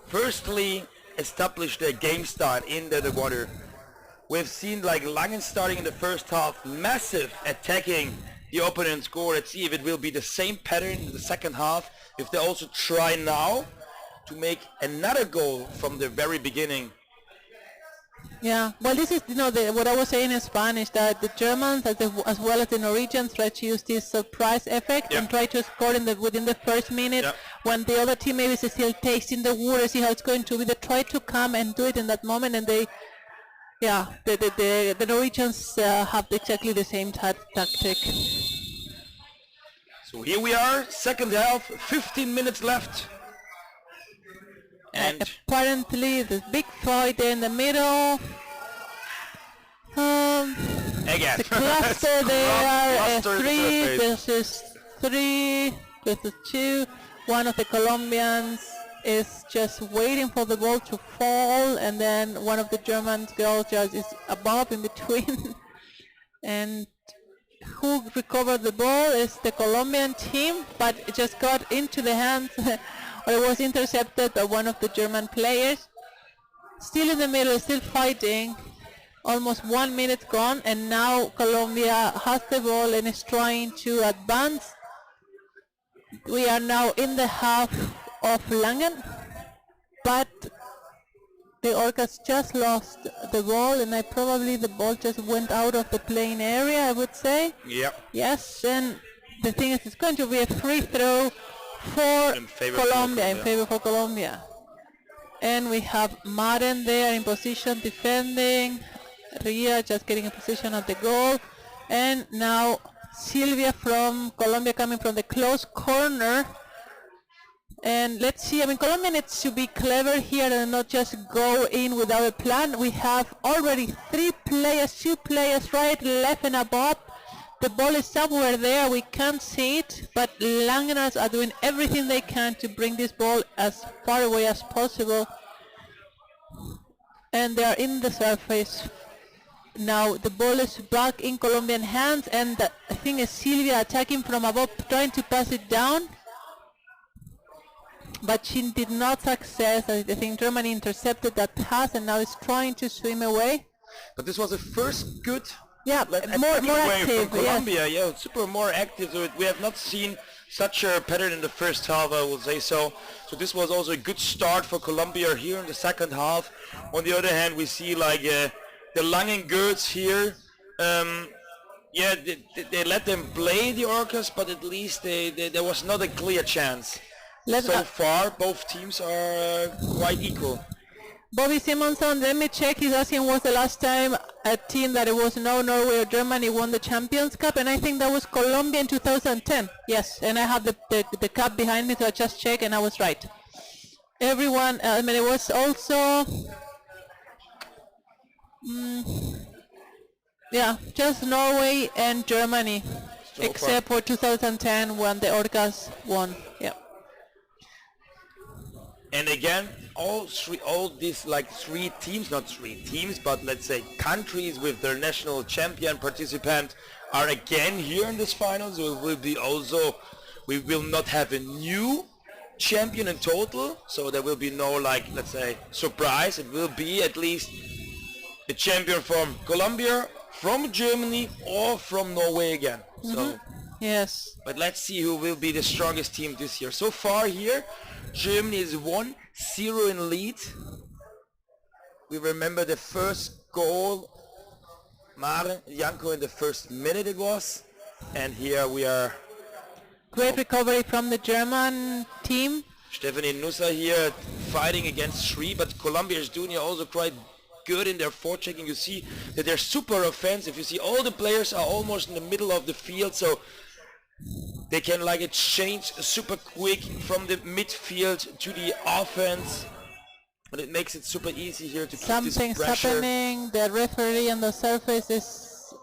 firstly establish their game start in the water. We've seen like Langen starting in the first half, massive attacking the opponent's goal. Let's see if it will be the same pattern in the second half, if they also try now to make another goal from the very beginning. Yeah, well, this is, what I was saying in Spanish, that the Germans, as well as the Norwegians, try to use this surprise effect and try to score within the first minute, when the other team maybe is still tasting the water, see how it's going to be. They try to come and do it in that moment, and the Norwegians have exactly the same tactic. So here we are, second half, 15 minutes left. And apparently the big fight in the middle. Again. The cluster there, Cluster 3 versus 3 versus 2. One of the Colombians is just waiting for the ball to fall, and then one of the German girls just is above in between. And who recovered the ball is the Colombian team, but it just got into the hands or it was intercepted by one of the German players. Still in the middle, still fighting. Almost 1 minute gone, and now Colombia has the ball and is trying to advance. We are now in the half of Langen, but the Orcas just lost the ball, and probably the ball just went out of the playing area, I would say. Yep. Yes, and the thing is, it's going to be a free throw for Colombia, in favor for Colombia. And we have Maren there in position defending. Ria just getting a position at the goal. And now Silvia from Colombia coming from the close corner. And let's see, Colombia needs to be clever here and not just go in without a plan. We have already 2 players right, left and above. The ball is somewhere there, we can't see it, but Langeners are doing everything they can to bring this ball as far away as possible. And they are in the surface. Now the ball is back in Colombian hands, and I think it's Silvia attacking from above, trying to pass it down. But she did not success. I think Germany intercepted that pass and now is trying to swim away. But this was the first good more active, from Colombia, super more active. So we have not seen such a pattern in the first half, I would say so. So this was also a good start for Colombia here in the second half. On the other hand, we see like the Langen girls here. They let them play the Orcas, but at least there was not a clear chance. So far, both teams are quite equal. Bobby Simonson, let me check. He's asking, was the last time a team that it was Norway or Germany won the Champions Cup? And I think that was Colombia in 2010. Yes, and I have the cup behind me, so I just checked and I was right. Everyone, it was also, just Norway and Germany, except for 2010 when the Orcas won. Yeah. And again, all these like 3 teams, not 3 teams, but let's say countries with their national champion participant are again here in this finals. We will not have a new champion in total, so there will be no, like, let's say, surprise. It will be at least the champion from Colombia, from Germany, or from Norway again. So, Yes. but let's see who will be the strongest team this year. So far here, Germany is 1-0 in lead. We remember the first goal, Maren Janko, in the first minute it was, and here we are. Great recovery from the German team. Stephanie Nusser here fighting against Sri, but Colombia is doing here also quite good in their forechecking. You see that they're super offensive. You see all the players are almost in the middle of the field, so they can like exchange super quick from the midfield to the offense, and it makes it super easy here to keep Something's this pressure. happening. The referee on the surface is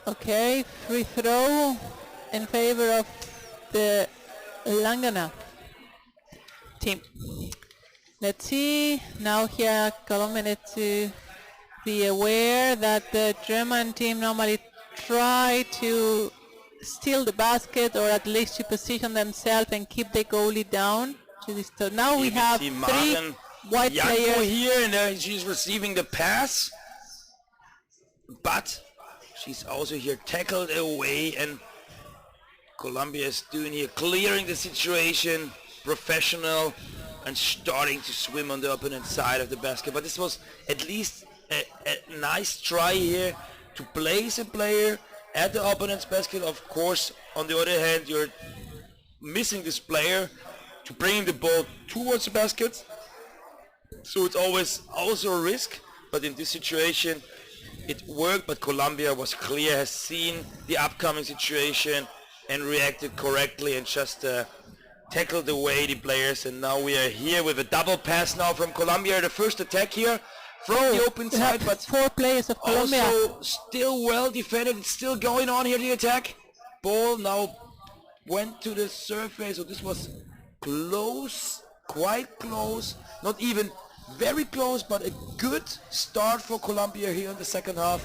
okay. Free throw in favor of the Langener team. Let's see. Now here Colombia needs to be aware that the German team normally try to steal the basket, or at least to position themselves and keep the goalie down. So now we have see 3 Maren white Janko players. here, and she's receiving the pass, but she's also here tackled away, and Colombia is doing here, clearing the situation, professional, and starting to swim on the opponent side of the basket. But this was at least a nice try here to place a player at the opponent's basket. Of course, on the other hand, you're missing this player to bring the ball towards the basket, so it's always also a risk. But in this situation it worked, but Colombia was clear, has seen the upcoming situation and reacted correctly, and just tackled away the players. And now we are here with a double pass now from Colombia. The first attack here from the open We side, have but 4 players of Colombia. also still well defended. It's still going on here, the attack. Ball now went to the surface, so this was close, quite close, not even very close, but a good start for Colombia here in the second half.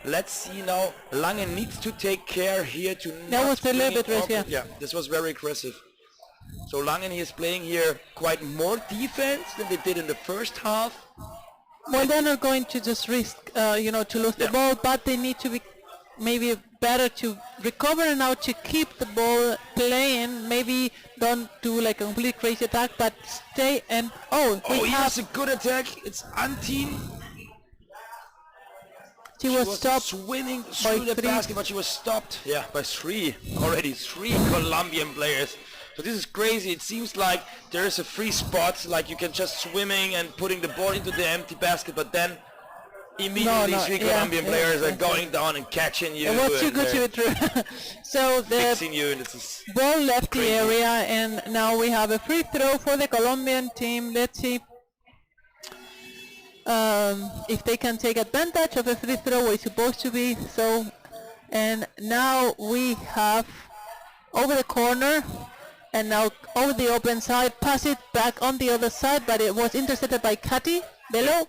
Let's see now. Lange needs to take care here to That was a bring little it bit risky. up. Yeah, this was very aggressive. So Langen is playing here quite more defense than they did in the first half. Well, they're not going to just risk, to lose the ball, but they need to be maybe better to recover and now to keep the ball playing. Maybe don't do like a complete crazy attack, but stay and we have. Here's a good attack. It's Antin. She was stopped swimming by through the 3. basket, but she was stopped. Yeah, by 3 already. 3 Colombian players. So this is crazy. It seems like there is a free spot, like you can just swimming and putting the ball into the empty basket, but then immediately 3 Colombian players are going down and catching you. It was too good to be true. So the fixing you, and this is ball left crazy. the area, and now we have a free throw for the Colombian team. Let's see if they can take advantage of a free throw where it's supposed to be. So, and now we have over the corner, and now over the open side, pass it back on the other side, but it was intercepted by Katy Bello.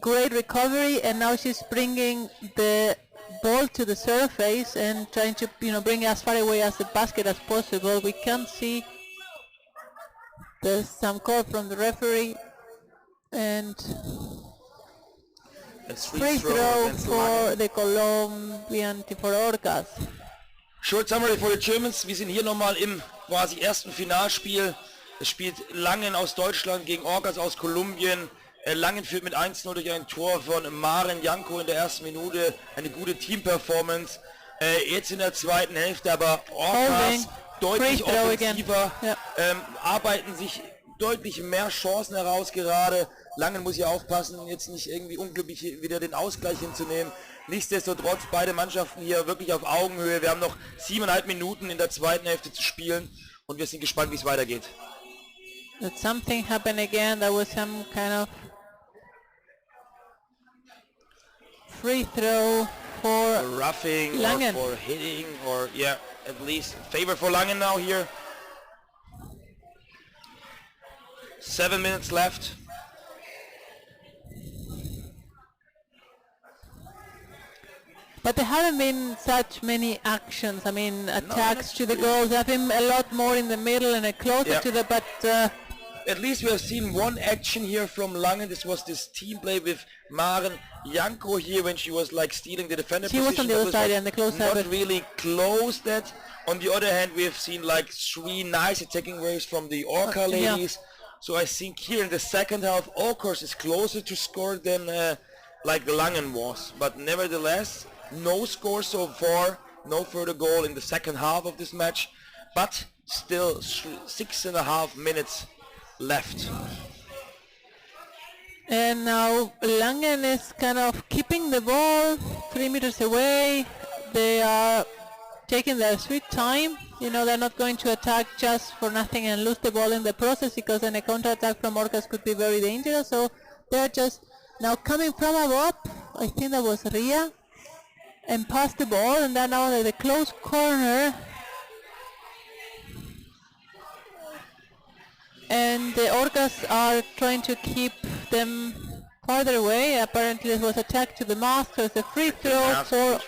Great recovery, and now she's bringing the ball to the surface and trying to bring it as far away as the basket as possible. We can see there's some call from the referee, and free throw for the Colombian team, for Orcas. Short summary for the Germans. Wir sind hier nochmal im quasi ersten Finalspiel. Es spielt Langen aus Deutschland gegen Orcas aus Kolumbien. Langen führt mit 1-0 durch ein Tor von Maren Janko in der ersten Minute. Eine gute Team-Performance. Jetzt in der zweiten Hälfte aber Orcas deutlich offensiver, arbeiten sich deutlich mehr Chancen heraus gerade. Langen muss hier aufpassen, jetzt nicht irgendwie unglücklich wieder den Ausgleich hinzunehmen. Nichtsdestotrotz beide Mannschaften hier wirklich auf Augenhöhe. Wir haben noch 7,5 Minuten in der zweiten Hälfte zu spielen und wir sind gespannt, wie es weitergeht. Did something happen again? There was some kind of free throw for roughing Langen, or for hitting, or at least favor for Langen now here. 7 minutes left. But there haven't been such many actions. I mean, attacks that's to the true. goals. There have been a lot more in the middle and closer Yeah. to the. But At least we have seen one action here from Langen. This was this team play with Maren Janko here when she was like stealing the defender She position. was on the That other side like and the close not side, but- really close that. On the other hand, we have seen like 3 nice attacking waves from the Orca yeah. ladies. So I think here in the second half, Orcas is closer to score than like Langen was. But nevertheless, no score so far, no further goal in the second half of this match. But still 6.5 minutes left. And now Langen is kind of keeping the ball 3 meters away. They are taking their sweet time. You know, they're not going to attack just for nothing and lose the ball in the process, because then a counter-attack from Orcas could be very dangerous. So they're just now coming from above. I think that was Ria, and pass the ball, and then now at the close corner. And the Orcas are trying to keep them farther away. Apparently it was attack to the mast, so it's a free throw for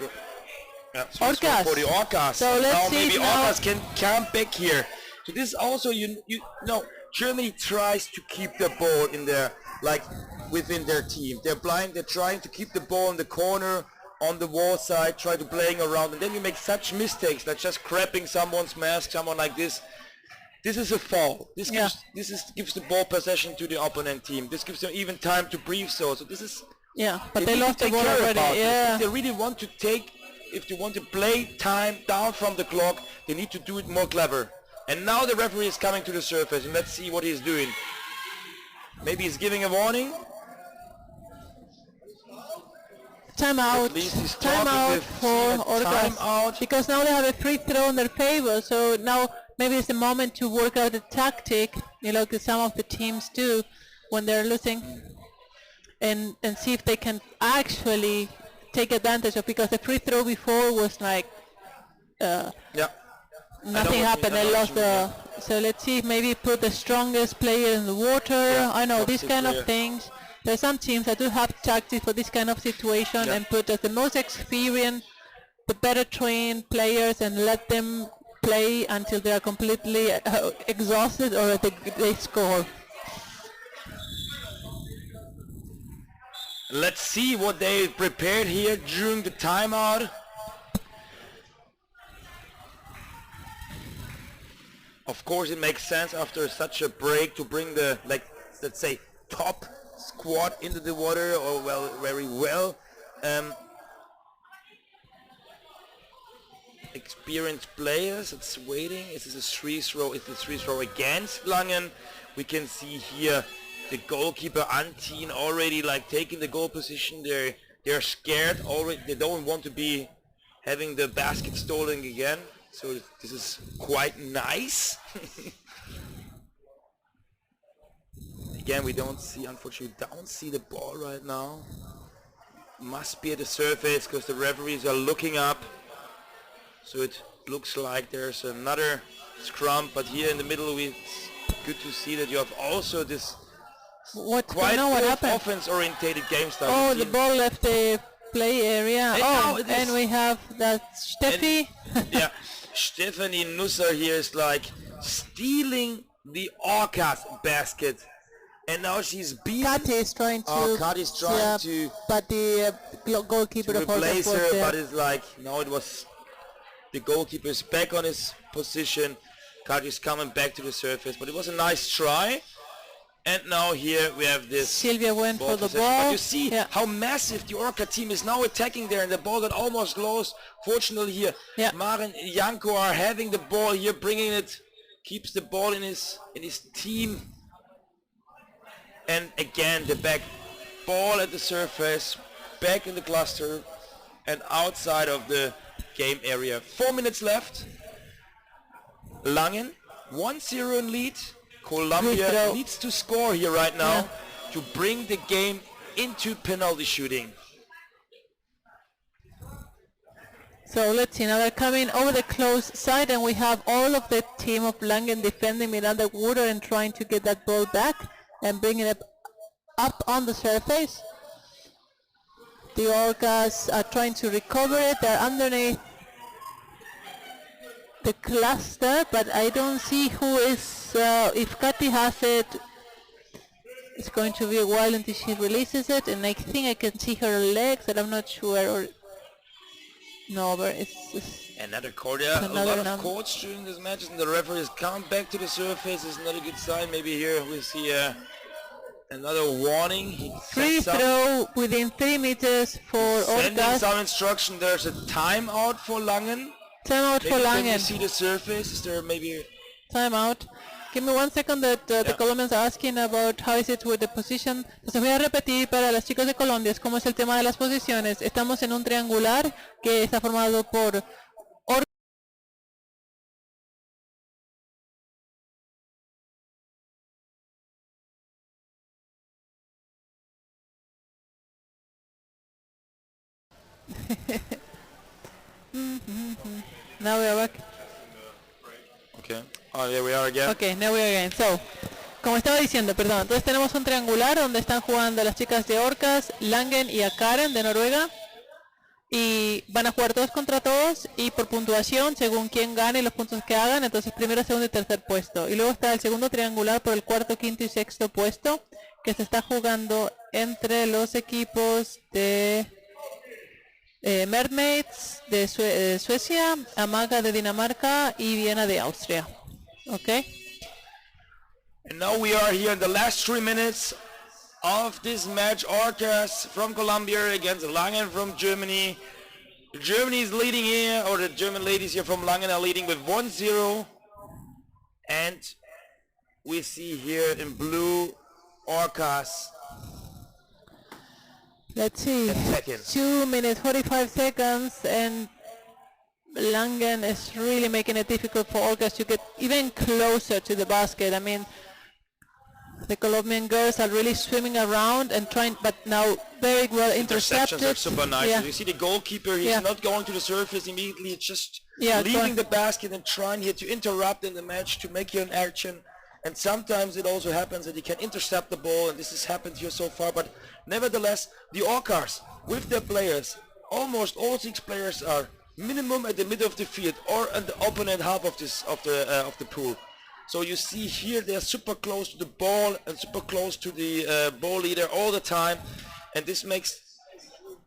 Orcas. For the Orcas. So let's now see maybe if now- Orcas can come back here. So this is also you know, Germany tries to keep the ball in their like within their team. They're trying to keep the ball in the corner on the wall side, try to playing around, and then you make such mistakes like just grabbing someone's mask, someone like this. This is a foul. This gives the ball possession to the opponent team. This gives them even time to breathe. So this is. Yeah, but they need to lost the take ball care already. about this. Yeah. If they really want to if they want to play time down from the clock, they need to do it more clever. And now the referee is coming to the surface, and let's see what he's doing. Maybe he's giving a warning. Timeout. At least he's talking Timeout with for a Orcas. timeout. Because now they have a free throw in their favor. So now maybe it's the moment to work out a tactic, you know, because some of the teams do when they're losing, and see if they can actually take advantage of, because the free throw before was like nothing happened. They lost the. So let's see if maybe put the strongest player in the water. Yeah, I know these toxic kind player. of things. There are some teams that do have tactics for this kind of situation, Yeah. and put as the most experienced, the better trained players, and let them play until they are completely exhausted or they score. Let's see what they prepared here during the timeout. Of course, it makes sense after such a break to bring the, like, let's say, top squad into the water, or very well experienced players. It's waiting. Is this a free throw? Is this free throw against Langen? We can see here the goalkeeper Antin already like taking the goal position. They're scared already. They don't want to be having the basket stolen again. So this is quite nice. Again, we don't see, unfortunately, we don't see the ball right now. Must be at the surface because the referees are looking up. So it looks like there's another scrum, but here in the middle, it's good to see that you have also this quite what happened? offense-orientated game style. Oh, You the see- ball left the play area. And now it And is- we have that Steffi. Yeah, Stephanie Nusser here is like stealing the Orcas basket. And now she's beating. Kati is trying to. Kati's trying to But the goalkeeper of replace Orcas was her, there. but it's like, now it was the goalkeeper is back on his position. Kati's coming back to the surface, but it was a nice try. And now here we have this Silvia went ball for the possession. ball. But you see Yeah. how massive the Orca team is now attacking there, and the ball got almost lost. Fortunately here, Yeah. Maren Janko are having the ball here, bringing it, keeps the ball in his team. And again, the back ball at the surface, back in the cluster, and outside of the game area. 4 minutes left. Langen, 1-0 in lead. Columbia throw. needs to score here right now to bring the game into penalty shooting. So let's see, now they're coming over the close side, and we have all of the team of Langen defending it underwater and trying to get that ball back and bring it up on the surface. The Orcas are trying to recover it. They're underneath the cluster, but I don't see who is, if Katy has it, it's going to be a while until she releases it, and I think I can see her legs, and I'm not sure, or no, but it's Another court, yeah. A lot of courts during this match, and the referees come back to the surface. Is not a good sign. Maybe here we see another warning. Free throw within 3 meters for sending Orcas. some instruction. There's a timeout for Langen. Timeout for Can you Langen. see the surface? Is there maybe Timeout. Give me 1 second that the Colombians are asking about how is it with the position. Entonces voy a repetir para las chicas de Colombia cómo es el tema de las posiciones. Estamos en un triangular que está formado por Now we are back. Okay. Oh, there we are again. Okay, now we are again. So, como estaba diciendo, perdón, entonces tenemos un triangular donde están jugando las chicas de Orcas, Langen y Akaren de Noruega. Y van a jugar todos contra todos y por puntuación, según quién gane los puntos que hagan, entonces primero, segundo y tercer puesto. Y luego está el segundo triangular por el cuarto, quinto y sexto puesto, que se está jugando entre los equipos de Mermaids de Suecia, Amaga de Dinamarca y Viena de Austria. Okay. And now we are here in the last 3 minutes of this match. Orcas from Colombia against Langen from Germany. Germany is leading here, or the German ladies here from Langen are leading with 1-0. And we see here in blue Orcas. Let's see, 2 minutes 45 seconds, and Langen is really making it difficult for Orcas to get even closer to the basket. I mean, the Colombian girls are really swimming around and trying, but now very well intercepted. Interceptions are super nice. Yeah. You see the goalkeeper, he's not going to the surface immediately, just leaving the basket and trying here to interrupt in the match to make here an action. And sometimes it also happens that he can intercept the ball, and this has happened here so far. But nevertheless, the Orcas with their players, almost all 6 players are minimum at the middle of the field or at the opponent half of the pool. So you see here they're super close to the ball and super close to the ball leader all the time, and this makes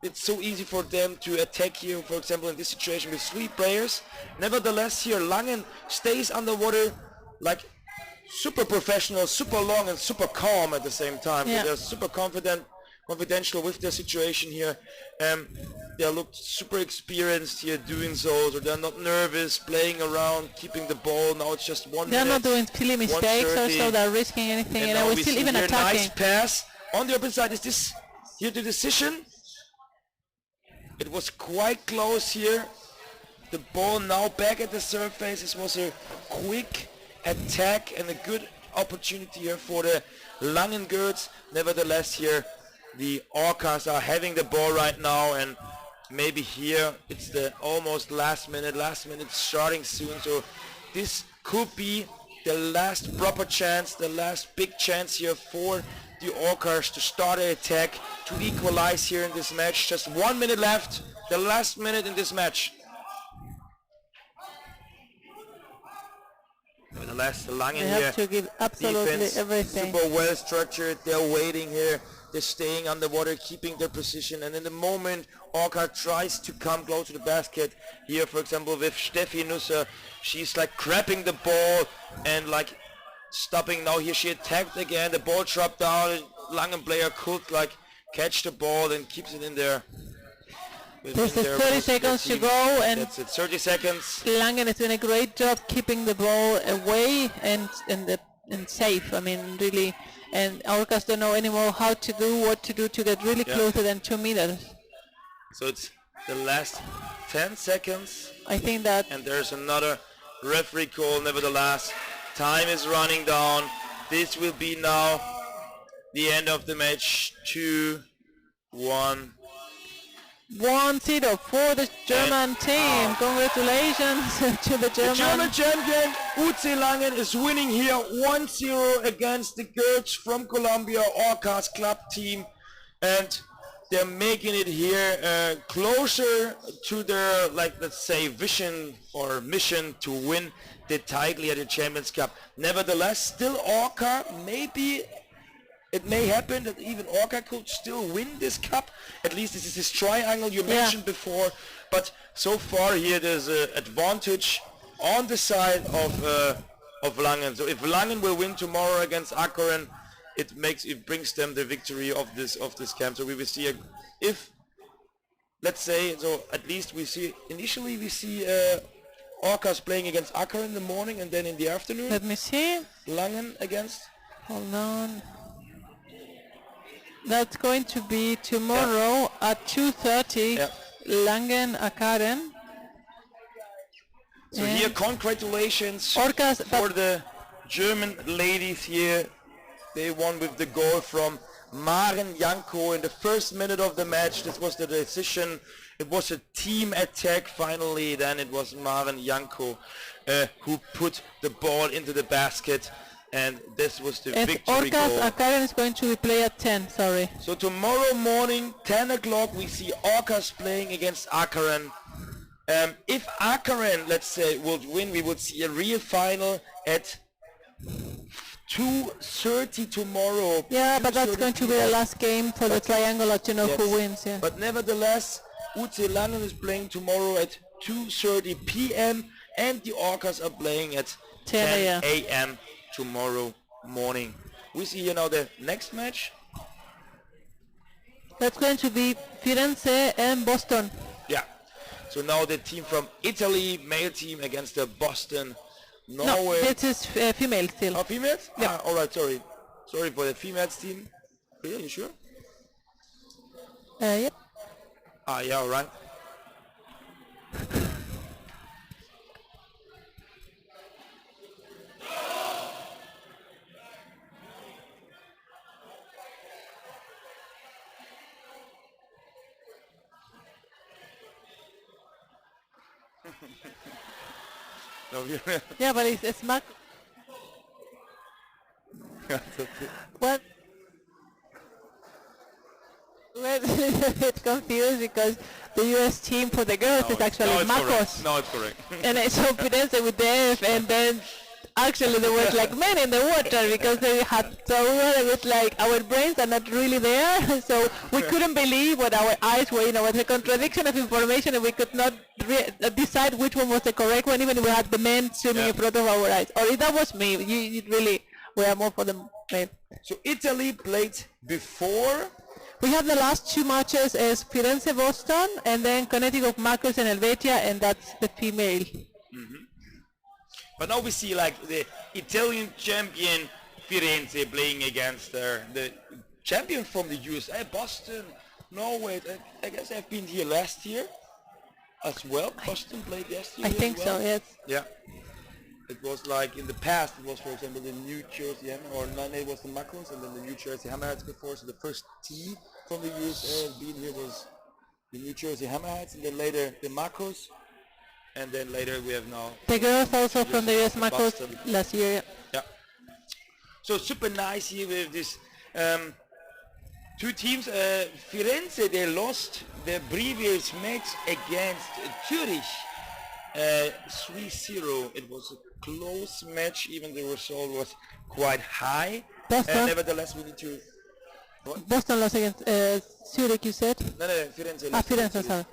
it so easy for them to attack here. For example, in this situation with 3 players. Nevertheless, here Langen stays underwater like super professional, super long, and super calm at the same time. Yeah. So they're super confidential with their situation here. They look super experienced here doing so they're not nervous, playing around, keeping the ball. Now it's just 1 minute. They're not doing silly mistakes or so they're risking anything, and I was still even attacking. Nice pass on the open side. Is this here the decision? It was quite close here. The ball now back at the surface. This was a quick attack and a good opportunity here for the Langen girls. Nevertheless, here the Orcas are having the ball right now, and maybe here it's the almost last minute starting soon. So this could be the last proper chance, the last big chance here for the Orcas to start an attack, to equalize here in this match. Just 1 minute left, the last minute in this match. Nevertheless, the Langen They here, have to give absolutely defense, everything. super well structured. They're waiting here. They're staying underwater, keeping their position. And in the moment Orca tries to come close to the basket, here for example with Steffi Nusser, she's like grabbing the ball and like stopping. Now here she attacked again. The ball dropped down. Langen player could like catch the ball and keeps it in there. There's 30 seconds to go, and that's it, 30 seconds. Langen is doing a great job keeping the ball away and safe. I mean, really, and Orcas don't know anymore what to do to get really closer than 2 meters. So it's the last 10 seconds. I think that. And there's another referee call. Nevertheless, time is running down. This will be now the end of the match. 2-1. 1-0 for the German team. Congratulations to the German. The German champion UC Langen is winning here 1-0 against the girls from Colombia Orcas club team. And they're making it here closer to their, like, let's say, vision or mission to win the title here at the Champions Cup. Nevertheless, still Orca, maybe it may happen that even Orca could still win this cup. At least this is this triangle you mentioned before. But so far here there's an advantage on the side of Langen. So if Langen will win tomorrow against Akkeren, it brings them the victory of this camp. So we will see if, let's say, so at least we see initially Orcas playing against Akkeren in the morning, and then in the afternoon Let me see. Langen against. Hold on. That's going to be tomorrow at 2:30. Yeah. Langen Akkeren. So here, congratulations Orcas, for the German ladies here. They won with the goal from Maren Janko in the first minute of the match. This was the decision. It was a team attack finally. Then it was Maren Janko who put the ball into the basket, and this was the victory Orcas goal. Akkeren is going to play at 10, sorry. So tomorrow morning, 10 o'clock, we see Orcas playing against Akkeren. If Akkeren, let's say, would win, we would see a real final at 2:30 tomorrow. Yeah, but that's 2:30 going to be the last game for the triangle to know who wins. Yeah. But nevertheless, UC Langen is playing tomorrow at 2:30 p.m. and the Orcas are playing at 10 a.m. tomorrow morning. We see here now the next match. That's going to be Firenze and Boston. Yeah. So now the team from Italy, male team against the Boston, Norway. No, this is female still. Oh, females? Yeah. All right, sorry. Sorry for the females team. Yeah, you sure? Yeah. Yeah, all right. Yeah, but it's Mac. What? We're a bit confused because the US team for the girls is actually Marcos. No, it's correct. And I saw Firenze with the F, and then actually there was like men in the water because they had, so it was like our brains are not really there, so we couldn't believe what our eyes were. You know, it was a contradiction of information, and we could not decide which one was the correct one, even if we had the men swimming in front of our eyes. Or if that was me, you really were more for the men. So Italy played before. We have the last two matches as Firenze Boston, and then Connecticut Marcus and Helvetia, and that's the female. But now we see like the Italian champion Firenze playing against the champion from the USA, Boston, Norway. I guess I've been here last year as well. Boston played last year. I think as well. so, yes. Yeah. It was like in the past, it was, for example, the New Jersey Hammerheads, or no, it was the Muckles, and then the New Jersey Hammerheads before. So the first team from the USA being here was the New Jersey Hammerheads, and then later the Muckles, and then later we have now The girls also from the US Marcos Boston. last year. Yeah. So super nice here with this two teams. Firenze, they lost their previous match against Zurich 3-0. It was a close match, even the result was quite high. Boston. Nevertheless, we need to... What? Boston lost against Zurich, you said? No, Firenze. Firenze, sorry.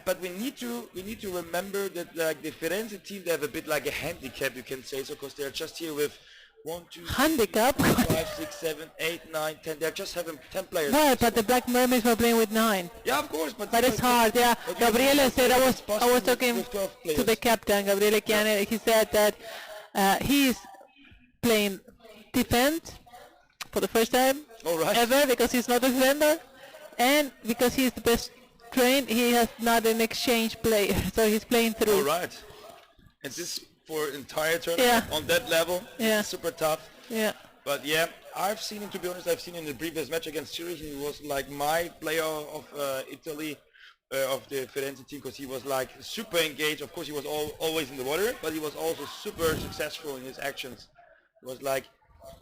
But we need to remember that like the Firenze team, they have a bit like a handicap, you can say so, because they're just here with 1, 2, 3, Handicap? 5, 6, 7, 8, 9, 10. They're just having 10 players. Right, but the Black Mermaids were playing with 9. Yeah, of course, but But it's hard, yeah. but Gabriele said, I was with talking 12 to the players. captain, Gabriele Chiane, he said that he is playing defense for the first time All right. ever because he's not a defender, and because he's the best trained, he has not an exchange player, so he's playing through. All right. And this for entire tournament on that level. Yeah. Super tough. Yeah. But yeah, I've seen him, to be honest, I've seen him in the previous match against Zurich. He was like my player of Italy, of the Firenze team, because he was like super engaged. Of course, he was always in the water, but he was also super successful in his actions. It was like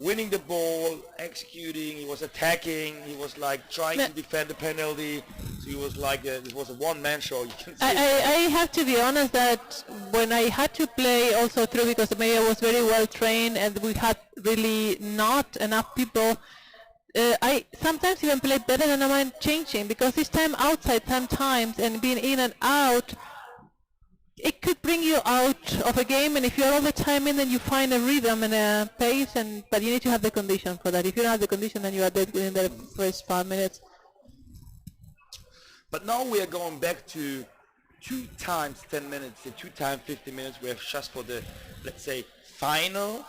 winning the ball, executing, he was attacking, he was like trying to defend the penalty. So he was like, this was a one-man show, you can see. I have to be honest that when I had to play also through, because the media was very well trained and we had really not enough people, I sometimes even played better than I mind changing, because this time outside sometimes and being in and out, it could bring you out of a game, and if you're all the time in, then you find a rhythm and a pace, but you need to have the condition for that. If you don't have the condition, then you are dead within the first 5 minutes. But now we are going back to 2 times 10 minutes, 2 times 50 minutes. We have just for the, let's say, final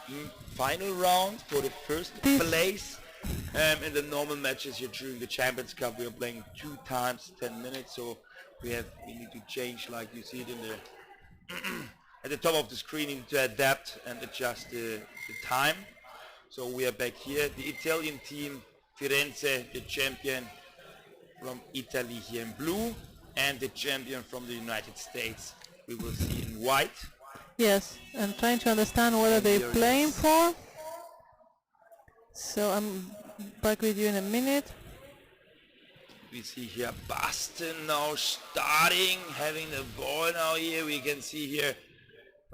round for the first place. In the normal matches here during the Champions Cup, we are playing 2 times 10 minutes. So we need to change, like you see it in the at the top of the screen. You need to adapt and adjust the time. So we are back here. The Italian team, Firenze, the champion from Italy here in blue, and the champion from the United States we will see in white. Yes, I'm trying to understand what are they playing for. So I'm back with you in a minute. We see here Boston now starting, having the ball now here. We can see here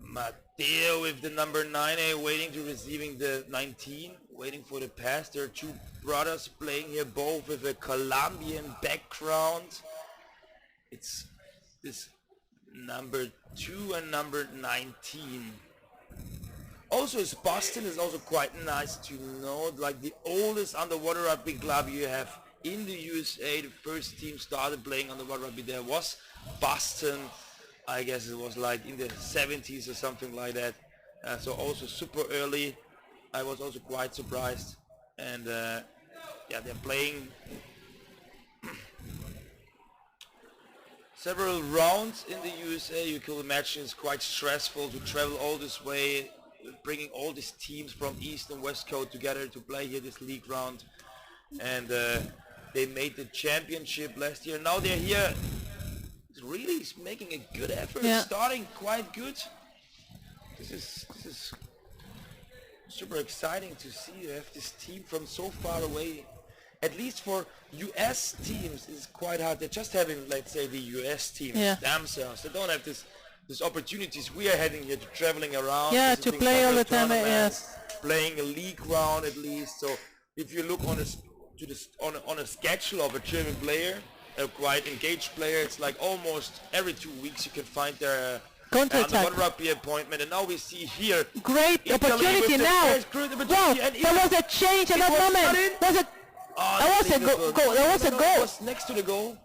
Matteo with the number 9A waiting to receiving the 19, waiting for the pass. There are 2 brothers playing here, both with a Colombian background. It's this number 2 and number 19. Also, Boston is also quite nice to know, like the oldest underwater rugby club you have in the USA. The first team started playing underwater rugby there was Boston. I guess it was like in the 70s or something like that. So also super early. I was also quite surprised. And yeah, they're playing several rounds in the USA. You can imagine it's quite stressful to travel all this way, bringing all these teams from East and West Coast together to play here this league round. And they made the championship last year. Now they're here. It's really making a good effort, starting quite good. This is super exciting to see. You have this team from so far away. At least for US teams, it's quite hard. They're just having, let's say, the US teams themselves. They don't have this opportunities we are having here to traveling around. Yeah, to play all the time. Yes. Playing a league round at least. So if you look on a schedule of a German player, a quite engaged player, it's like almost every 2 weeks you can find their underwater rugby appointment. And now we see here great Italy opportunity now. Wow, there was a change at that moment. That was a goal. That was a goal. It was next to the goal.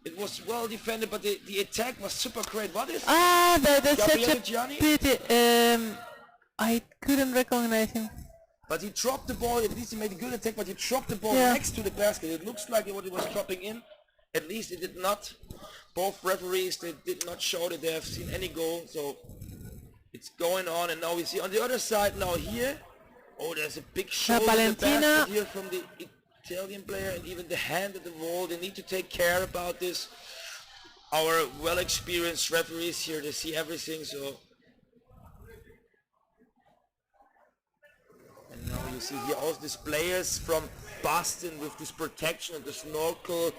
It was well defended, but the attack was super great. What is that's such a Gianni? pity. I couldn't recognize him. But he dropped the ball. At least he made a good attack, but he dropped the ball next to the basket. It looks like what it was dropping in. At least it did not. Both referees, they did not show that they have seen any goal. So it's going on, and now we see on the other side now here. Oh, there's a big shoulder in the basket here from the Italian player, and even the hand at the wall. They need to take care about this. Our well-experienced referees here, they see everything. So, and now you see here also these players from Boston with this protection and the snorkel.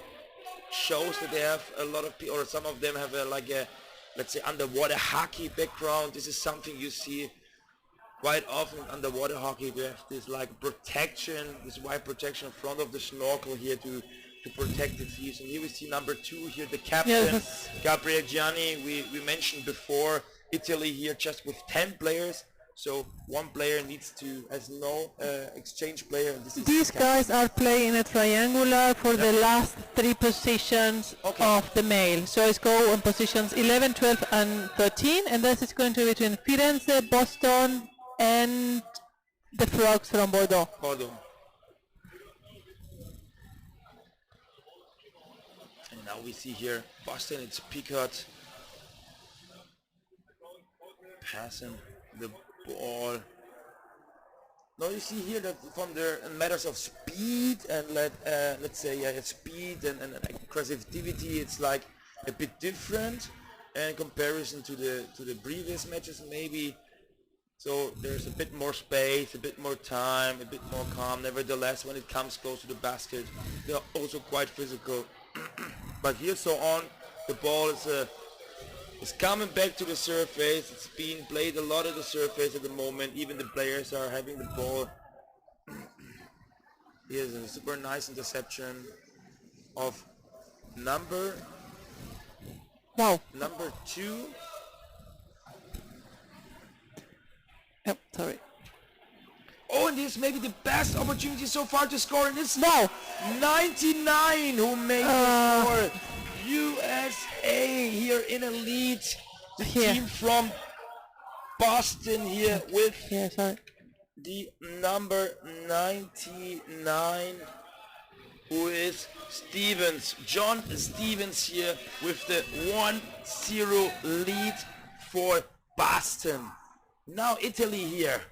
Shows that they have a lot of people, or some of them have like a, let's say, underwater hockey background. This is something you see quite often in underwater hockey. We have this like protection, this white protection in front of the snorkel here to protect the thieves. And here we see number 2 here, the captain, Gabriel Gianni. We mentioned before, Italy here just with 10 players. So one player has no exchange player. And these guys are playing a triangular for the last 3 positions of the male. So it's go on positions 11, 12 and 13, and this is going to be between Firenze, Boston and the Frogs from Bordeaux. And now we see here Boston, it's Picard passing the ball. Now you see here that from the matters of speed and let's say speed and aggressivity, it's like a bit different in comparison to the previous matches. Maybe So there's a bit more space, a bit more time, a bit more calm. Nevertheless, when it comes close to the basket, they're also quite physical. But here so on, the ball is coming back to the surface. It's being played a lot at the surface at the moment. Even the players are having the ball. Here's a super nice interception of number Wow. 2. Yep, sorry. Oh, and this may be the best opportunity so far to score in this. Wow. 99 who made the score. USA here in a lead. The Here. team from Boston here with Yeah, sorry. the number 99 who is Stevens. John Stevens here with the 1-0 lead for Boston. Now Italy here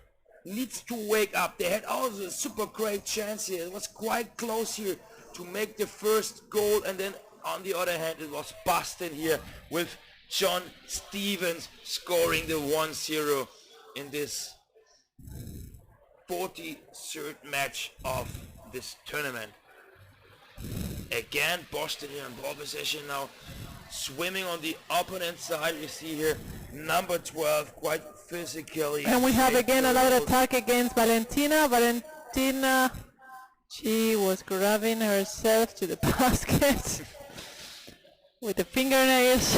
needs to wake up. They had also a super great chance here. It was quite close here to make the first goal, and then on the other hand it was Boston here with John Stevens scoring the 1-0 in this 43rd match of this tournament. Again, Boston here in ball possession now, swimming on the opponent side. We see here number 12 quite physically. And we have again another attack against Valentina. Valentina, she was grabbing herself to the basket with the fingernails.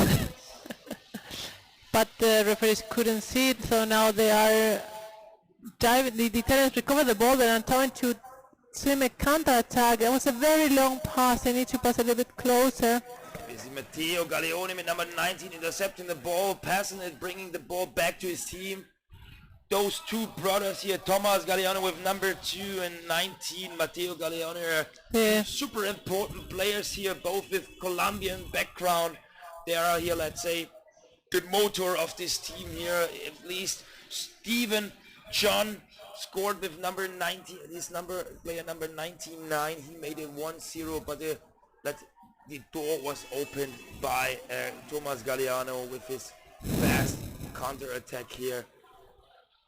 But the referees couldn't see it, so now they are diving. The Italians recover the ball, they are trying to swim a counter-attack. It was a very long pass. They need to pass a little bit closer. We see Matteo Galeone with number 19 intercepting the ball, passing it, bringing the ball back to his team. Those two brothers here, Thomas Galeone with number 2 and 19, Matteo Galeone, are Yeah. super important players here, both with Colombian background. They are here, let's say, the motor of this team here. At least Stephen John scored with number 19, player number 99. He made it 1-0, but the door was opened by Thomas Galeano with his fast counter-attack here.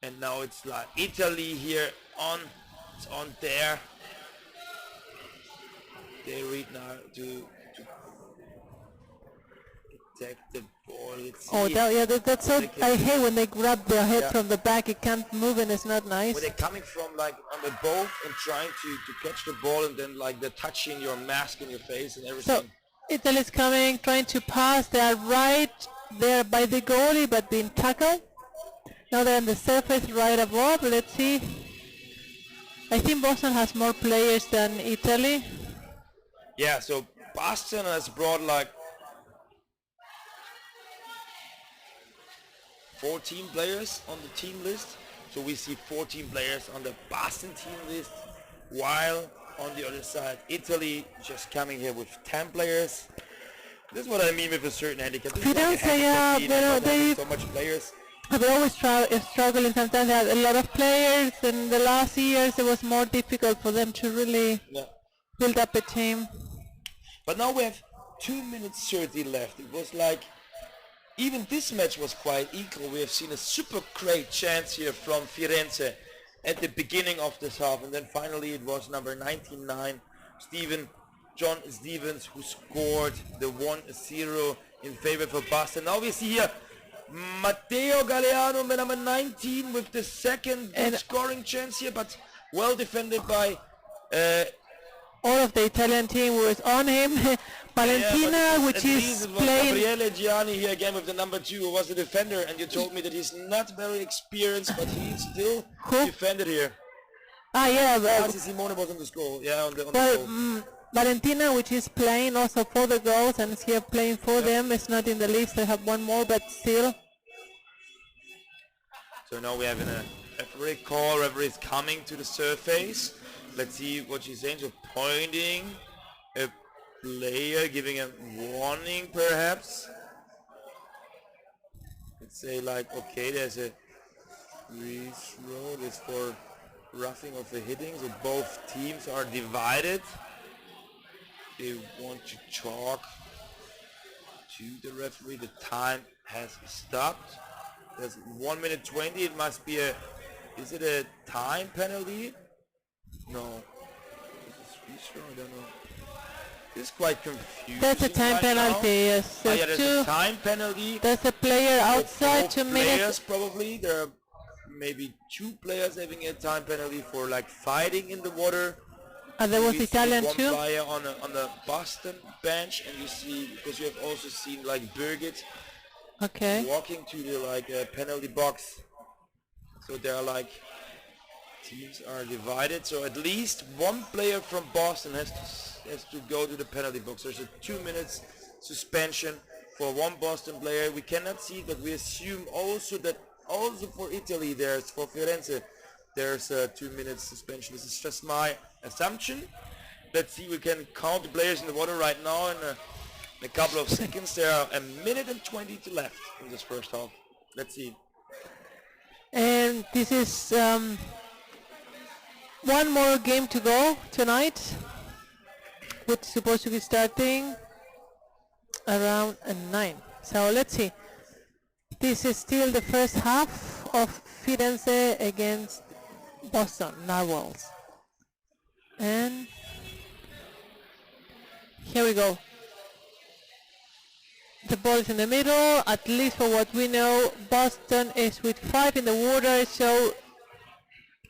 And now it's like Italy here on there. They read now to attack the ball. Let's see. Oh, that's so. I hate when they grab their head from the back. It can't move and it's not nice. Where they're coming from, like on the boat and trying to catch the ball, and then like they're touching your mask and your face and everything. So Italy's coming, trying to pass. They are right there by the goalie, but being tackled. Now they're on the surface right above. Let's see. I think Boston has more players than Italy. Yeah, so Boston has brought like 14 players on the team list. So we see 14 players on the Boston team list, while on the other side, Italy just coming here with 10 players. This is what I mean with a certain handicap. This is like a handicap team, so much players. They always struggling. Sometimes they have a lot of players, and the last years it was more difficult for them to really build up a team. But now we have 2 minutes 30 left. It was like, even this match was quite equal. We have seen a super great chance here from Firenze at the beginning of this half, and then finally it was number 99, John Stevens, who scored the 1-0 in favor for Boston. Now we see here Matteo Galeano, number 19, with the second scoring chance here, but well defended by all of the Italian team was on him. Valentina, which is playing. Gabriele Gianni here again with the number 2, who was the defender, and you told me that he's not very experienced, but he still defended here. Simone was on the score. Yeah, on the goal. Valentina, which is playing also for the goals and is here playing for them. It's not in the list. They have one more, but still. So now we have a referee call. Referee is coming to the surface. Let's see what she's saying. So pointing a player, giving a warning perhaps. Let's say like, okay, there's a free throw. This for roughing of a hitting. So both teams are divided. They want to talk to the referee. The time has stopped. There's 1 minute 20. It must be a. Is it a time penalty? No. Is it free throw? I don't know. It's quite confusing. That's a time right penalty, now. yes. Oh, yeah, there's a time penalty. There's a player outside, Both 2 players minutes. probably. There are maybe 2 players having a time penalty for like fighting in the water. And there was We see Italian one too. player on the Boston bench, and you see, because you have also seen like Birgit Okay. walking to the penalty box. So there are like teams are divided. So at least one player from Boston has to go to the penalty box. There's a 2 minutes suspension for one Boston player. We cannot see, but we assume also that also for Italy for Firenze there's a 2 minutes suspension. This is just my assumption. Let's see, we can count the players in the water right now in a couple of seconds. There are 1 minute and 20 to left in this first half. Let's see. And this is one more game to go tonight, which is supposed to be starting around 9. So let's see. This is still the first half of Firenze against Boston Narwhals. And here we go. The ball is in the middle, at least for what we know. Boston is with 5 in the water, so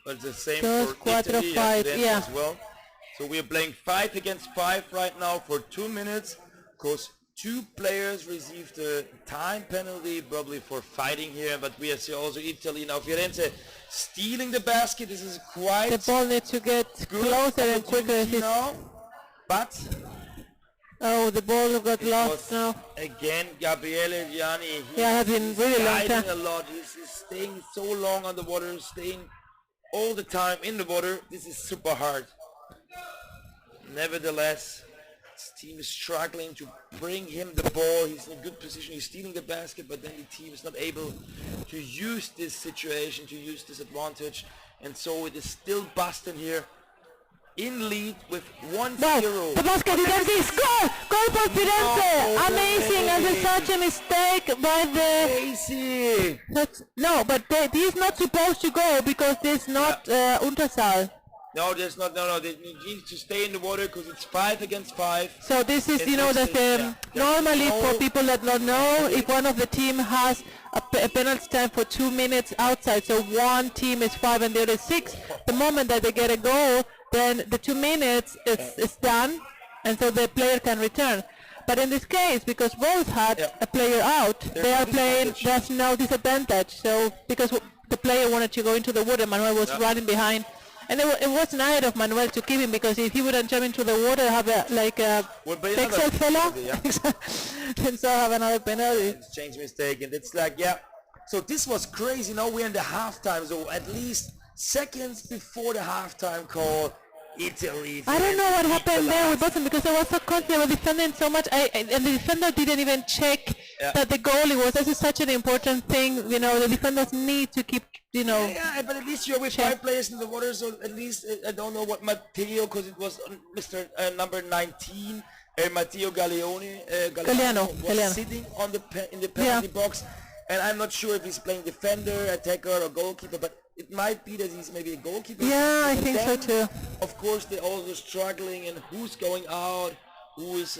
But it's the same Those for Italy five, and yeah. as well. So we are playing 5 against 5 right now for 2 minutes, because 2 players received a time penalty probably for fighting here, but we see also Italy now. Firenze stealing the basket. This is quite the ball needs to get good closer and quicker. opportunity now, but Oh, the ball got it lost was now. again Gabriele Gianni. Yeah, it has been really long guiding time. a lot. He's staying so long on the water, staying all the time in the water. This is super hard. Nevertheless, his team is struggling to bring him the ball. He's in a good position. He's stealing the basket, but then the team is not able to use this situation, to use this advantage. And so it is still Boston here in lead with 1-0. No, the basket is empty. Goal! Goal for Firenze! No, Amazing, and it's such a mistake by the... Casey! No, but he is not supposed to go because there's not Unterzahl. No, there's not. No, they need to stay in the water because it's 5 against 5. So this is, It you know, was that yeah, normally there's for no- people that don't know, if one of the team has a penalty time for 2 minutes outside, so one team is 5 and the other is 6, the moment that they get a goal, then the 2 minutes is done, and so the player can return. But in this case, because both had a player out, they are playing, there's no disadvantage. So because the player wanted to go into the water, Manuel was running behind. And it was nice of Manuel to keep him, because if he wouldn't jump into the water, have a Would be pixel another fella, penalty, yeah. and so have another penalty. It's change mistake, and it's like, yeah. So this was crazy. Now we're in the halftime, so at least seconds before the halftime call, Italy. I don't know what happened there with equalized. Boston, because I was so confident. They were defending so much, and the defender didn't even check that the goalie was. This is such an important thing, you know. The defenders need to keep, you know. Yeah, but at least you're with 5 players in the water, so at least I don't know what Matteo, because it was Mr. Number 19, Matteo Galliano was Galliano. sitting on in the penalty box, and I'm not sure if he's playing defender, attacker, or goalkeeper, but it might be that he's maybe a goalkeeper. Yeah, I And think so then, too. Of course, they're also struggling, and who's going out, who is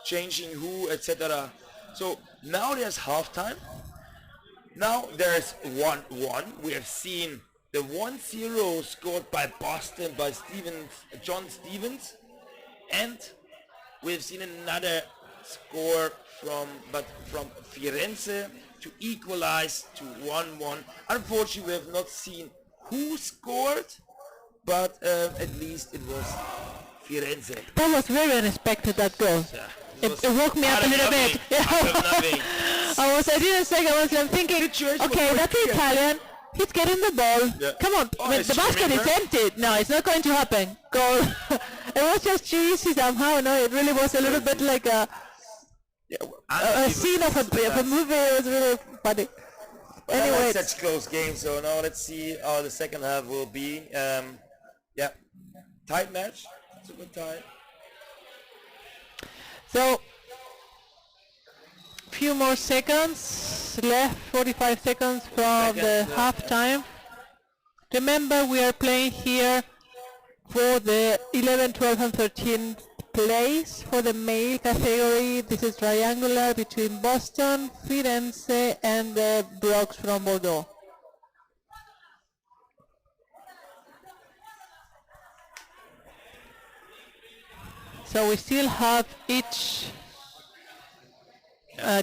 changing who, etc. So now there's halftime. Now there's 1-1. We have seen the 1-0 scored by Boston by John Stevens, and we've seen another score from Firenze to equalize to 1-1. Unfortunately, we have not seen who scored, but at least it was Firenze. That was very unexpected, that goal. Yeah, It woke me up a little bit. I didn't say, I'm thinking, Situation was okay, quite that's clear. Italian. He's getting the ball. Yeah. Come on. Oh, I mean, it's the basket is screaming, empty. No, it's not going to happen. Goal. It was just cheesy somehow. No, it really was a little bit like a scene of a movie. It was really funny. Anyway, such close game. So now let's see how the second half will be. Yeah, tight match. Super tight. so few more seconds. seconds left, 45 seconds from the halftime. Remember, we are playing here for the 11, 12 and 13 place for the male category. This is triangular between Boston, Firenze and the Brogs from Bordeaux. So we still have each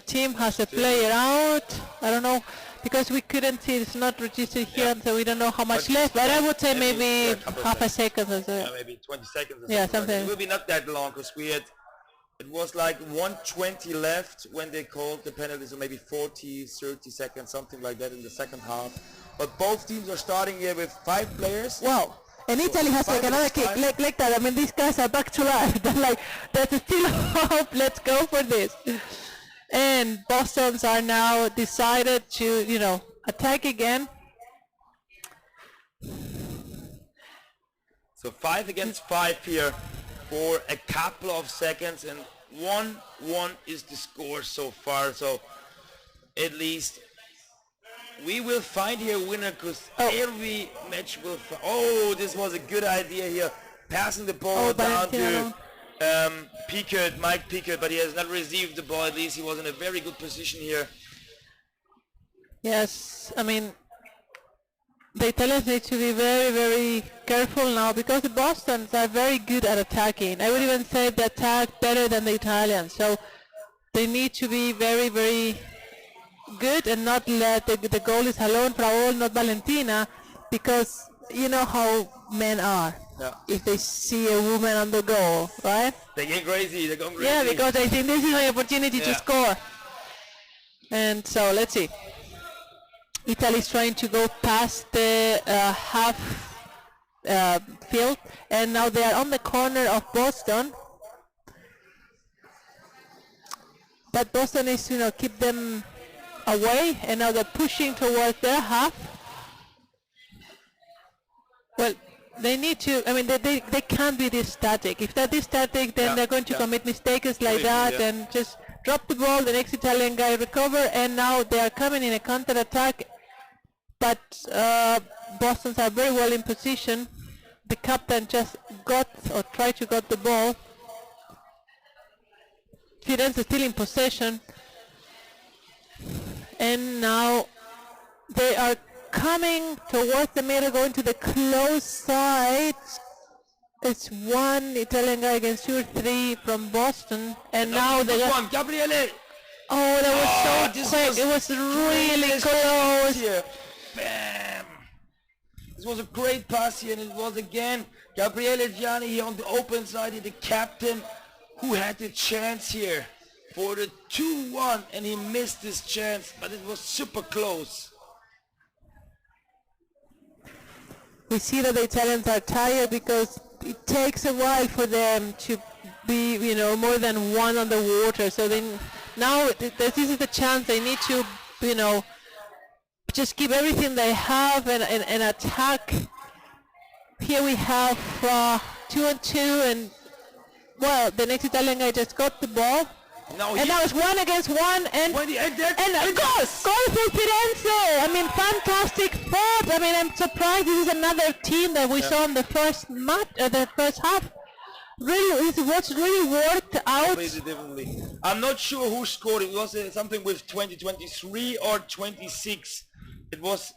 team has a player out. I don't know, because we couldn't see, it's not registered here, so we don't know how much left, but I would say maybe half a second or so. Yeah, maybe 20 seconds or Yeah, something. something. It will be not that long, because it was like 1:20 left when they called the penalty, so maybe 40, 30 seconds, something like that in the second half. But both teams are starting here with 5 players. Wow. And Italy has like another kick like that. I mean, these guys are back to life. They're like, there's still hope. Let's go for this. And Boston's are now decided to, attack again. So 5 against 5 here for a couple of seconds, and 1-1 is the score so far. So at least we will find here a winner, because every match will this was a good idea here, passing the ball down to Mike Pickett, but he has not received the ball. At least he was in a very good position here. Yes, I mean, the Italians need to be very, very careful now, because the Bostons are very good at attacking. I would even say they attack better than the Italians. So they need to be very, very good and not let the goalies alone, Raul, not Valentina, because you know how men are. Yeah. If they see a woman on the goal, right? They get crazy, they're going crazy. Yeah, because they think this is my opportunity to score. And so let's see. Italy is trying to go past the half field, and now they are on the corner of Boston. But Boston is, keep them away, and now they're pushing towards their half. Well, they need to, I mean, they can't be this static. If they're this static, then they're going to commit mistakes like that and just drop the ball, the next Italian guy recover, and now they are coming in a counter-attack. But Boston's are very well in position. The captain just tried to get the ball. Firenze still in possession. And now they are coming towards the middle, going to the close side. It's one Italian guy against 2 or 3 from Boston, and now they got Gabriele. Oh, that was so quick! It was really close. Here. Bam! This was a great pass here, and it was again Gabriele Gianni here on the open side, the captain, who had the chance here for the 2-1, and he missed this chance, but it was super close. We see that the Italians are tired because it takes a while for them to be, more than one on the water. So now this is the chance. They need to, just give everything they have and attack. Here we have 2-on-2, and well, the next Italian guy just got the ball. Now it's 1 against 1, and a goal for Firenze. I mean, fantastic sport. I mean, I'm surprised this is another team that we saw in the first match, the first half. Really, what's really worked out. Completely differently. I'm not sure who scored. It was something with 23 or 26. It was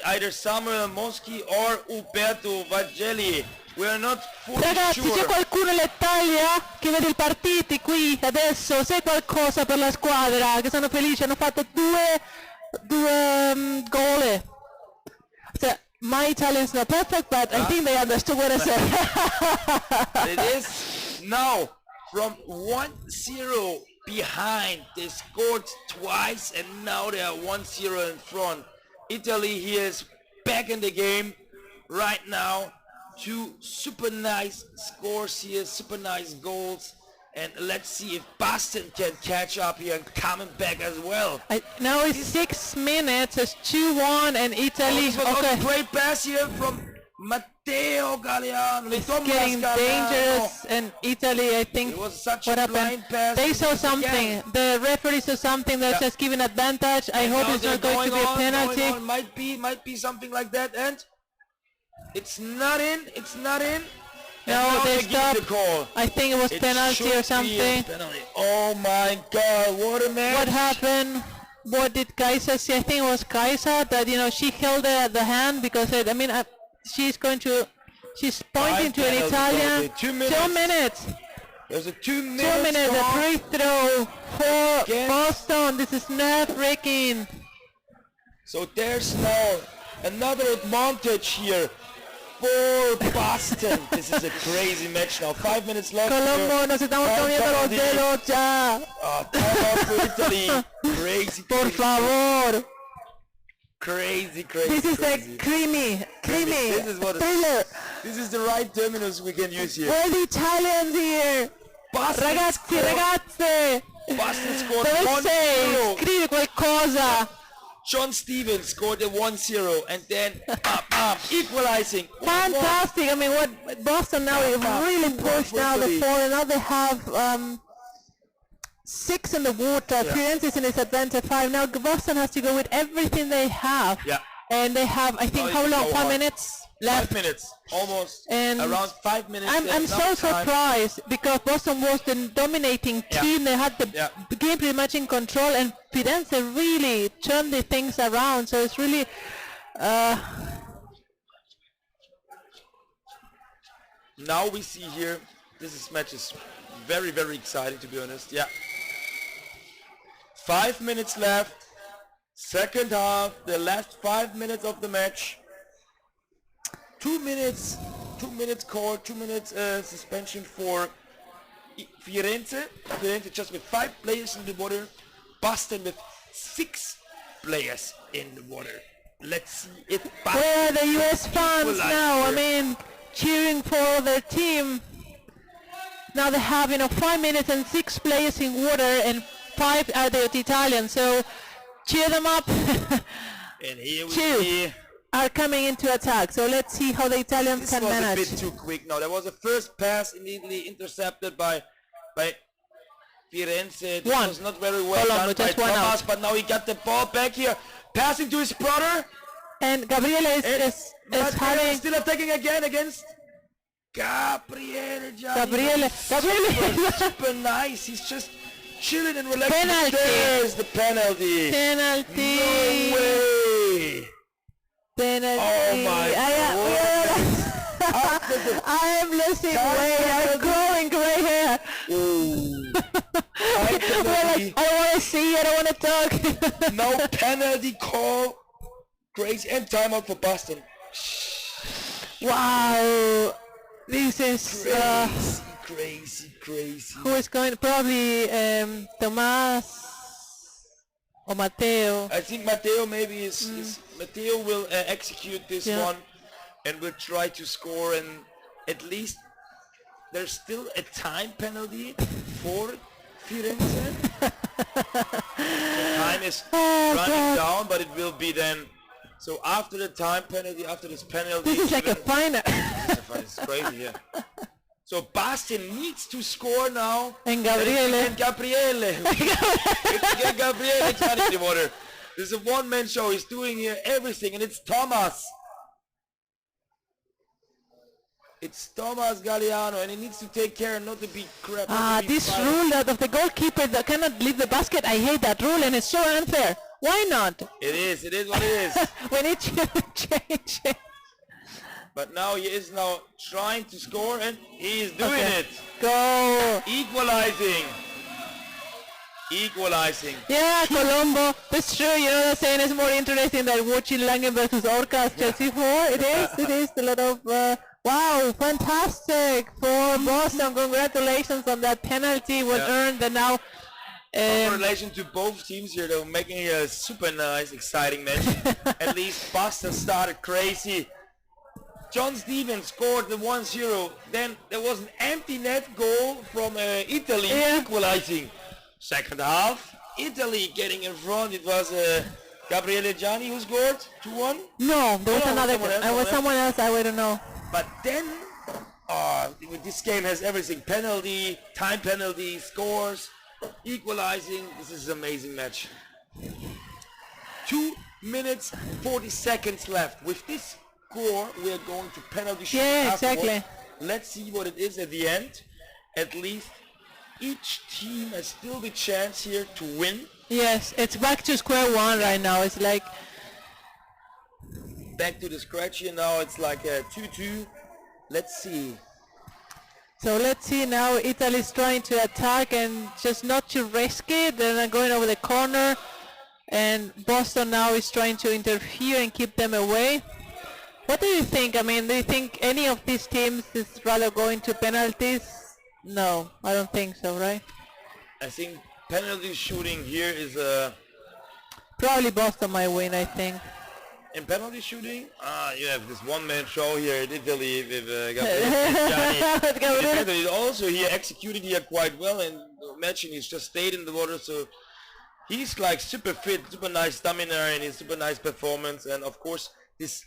either Samuel Moschi or Umberto Vagelli. We are not fully Ragazzi, sure. c'è qualcuno all'Italia che vede i partiti qui adesso, se qualcosa per la squadra, che sono felici, hanno fatto due gol. So, my Italian is not perfect, but I think they understood what I said. It is now from 1-0 behind. They scored twice, and now they are 1-0 in front. Italy here is back in the game right now. 2 super nice scores here, super nice goals, and let's see if Boston can catch up here and coming back as well. Now it's 6 minutes, it's 2-1, and Italy. This was a great pass here from Matteo Galliano. It's Thomas getting Galliano. dangerous, and Italy, I think, It was such what a happened? blind pass. They saw Again. something. The referee saw something that's Yeah. just giving advantage. I And hope now it's they're not going to be a going penalty. on. Might be something like that, and it's not in. It's not in. And No, now they give stopped. the call. I think it was It penalty should or be a something. penalty. Oh my God! What a match! What happened? What did Kaisa say? I think it was Kaisa that, you know, she held the hand because she's pointing to an penalty Italian. penalty. 2 minutes. 2 minutes. There's a 2 minute 2 minutes. A free throw for Against- Boston. This is nerve-wracking. So there's now another advantage here for Boston. This is a crazy match now. 5 minutes left. Colombo, nos estamos Time poniendo los penalty. dedos ya. Time out for Italy. Crazy. Por favor. Crazy. This is crazy. a creamy This is what thriller. This is the right terminus we can use here. We're the Italians here. Boston Ragazzi, scored. ragazze. Boston scored Dove sei? 1-0. Scrivi qualcosa. John Stevens scored a 1-0 and then equalizing. Fantastic. I mean, what Boston now is really pushed now the four, and now they have 6 in the water. Firenze is in its advantage 5. Now Boston has to go with everything they have. Yeah. And they have, I think, Oh, how you long? go 5 on. minutes left. 5 minutes, almost. And around 5 minutes. I'm there's so enough time. surprised because Boston was the dominating team. They had the game pretty much in control, and Firenze really turned the things around. So it's really Now we see here, this match is very, very exciting, to be honest. Yeah. 5 minutes left. Second half, the last 5 minutes of the match. 2 minutes call, 2 minutes suspension for Firenze. Firenze just with 5 players in the water. Boston with 6 players in the water. Let's see if Boston where are the US fans now? I here. mean, cheering for their team. Now they have, 5 minutes and 6 players in water, and 5 are the Italians. So cheer them up. And here we 2 see. are coming into attack. So let's see how the Italians This can was manage. a bit too quick now. There was a first pass immediately intercepted by Firenze. It One. was not very well Colombo, done by just one Thomas, out. but now he got the ball back here. Passing to his brother. And Gabriele is But having... still attacking again against Gabriele. Gabriele. Super nice. He's just chilling and relaxing. Penalty. There's the penalty. Penalty. No way. Penalty. Oh my God. I am losing weight. I'm growing gray hair. I don't want to see. I don't want to talk. No penalty call. Crazy. And timeout for Boston. Wow. This is... Crazy. who is going? Probably Tomás or Matteo. I think Matteo maybe is Matteo will execute this one and will try to score, and at least there's still a time penalty for Firenze. The time is running down, but it will be then. So after the time penalty, after this penalty, This is like a final. it's crazy here. So Boston needs to score now. And Gabriele. And Gabriele. It's Gabriele is not in the water. This is a one-man show. He's doing here everything, and it's Thomas. It's Thomas Galliano, and he needs to take care not to be crap. This rule that of the goalkeeper that cannot leave the basket, I hate that rule, and it's so unfair. Why not? It is what it is. We need to change it. But now he is now trying to score, and he is doing it. Go. Equalizing. Yeah, Colombo. That's true. The saying is more interesting than watching Langen versus Orcas Chelsea 4. It is a lot of... wow, fantastic for Boston. Congratulations on that penalty was earned, and now... Congratulations to both teams here. They're making a super nice, exciting match. At least Boston started crazy. John Stevens scored the 1-0. Then there was an empty net goal from Italy equalizing. Second half, Italy getting in front. It was Gabriele Gianni who scored 2-1. No, there was another. Someone else, I was someone else. I don't know. But then, this game has everything. Penalty, time penalty, scores, equalizing. This is an amazing match. 2 minutes, 40 seconds left. With this score, we are going to penalty shoot. Yeah, afterwards. exactly. Let's see what it is at the end. At least each team has still the chance here to win. Yes, it's back to square one right now. It's like Back to the scratch here now. It's like a 2-2. Let's see. so. Let's see now. Italy's trying to attack and just not to risk it. They're going over the corner, and Boston now is trying to interfere and keep them away. What do you think? I mean, do you think any of these teams is rather going to penalties? No, I don't think so, right? I think penalty shooting here is Probably Boston might win, I think. in penalty shooting. You have this one-man show here in Italy with Gabriele. He's also here executed here quite well, and imagine he's just stayed in the water, so he's like super fit, super nice stamina, and his super nice performance. And of course, this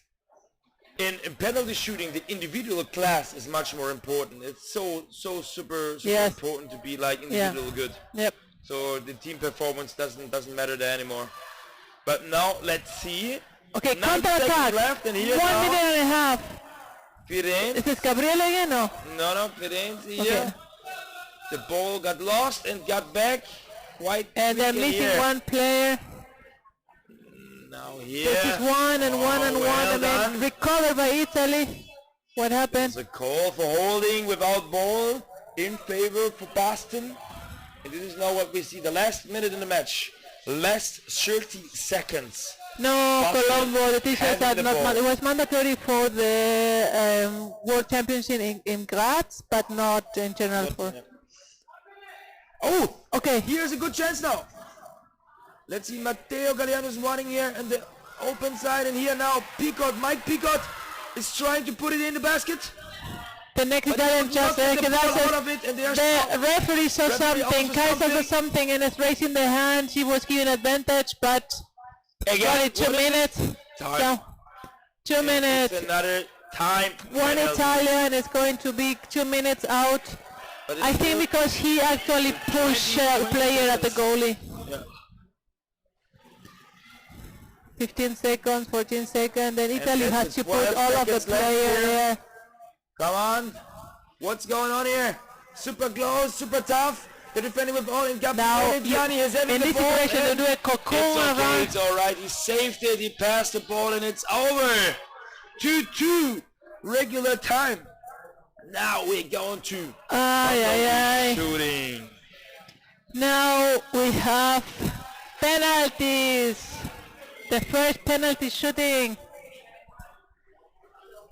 in penalty shooting, the individual class is much more important. It's so super Yes. important to be like individual good. Yep. So the team performance doesn't matter there anymore. But now let's see. Okay, 9 counter-attack. seconds left, and here 1 now minute and a half. Firenze. Is this Gabriele again? No. No, Firenze here. Okay. The ball got lost and got back quite And they're quickly missing here. one player. Now here. This is one and one and well one, and then done. recovered by Italy. What happened? It's a call for holding without ball in favor for Boston. And this is now what we see. The last minute in the match. Last 30 seconds. No, Boston Colombo, the teachers having said the not. ball. It was mandatory for the World Championship in Graz, but not in general for. Oh, Okay. here's a good chance now. Let's see, Matteo Galliano's running here and the open side, and here now Picot, Mike Picot is trying to put it in the basket. The next But Italian they just knocked the ball out of it, and they are the referee saw Referee something, also Kaiser saw something. something and is raising the hand. He was given advantage, but Again, only 2 what is it? minutes. Time. So 2 minutes. It's another time. One penalty. Italian is going to be 2 minutes out. But it's I think still- because he actually pushed a 20 player at the goalie. Yeah. 15 seconds, 14 seconds, then Italy this has is to 12 put all of the seconds left players here. there. Come on. What's going on here? Super close, super tough. They're defending with all, and Now, Gabriele Gianni has having in the this ball. situation, they and do a cocoon it's okay, around. it's alright. He saved it, he passed the ball, and it's over. 2-2 regular time. Now we're going to Ay. shooting. Now we have penalties. The first penalty shooting.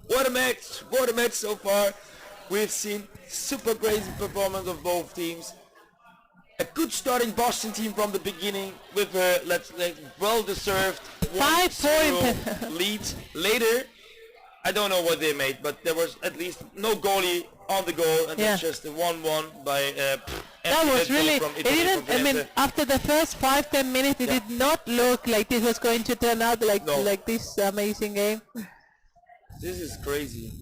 What a match so far. We've seen super crazy performance of both teams. A good starting Boston team from the beginning with a well-deserved 5-point 1-0 lead. Later, I don't know what they made, but there was at least no goalie on the goal, and Yeah. it's just a 1-1 by That was really, from it Italy, didn't, from I mean, Firenze. after the first 5-10 minutes, it Yeah. did not look like this was going to turn out like No. like this amazing game. This is crazy.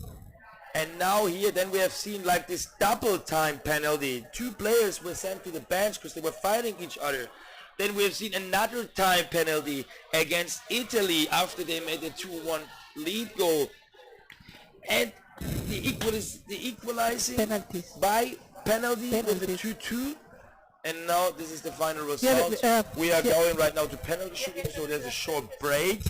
And now here, then we have seen like this double time penalty. 2 players were sent to the bench because they were fighting each other. Then we have seen another time penalty against Italy after they made a 2-1 lead goal. And the equalizing Penalties. by penalty with a Penalties. 2-2. And now this is the final Yeah, result. We are yeah. going right now to penalty shooting, so there's a short break.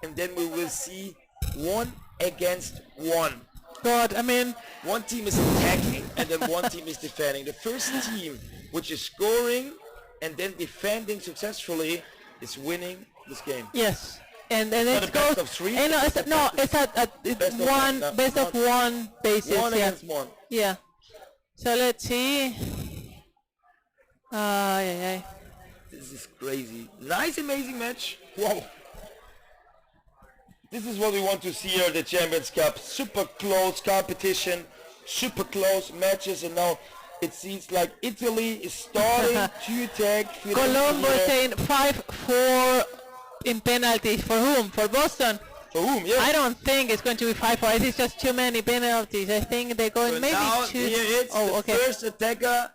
And then we will see 1 against 1. God, I mean, One team is attacking and then one team is defending. The first team, which is scoring and then defending successfully, is winning this game. yes. And then Not it a best goes, of 3? no, it's Best of one, one, best of one basis, 1 yeah. against 1. Yeah. So let's see. Ay. This is crazy. Nice, amazing match. Wow. This is what we want to see here at the Champions Cup. Super close competition, super close matches, and now it seems like Italy is starting to attack. Colombo here. saying 5-4 in penalties. For whom? For Boston? For whom? Yeah. I don't think it's going to be 5-4. I think it's just too many penalties. I think they're going So maybe now two. here it's Oh, the okay. first attacker,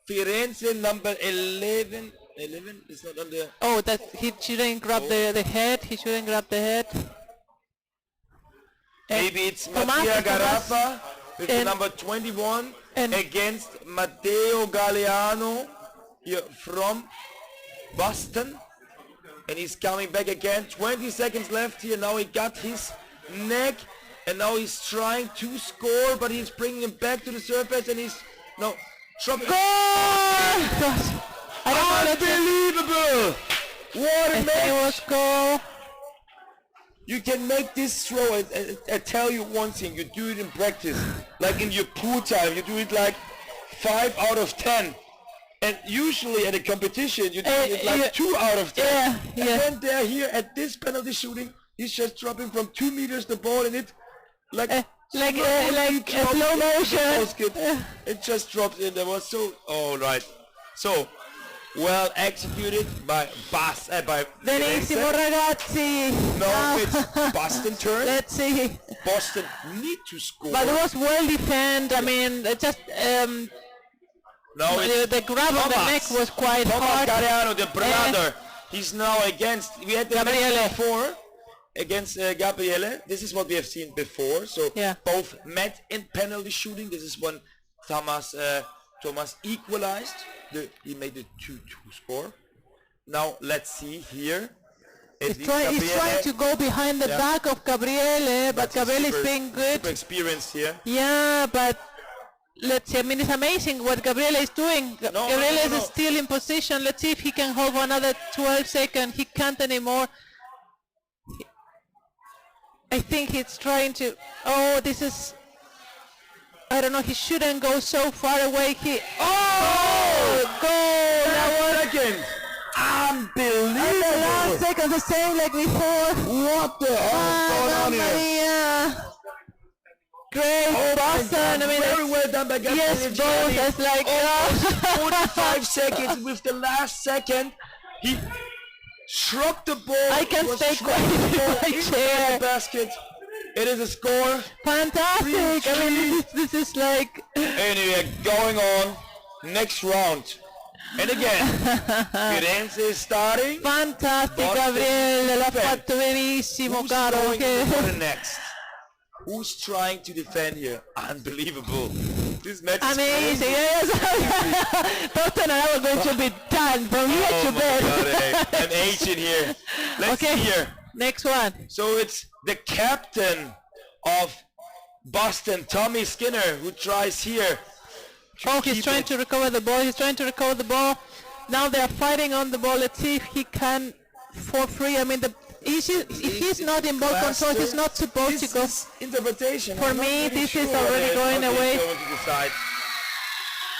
Firenze, number 11. 11 is not on the... Oh, that he shouldn't grab the head. He shouldn't grab the head. Maybe it's Tomas, Mattia Tomas. Garaffa with the And- number 21 and- against Matteo Galeano here from Boston. And he's coming back again. 20 seconds left here. Now he got his neck. And now he's trying to score, but he's bringing him back to the surface. And he's no dropping. Goal! Gosh. I don't know. Unbelievable! What a It match! was goal. You can make this throw. I tell you one thing. You do it in practice, like in your pool time. You do it like 5 out of 10. And usually at a competition, you do it like yeah. 2 out of 10. Yeah, And yeah. then they're here at this penalty shooting. He's just dropping from 2 meters the ball, and it like Like slowly a drops slow in the motion. basket. It just drops in. That was so right. So well executed by by Benissimo Firenze. ragazzi. No, Now- it's Boston turn. Let's see. Boston need to score. But it was well defended. I mean, it just Now it's the grab on the Thomas. neck was quite Thomas hard. Galeano, the brother. He's now against. We had the Gabriele. match before against Gabriele. This is what we have seen before. So Yeah. both met in penalty shooting. This is when Thomas equalized. He made the 2-2 score. Now let's see here. He's trying to go behind the back of Gabriele, but Gabriele is being good. Super experienced here. Yeah, but let's see. I mean, it's amazing what Gabriele is doing. Gabriele is still in position. Let's see if he can hold for another 12 seconds. He can't anymore. I think he's trying to. Oh, this is. I don't know. He shouldn't go so far away. Goal! That was Second. Unbelievable. in the last second, the same like before. What the hell is going on here? Maria. Great, Boston. I mean, very well done by Gabriele. yes, both. It's like 45 seconds with the last second. He shrugged the ball. I can was stay shrugging quiet the ball in my into chair. the basket. It is a score. Fantastic. I mean, this is like. Anyway, going on. Next round. And again, Firenze is starting. Fantastic, Boston Gabriele. L'ha defense. fatto benissimo, Who's caro. going for the Che- next? Who's trying to defend here? Unbelievable. This match is Amazing. crazy. Yes. Boston and I were going to be done from here Oh to my bed. God, hey, an agent here. Let's Okay. hear. Next one. So it's the captain of Boston, Tommy Skinner, who tries here. Oh, he's keep trying it. to recover the ball. He's trying to recover the ball. Now they are fighting on the ball. Let's see if he can for free. I mean, if he's not in ball control, he's not supposed to go. This is interpretation. For I'm not me, really this is sure already whether going it's away. going to decide.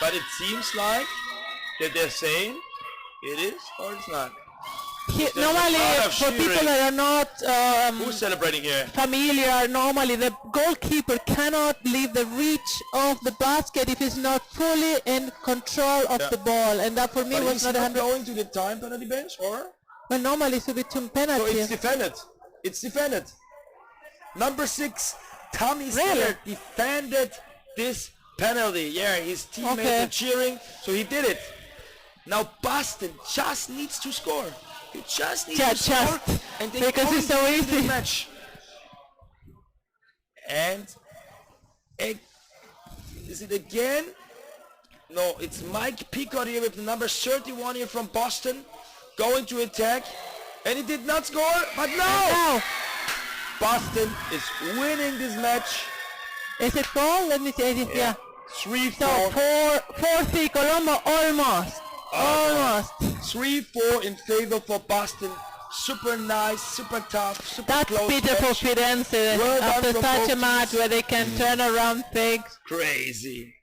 But it seems like that they're saying it is or it's not. There's a Normally, lot of for people cheering. that are not Who's celebrating here? familiar, normally the goalkeeper cannot leave the reach of the basket if he's not fully in control of the ball, and that for me But was he's not not 100. going to the time penalty bench, or? Well, normally it should be two So penalties. it's defended. It's defended. Number 6, Tommy Skinner Really? defended this penalty. Yeah, his teammates Okay. are cheering, so he did it. Now Boston just needs to score. He just needs to score, and they because it's so win easy. this match. And is it again? No, it's Mike Picard here with the number 31 here from Boston, going to attack, and he did not score. But no, Now, Boston is winning this match. is it goal? Let me see. Yeah. 3-4. So 4-3 Colombo, almost. Almost. 3-4 in favor for Boston. Super nice, super tough, super That's close bitter for match. Firenze Well done after from such a both match teams. where they can turn around things. Crazy.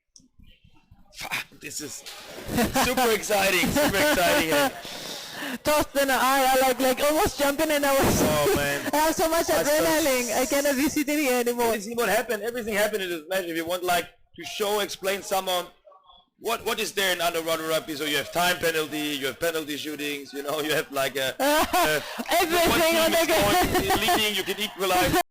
Fuck, this is super exciting, super exciting here. Torsten and I are like almost jumping in our Oh man. I have so much adrenaline. I cannot be sitting here anymore. You see what happened? Everything happened in this match. If you want like to show, explain someone What is there in underwater rugby? So you have time penalty, you have penalty shootings, you know, you have like a Everything one on team the is going leading, you can equalize.